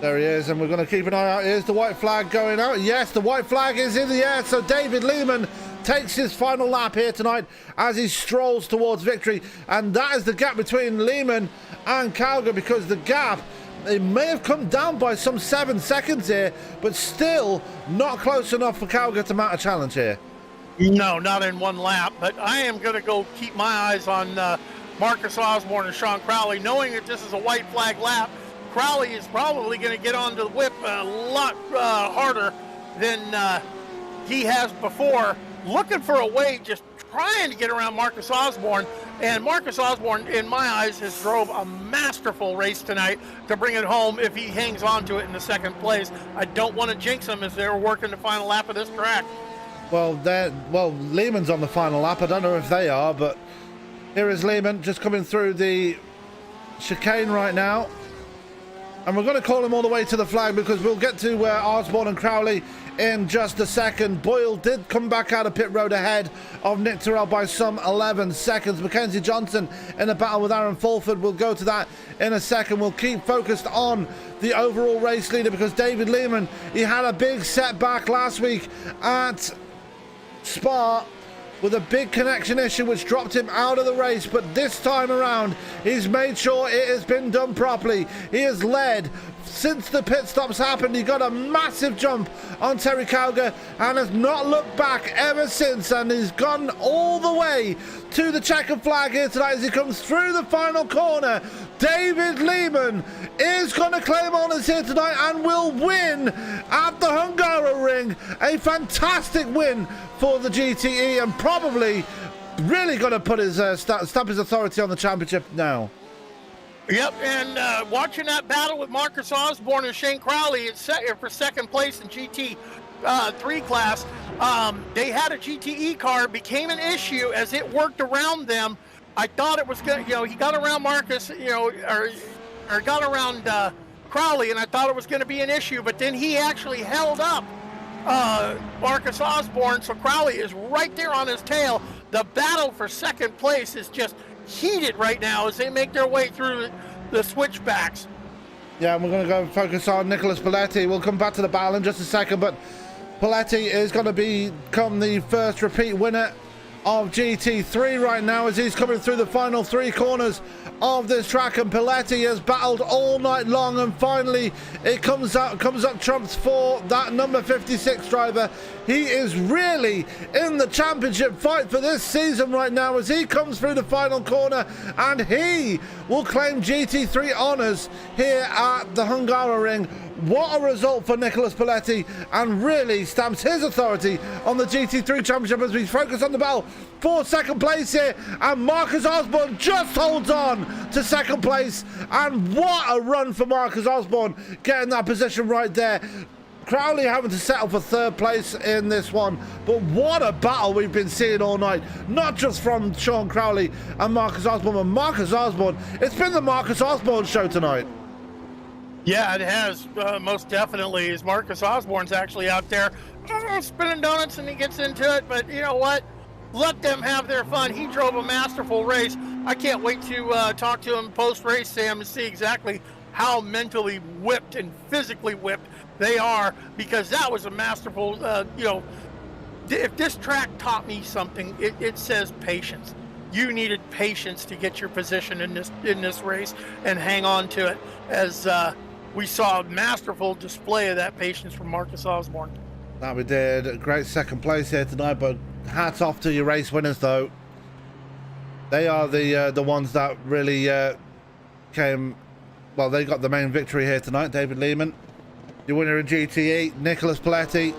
There he is, and we're going to keep an eye out. Here's the white flag going out. Yes, the white flag is in the air, so David Lehman takes his final lap here tonight as he strolls towards victory. And that is the gap between Lehman and Calgar, because the gap, it may have come down by some 7 seconds here, but still not close enough for Calgar to mount a challenge here. No, not in one lap, but I am going to go keep my eyes on Marcus Osborne and Sean Crowley, knowing that this is a white flag lap. Crowley is probably going to get onto the whip a lot harder than he has before, looking for a way, just trying to get around Marcus Osborne. And Marcus Osborne, in my eyes, has drove a masterful race tonight to bring it home if he hangs on to it in the second place. I don't want to jinx him as they're working the final lap of this track. Well, Lehman's on the final lap. I don't know if they are, but here is Lehman just coming through the chicane right now. And we're going to call him all the way to the flag, because we'll get to Osborne and Crowley in just a second. Boyle did come back out of pit road ahead of Nick Terrell by some 11 seconds. Mackenzie Johnson in a battle with Aaron Fulford. We'll go to that in a second. We'll keep focused on the overall race leader, because David Lehman, he had a big setback last week at Spa with a big connection issue which dropped him out of the race, but this time around he's made sure it has been done properly. He has led since the pit stops happened. He got a massive jump on Terry Calgar and has not looked back ever since, and he's gone all the way to the checkered flag here tonight as he comes through the final corner. David Lehman is going to claim honours here tonight and will win at the Hungaroring. A fantastic win for the GTE, and probably really going to put his stamp his authority on the championship now. Yep, and watching that battle with Marcus Osborne and Shane Crowley for second place in GT3 class, they had a GTE car, became an issue as it worked around them. I thought it was going to, he got around Marcus, or got around Crowley, and I thought it was going to be an issue, but then he actually held up Marcus Osborne, so Crowley is right there on his tail. The battle for second place is just heated right now as they make their way through the switchbacks. Yeah, and we're going to go focus on Nicholas Paletti. We'll come back to the battle in just a second, but Paletti is going to become the first repeat winner of GT3 right now as he's coming through the final three corners of this track, and Paletti has battled all night long, and finally it comes up trumps for that number 56 driver. He is really in the championship fight for this season right now as he comes through the final corner, and he will claim GT3 honours here at the Hungaroring. What a result for Nicholas Paletti, and really stamps his authority on the GT3 championship as we focus on the battle for second place here, and Marcus Osborne just holds on to second place, and what a run for Marcus Osborne, getting that position right there. Crowley having to settle for third place in this one, but what a battle we've been seeing all night. Not just from Sean Crowley and Marcus Osborne, but Marcus Osborne. It's been the Marcus Osborne show tonight. Yeah, it has, most definitely. As Marcus Osborne's actually out there spinning donuts and he gets into it, but you know what? Let them have their fun. He drove a masterful race. I can't wait to talk to him post-race, Sam, and see exactly how mentally whipped and physically whipped they are, because that was a masterful, if this track taught me something, it says patience. You needed patience to get your position in this race and hang on to it, as we saw a masterful display of that patience from Marcus Osborne. That we did. A great second place here tonight, but hats off to your race winners, though. They are the ones that really came. Well, they got the main victory here tonight. David Lehman, your winner in GTE. Nicholas Paletti.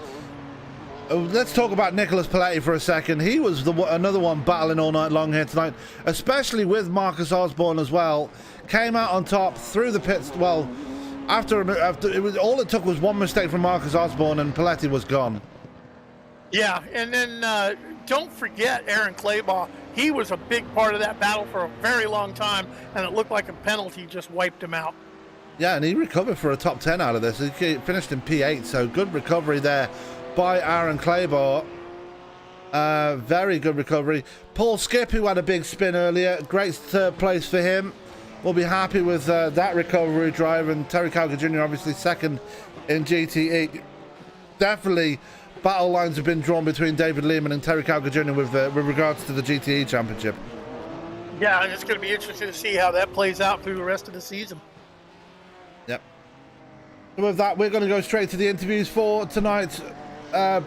Let's talk about Nicholas Paletti for a second. He was another one battling all night long here tonight, especially with Marcus Osborne as well. Came out on top through the pits. Well, after it was all it took was one mistake from Marcus Osborne and Paletti was gone. Yeah, and then don't forget Aaron Claybaugh. He was a big part of that battle for a very long time, and it looked like a penalty just wiped him out. Yeah, and he recovered for a top 10 out of this. He finished in P8, so good recovery there by Aaron Claybaugh. Very good recovery. Paul Skip, who had a big spin earlier, great third place for him. We'll be happy with that recovery drive, and Terry Calgar Jr. obviously second in GTE. Definitely battle lines have been drawn between David Lehman and Terry Calgar Jr. with regards to the GTE championship. Yeah, and it's going to be interesting to see how that plays out through the rest of the season. Yep. So with that, we're going to go straight to the interviews for tonight's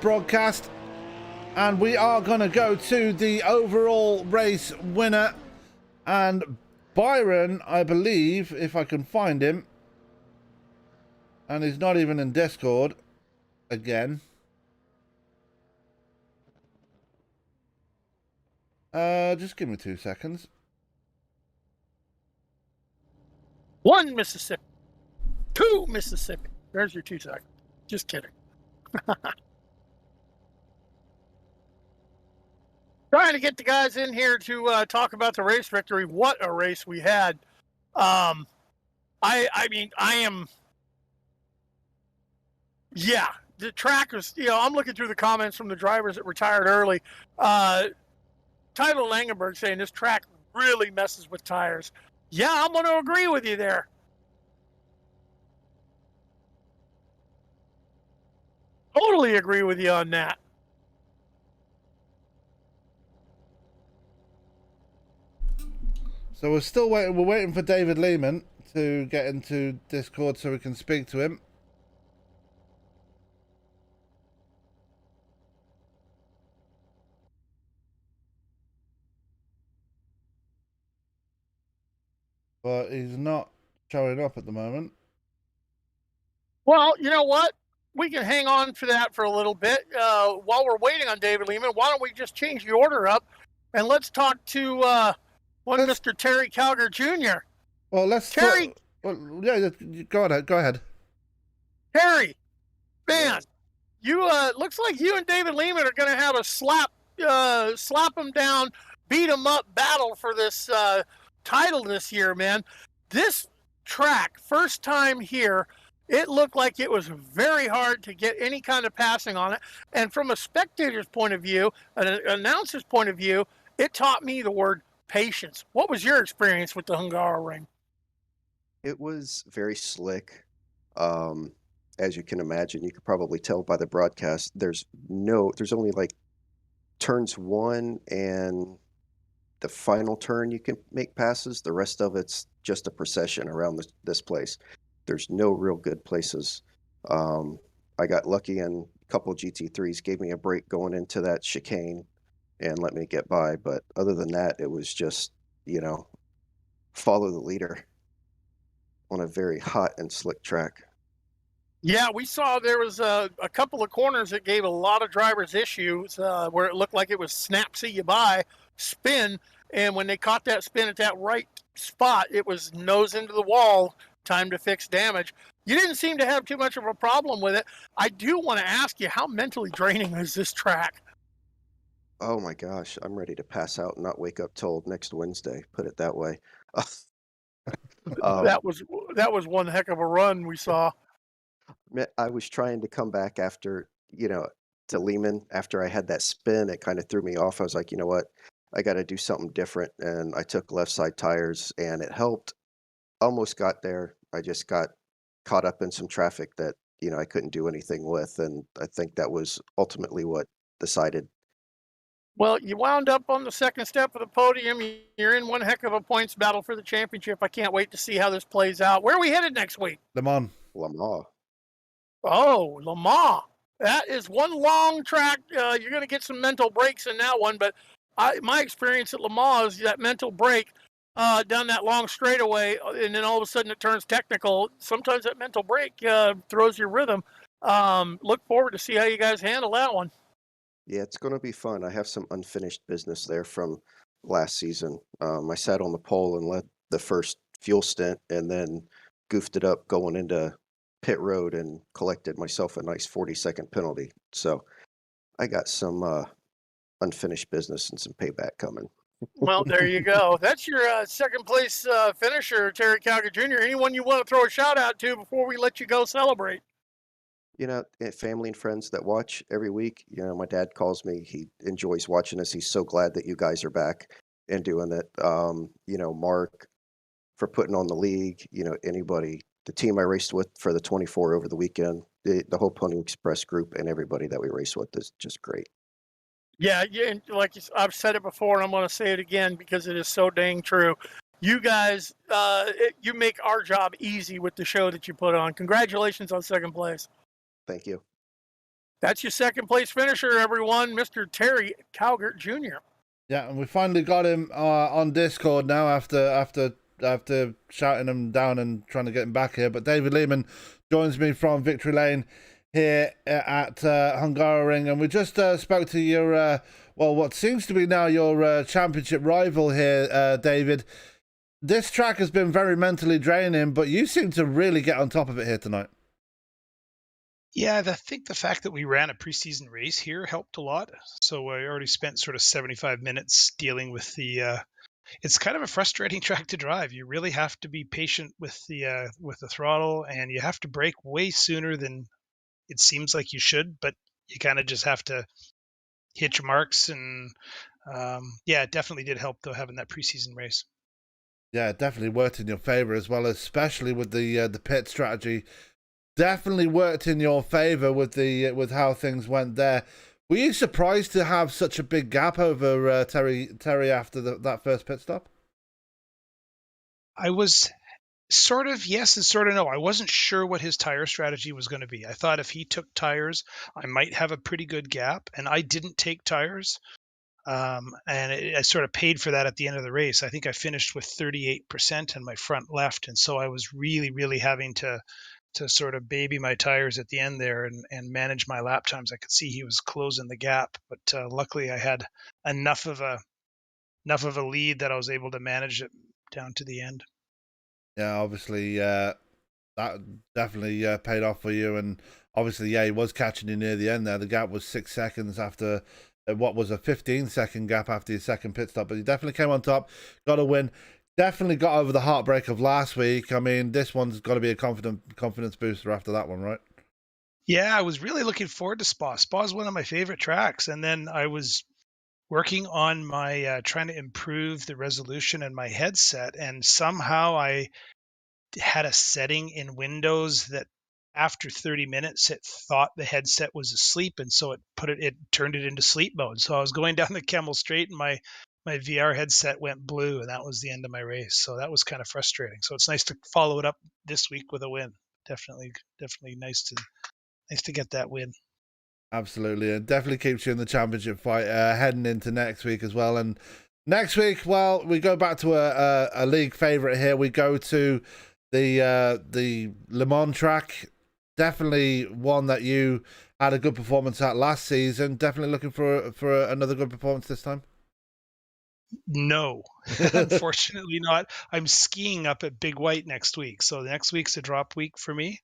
broadcast, and we are going to go to the overall race winner, and Byron, I believe, if I can find him, and he's not even in Discord again. Just give me 2 seconds. 1 Mississippi, 2 Mississippi. There's your 2 seconds. Just kidding. Trying to get the guys in here to talk about the race victory. What a race we had. I am. Yeah, the track was, I'm looking through the comments from the drivers that retired early. Tyler Langenberg saying this track really messes with tires. Yeah, I'm going to agree with you there. Totally agree with you on that. So we're still waiting. We're waiting for David Lehman to get into Discord so we can speak to him. But he's not showing up at the moment. Well, you know what? We can hang on for that for a little bit. While we're waiting on David Lehman, why don't we just change the order up and let's talk to Mr. Terry Calgar Jr. Well, let's Terry. Yeah, go ahead. Terry, man, you looks like you and David Lehman are going to have a slap him down, beat him up battle for this title this year, man. This track, first time here, it looked like it was very hard to get any kind of passing on it. And from a spectator's point of view, an announcer's point of view, it taught me the word patience. What was your experience with the Hungaroring? It was very slick. As you can imagine, you could probably tell by the broadcast, there's only like turns 1 and the final turn you can make passes. The rest of it's just a procession around this place. There's no real good places. I got lucky, and a couple of GT3s gave me a break going into that chicane and let me get by. But other than that, it was just, follow the leader on a very hot and slick track. Yeah, we saw there was a couple of corners that gave a lot of drivers issues where it looked like it was snap, see you by, spin. And when they caught that spin at that right spot, it was nose into the wall, time to fix damage. You didn't seem to have too much of a problem with it. I do want to ask you, how mentally draining is this track? Oh my gosh, I'm ready to pass out and not wake up till next Wednesday, put it that way. Um, That was one heck of a run we saw. I was trying to come back after, to Lehman after I had that spin. It kind of threw me off. I was like, you know what? I got to do something different. And I took left side tires and it helped. Almost got there. I just got caught up in some traffic that, I couldn't do anything with. And I think that was ultimately what decided. Well, you wound up on the second step of the podium. You're in one heck of a points battle for the championship. I can't wait to see how this plays out. Where are we headed next week? Le Mans. Lamar. Oh, Le Mans. That is one long track. You're going to get some mental breaks in that one, but my experience at Le Mans is that mental break down that long straightaway, and then all of a sudden it turns technical. Sometimes that mental break throws your rhythm. Look forward to see how you guys handle that one. Yeah, it's going to be fun. I have some unfinished business there from last season. I sat on the pole and led the first fuel stint and then goofed it up going into pit road and collected myself a nice 40-second penalty. So I got some unfinished business and some payback coming. Well, there you go. That's your second place finisher, Terry Calgary Jr. Anyone you want to throw a shout out to before we let you go celebrate? Family and friends that watch every week. My dad calls me. He enjoys watching us. He's so glad that you guys are back and doing it. Mark for putting on the league, anybody, the team I raced with for the 24 over the weekend, the whole Pony Express group and everybody that we race with is just great. Yeah, and I've said it before, and I'm going to say it again because it is so dang true. You guys, you make our job easy with the show that you put on. Congratulations on second place. Thank you. That's your second place finisher, everyone, Mr. Terry Calgert Jr. Yeah, and we finally got him on Discord now after shouting him down and trying to get him back here. But David Lehman joins me from Victory Lane here at Hungaroring, and we just spoke to your what seems to be now your championship rival here, David. This track has been very mentally draining, but you seem to really get on top of it here tonight. Yeah, I think the fact that we ran a preseason race here helped a lot. So I already spent sort of 75 minutes dealing with the. It's kind of a frustrating track to drive. You really have to be patient with the throttle, and you have to brake way sooner than it seems like you should. But you kind of just have to hit your marks, and yeah, it definitely did help though having that preseason race. Yeah, it definitely worked in your favor as well, especially with the pit strategy. Definitely worked in your favor with how things went there. Were you surprised to have such a big gap over Terry after that first pit stop? I was sort of yes and sort of no. I wasn't sure what his tire strategy was going to be. I thought if he took tires, I might have a pretty good gap, and I didn't take tires. And I sort of paid for that at the end of the race. I think I finished with 38% in my front left, and so I was really, really having to sort of baby my tires at the end there and manage my lap times. I could see he was closing the gap, but luckily I had enough of a lead that I was able to manage it down to the end. Yeah, obviously that definitely paid off for you, and obviously he was catching you near the end there. The gap was 6 seconds after what was a 15-second gap after your second pit stop, but he definitely came on top, got a win. Definitely got over the heartbreak of last week. I mean, this one's got to be a confidence booster after that one, right? Yeah, I was really looking forward to Spa. Spa is one of my favorite tracks. And then I was working on my trying to improve the resolution in my headset. And somehow I had a setting in Windows that after 30 minutes, it thought the headset was asleep. And so it turned it into sleep mode. So I was going down the Kemmel Straight and my VR headset went blue, and that was the end of my race. So that was kind of frustrating. So it's nice to follow it up this week with a win. Definitely nice to get that win. Absolutely, and definitely keeps you in the championship fight heading into next week as well. And next week, well, we go back to a league favorite here. We go to the Le Mans track. Definitely one that you had a good performance at last season. Definitely looking for another good performance this time. No, unfortunately not. I'm skiing up at Big White next week, so next week's a drop week for me.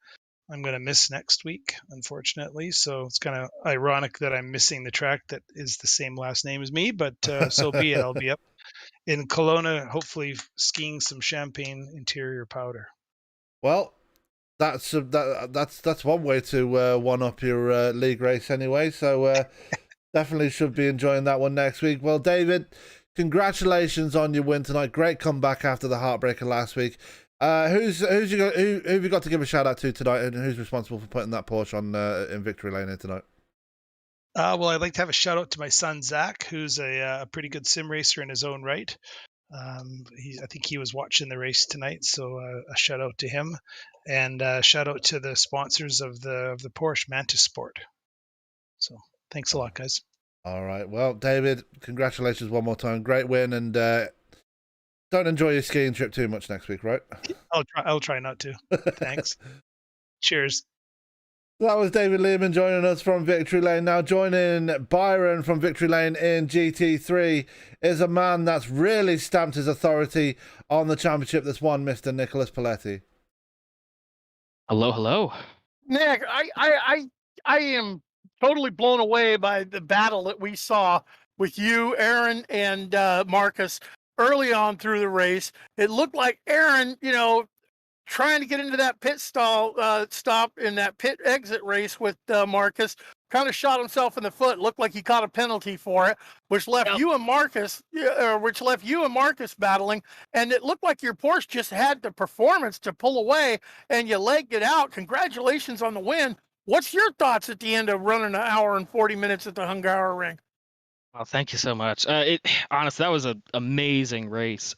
I'm going to miss next week, unfortunately. So it's kind of ironic that I'm missing the track that is the same last name as me, but so be it. I'll be up in Kelowna, hopefully skiing some Champagne interior powder. Well, that's one way to one up your league race anyway. So definitely should be enjoying that one next week. Well, David, congratulations on your win tonight. Great comeback after the heartbreaker last week. Who have you got to give a shout out to tonight, and who's responsible for putting that Porsche on in victory lane here tonight? Well, I'd like to have a shout out to my son Zach, who's a pretty good sim racer in his own right. I think he was watching the race tonight, so a shout out to him, and shout out to the sponsors of the Porsche, Mantis Sport. So thanks a lot, guys. All right, well, David, congratulations one more time. Great win, and don't enjoy your skiing trip too much next week, right? I'll try not to. Thanks. Cheers. That was David Lehman joining us from Victory Lane. Now joining Byron from Victory Lane in GT3 is a man that's really stamped his authority on the championship that's won, Mr. Nicholas Paletti. Hello. Nick, I am totally blown away by the battle that we saw with you, Aaron, and Marcus early on through the race. It looked like Aaron, trying to get into that pit stop in that pit exit race with Marcus, kind of shot himself in the foot. Looked like he caught a penalty for it, which left you and Marcus battling. And it looked like your Porsche just had the performance to pull away, and you legged it out. Congratulations on the win. What's your thoughts at the end of running an hour and 40 minutes at the Hungaroring? Well, thank you so much. Honestly, that was an amazing race.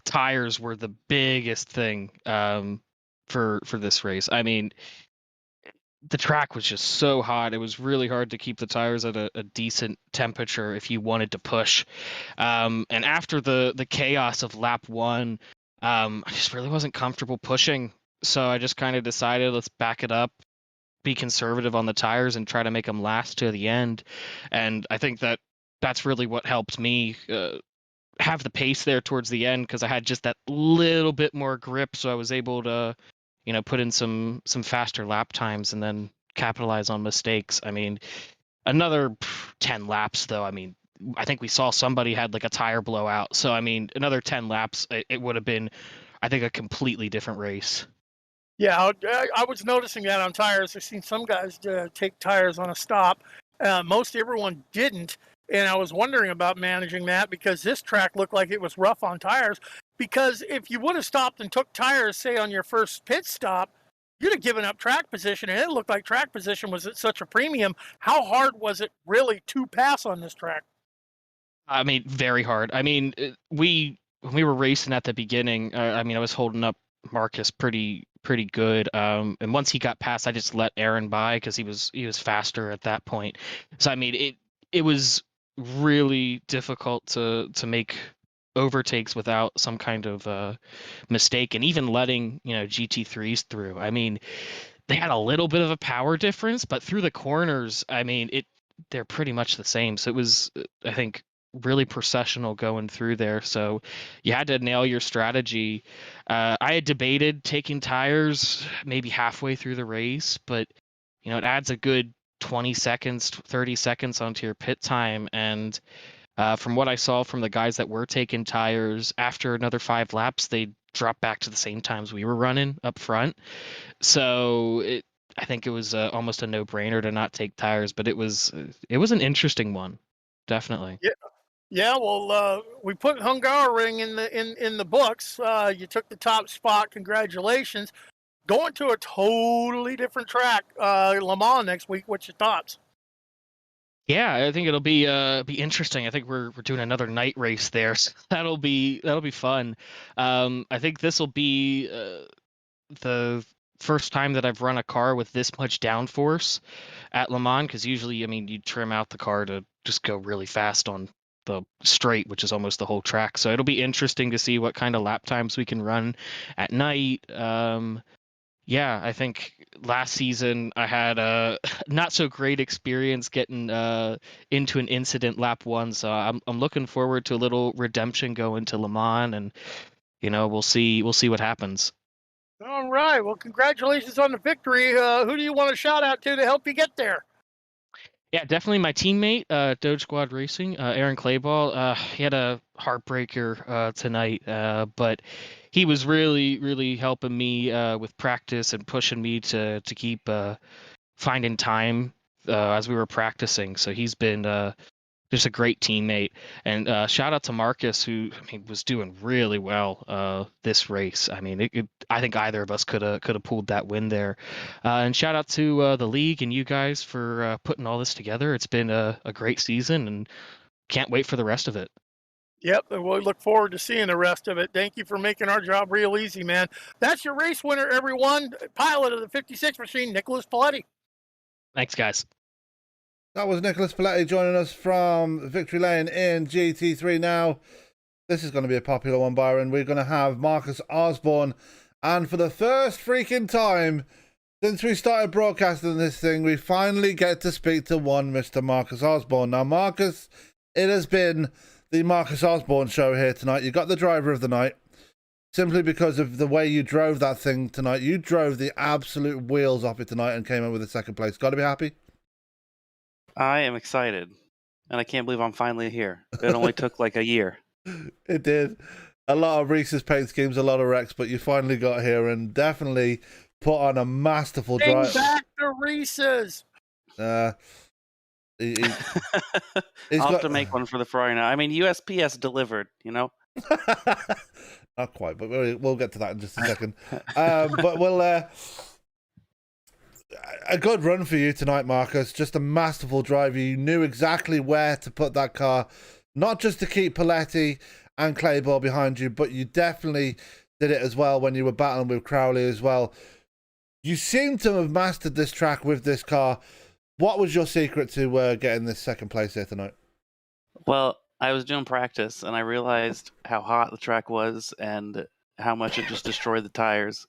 Tires were the biggest thing for this race. I mean, the track was just so hot. It was really hard to keep the tires at a decent temperature if you wanted to push. And after the chaos of lap one, I just really wasn't comfortable pushing. So I just kind of decided, let's back it up, be conservative on the tires, and try to make them last to the end. And I think that's really what helped me have the pace there towards the end, because I had just that little bit more grip, so I was able to put in some faster lap times and then capitalize on mistakes. I mean, another 10 laps though, I mean, I think we saw somebody had like a tire blowout, so I mean, another 10 laps, it would have been, I think, a completely different race. Yeah, I was noticing that on tires. I've seen some guys take tires on a stop. Most everyone didn't. And I was wondering about managing that, because this track looked like it was rough on tires. Because if you would have stopped and took tires, say, on your first pit stop, you'd have given up track position. And it looked like track position was at such a premium. How hard was it really to pass on this track? I mean, very hard. I mean, when we were racing at the beginning, I mean, I was holding up Marcus pretty good. And once he got past, I just let Aaron by because he was faster at that point. So I mean, it was really difficult to make overtakes without some kind of mistake, and even letting GT3s through. I mean, they had a little bit of a power difference, but through the corners, I mean, they're pretty much the same. So it was, I think, really processional going through there. So you had to nail your strategy. I had debated taking tires maybe halfway through the race, but it adds a good 20 seconds, 30 seconds onto your pit time. And from what I saw from the guys that were taking tires, after another 5 laps, they dropped back to the same times we were running up front. So I think it was almost a no-brainer to not take tires, but it was an interesting one, definitely. Yeah. Well, we put Hungaroring in the books. You took the top spot. Congratulations. Going to a totally different track, Le Mans next week. What's your thoughts? Yeah, I think it'll be interesting. I think we're doing another night race there, so that'll be fun. I think this will be the first time that I've run a car with this much downforce at Le Mans, because usually, I mean, you trim out the car to just go really fast on the straight, which is almost the whole track. So it'll be interesting to see what kind of lap times we can run at night. Yeah, I think last season I had a not so great experience getting into an incident lap one, so I'm looking forward to a little redemption going to Le Mans, and we'll see what happens. All right. Well, congratulations on the victory. Who do you want to shout out to help you get there? Yeah, definitely my teammate, Doge Squad Racing, Aaron Clayball. He had a heartbreaker tonight, but he was really, really helping me with practice and pushing me to keep finding time as we were practicing. So he's been just a great teammate. And shout out to Marcus, who was doing really well this race. I mean, I think either of us could have pulled that win there. And shout out to the league and you guys for putting all this together. It's been a great season, and can't wait for the rest of it. Yep, and we look forward to seeing the rest of it. Thank you for making our job real easy, man. That's your race winner, everyone. Pilot of the 56 machine, Nicholas Paletti. Thanks, guys. That was Nicholas Paletti joining us from Victory Lane in GT3. Now, this is going to be a popular one, Byron. We're going to have Marcus Osborne. And for the first freaking time since we started broadcasting this thing, we finally get to speak to one Mr. Marcus Osborne. Now, Marcus, it has been the Marcus Osborne show here tonight. You got the driver of the night simply because of the way you drove that thing tonight. You drove the absolute wheels off it tonight and came in with a second place. Got to be happy? I am excited, and I can't believe I'm finally here. It only took like a year. It did. A lot of Reese's paint schemes, a lot of wrecks, but you finally got here and definitely put on a masterful drive. Bring back the Reese's. I'll have to make one for the Ferrari now. I mean, USPS delivered, you know? Not quite, but we'll get to that in just a second. But we'll... a good run for you tonight, Marcus. Just a masterful drive. You knew exactly where to put that car, not just to keep Paletti and Clayball behind you, but you definitely did it as well when you were battling with Crowley as well. You seem to have mastered this track with this car. What was your secret to getting this second place here tonight? Well, I was doing practice, and I realized how hot the track was and how much it just destroyed the tires.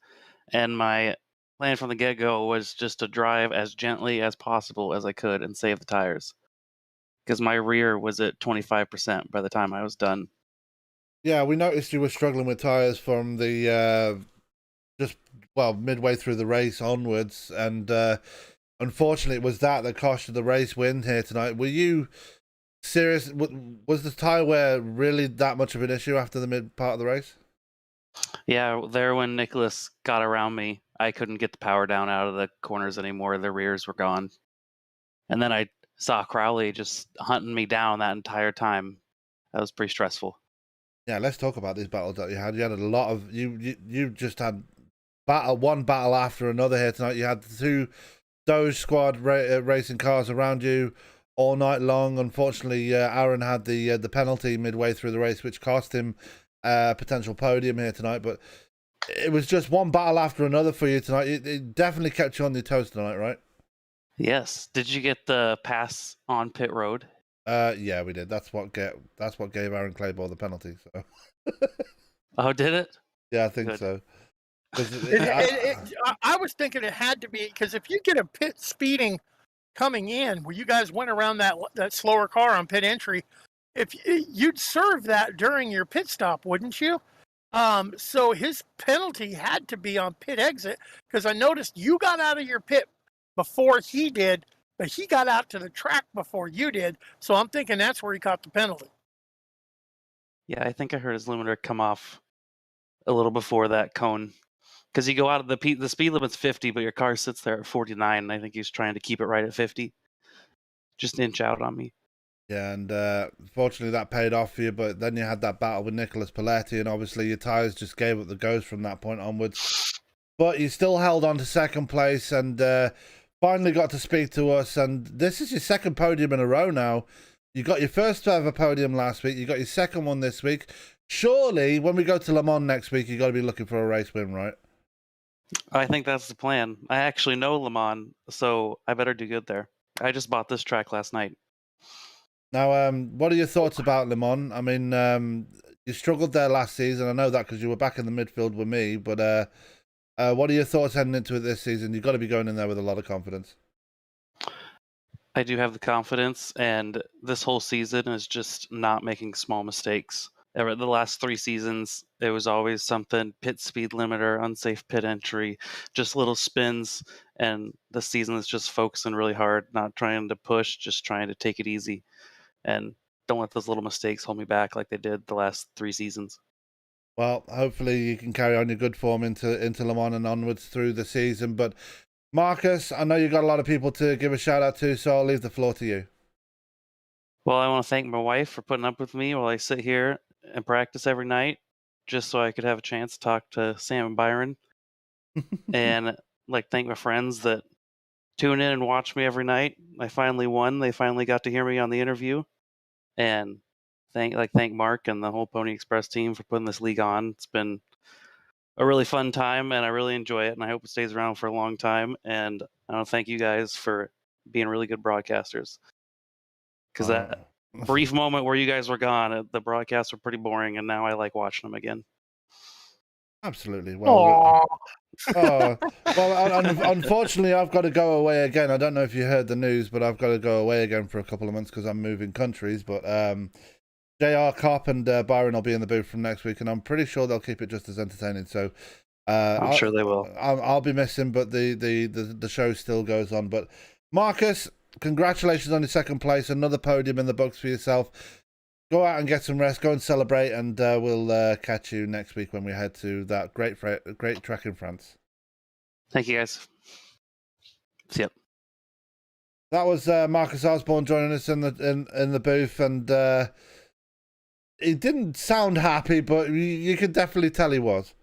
And my plan from the get-go was just to drive as gently as possible as I could and save the tires, because my rear was at 25% by the time I was done. Yeah, we noticed you were struggling with tires from the midway through the race onwards, and unfortunately it was that cost you the race win here tonight. Were you serious? Was the tire wear really that much of an issue after the mid part of the race? Yeah, there when Nicholas got around me, I couldn't get the power down out of the corners anymore. The rears were gone. And then I saw Crowley just hunting me down that entire time. That was pretty stressful. Yeah, let's talk about these battles that you had. You had a lot of... You just had one battle after another here tonight. You had the two Doge Squad racing cars around you all night long. Unfortunately, Aaron had the penalty midway through the race, which cost him a potential podium here tonight. But it was just one battle after another for you tonight. It definitely kept you on your toes tonight, right? Yes. Did you get the pass on pit road? Yeah, we did. That's what gave Aaron Clayball the penalty. So. Oh, did it? Yeah, I think Good. so. I was thinking it had to be, because if you get a pit speeding coming in, where you guys went around that slower car on pit entry, if you'd serve that during your pit stop, wouldn't you? So his penalty had to be on pit exit, because I noticed you got out of your pit before he did, but he got out to the track before you did. So I'm thinking that's where he caught the penalty. Yeah, I think I heard his limiter come off a little before that cone, because you go out of the speed limit's 50, but your car sits there at 49, and I think he's trying to keep it right at 50. Just inch out on me. Yeah, and fortunately that paid off for you, but then you had that battle with Nicholas Paletti, and obviously your tyres just gave up the ghost from that point onwards. But you still held on to second place and finally got to speak to us, and this is your second podium in a row now. You got your first ever podium last week, you got your second one this week. Surely, when we go to Le Mans next week, you got to be looking for a race win, right? I think that's the plan. I actually know Le Mans, so I better do good there. I just bought this track last night. Now, what are your thoughts about Le Mans? I mean, you struggled there last season. I know that because you were back in the midfield with me, but What are your thoughts heading into it this season? You've got to be going in there with a lot of confidence. I do have the confidence, and this whole season is just not making small mistakes. The last 3 seasons, there was always something: pit speed limiter, unsafe pit entry, just little spins. And the season is just focusing really hard, not trying to push, just trying to take it easy. And don't let those little mistakes hold me back like they did the last 3 seasons. Well, hopefully you can carry on your good form into Le Mans and onwards through the season. But Marcus, I know you've got a lot of people to give a shout out to, so I'll leave the floor to you. Well, I want to thank my wife for putting up with me while I sit here and practice every night, just so I could have a chance to talk to Sam and Byron. And thank my friends that tune in and watch me every night. I finally won. They finally got to hear me on the interview. And thank Mark and the whole Pony Express team for putting this league on. It's been a really fun time, and I really enjoy it, and I hope it stays around for a long time. And I want to thank you guys for being really good broadcasters. Because that brief moment where you guys were gone, the broadcasts were pretty boring, and now I like watching them again. Absolutely. Well, unfortunately, I've got to go away again. I don't know if you heard the news, but I've got to go away again for a couple of months because I'm moving countries. But JR, Cop, and Byron will be in the booth from next week, and I'm pretty sure they'll keep it just as entertaining. So I'm sure they will. I'll be missing, but the show still goes on. But Marcus, congratulations on your second place. Another podium in the books for yourself. Go out and get some rest. Go and celebrate, and we'll catch you next week when we head to that great track in France. Thank you, guys. See ya. That was Marcus Osborne joining us in the booth, and he didn't sound happy, but you could definitely tell he was.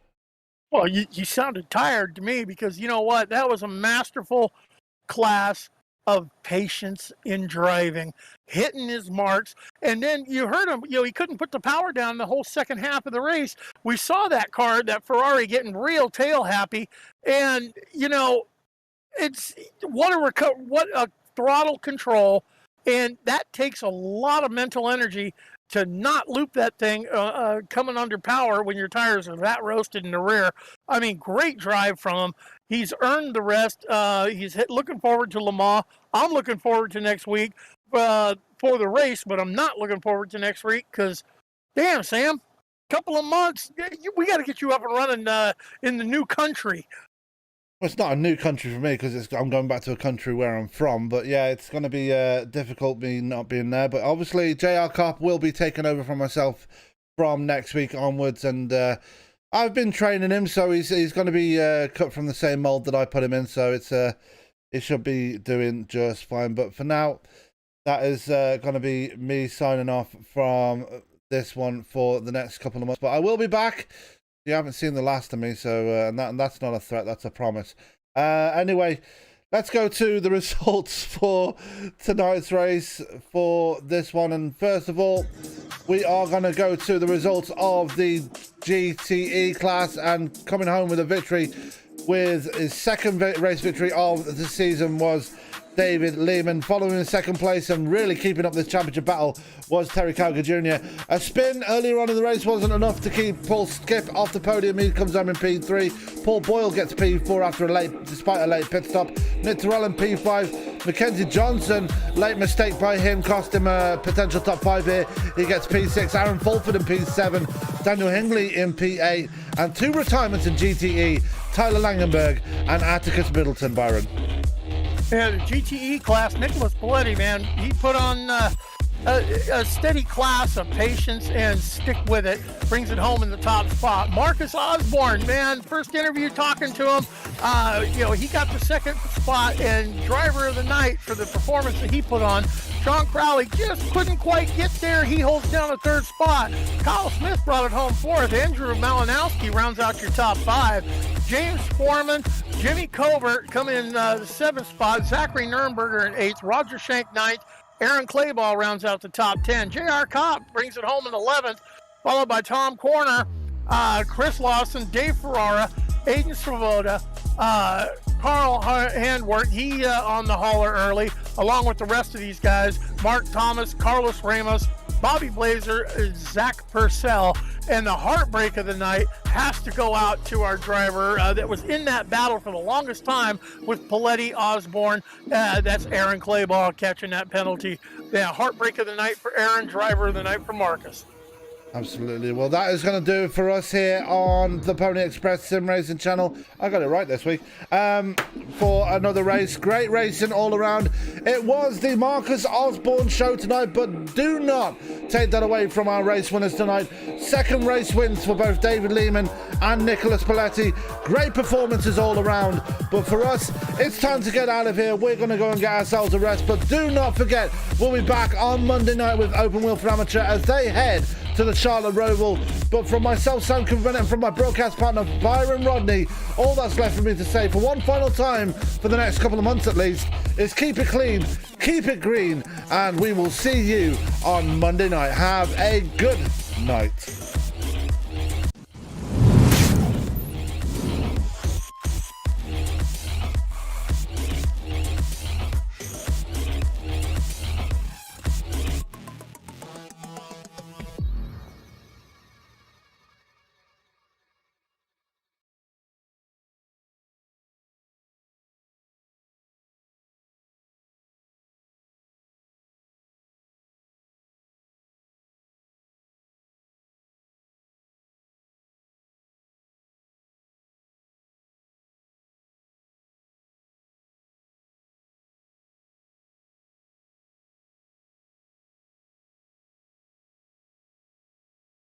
Well, you sounded tired to me, because you know what? That was a masterful class of patience in driving, hitting his marks. And then you heard him, he couldn't put the power down the whole second half of the race. We saw that Ferrari getting real tail happy. And, it's what a throttle control. And that takes a lot of mental energy to not loop that thing coming under power when your tires are that roasted in the rear. I mean, great drive from him. He's earned the rest. He's looking forward to Le Mans. I'm looking forward to next week for the race, but I'm not looking forward to next week because, damn, Sam, couple of months, we got to get you up and running in the new country. Well, it's not a new country for me because I'm going back to a country where I'm from. But yeah, it's going to be difficult me not being there. But obviously, JR Cop will be taking over from myself from next week onwards. And I've been training him, so he's going to be cut from the same mold that I put him in. So it should be doing just fine. But for now, that is going to be me signing off from this one for the next couple of months. But I will be back. You haven't seen the last of me, so and that's not a threat, that's a promise. Anyway, let's go to the results for tonight's race for this one. And first of all, we are going to go to the results of the GTE class, and coming home with a victory with his second race victory of the season was David Lehman. Following in second place and really keeping up this championship battle was Terry Calgar Jr. A spin earlier on in the race wasn't enough to keep Paul Skip off the podium. He comes home in P3. Paul Boyle gets P4 despite a late pit stop. Nick Terrell in P5. Mackenzie Johnson, late mistake by him, cost him a potential top 5 here. He gets P6. Aaron Fulford in P7. Daniel Hingley in P8. And 2 retirements in GTE, Tyler Langenberg and Atticus Middleton. Byron. Yeah, the GTE class, Nicholas Paletti, man, he put on a steady class of patience and stick with it, brings it home in the top spot. Marcus Osborne, man, first interview talking to him, he got the second spot and driver of the night for the performance that he put on. Sean Crowley just couldn't quite get there. He holds down the third spot. Kyle Smith brought it home fourth. Andrew Malinowski rounds out your top 5. James Foreman, Jimmy Covert come in the 7th spot. Zachary Nurnberger in 8th. Roger Shank 9th. Aaron Clayball rounds out the top 10. J.R. Kopp brings it home in 11th, followed by Tom Corner, Chris Lawson, Dave Ferrara, Aiden Svoboda, Carl Handworth, he on the hauler early, along with the rest of these guys, Mark Thomas, Carlos Ramos, Bobby Blazer, Zach Purcell, and the heartbreak of the night, has to go out to our driver that was in that battle for the longest time with Paletti Osborne. That's Aaron Claybaugh catching that penalty. Yeah, heartbreak of the night for Aaron, driver of the night for Marcus. Absolutely. Well, that is going to do it for us here on the Pony Express Sim Racing channel. I got it right this week. For another race. Great racing all around. It was the Marcus Osborne show tonight, but do not take that away from our race winners tonight. Second race wins for both David Lehman and Nicholas Paletti. Great performances all around. But for us, it's time to get out of here. We're going to go and get ourselves a rest. But do not forget, we'll be back on Monday night with Open Wheel for Amateur as they head to the Charlotte Roval. But from myself, Sam Bennett, and from my broadcast partner, Byron Rodney, all that's left for me to say for one final time, for the next couple of months at least, is keep it clean, keep it green, and we will see you on Monday night. Have a good night.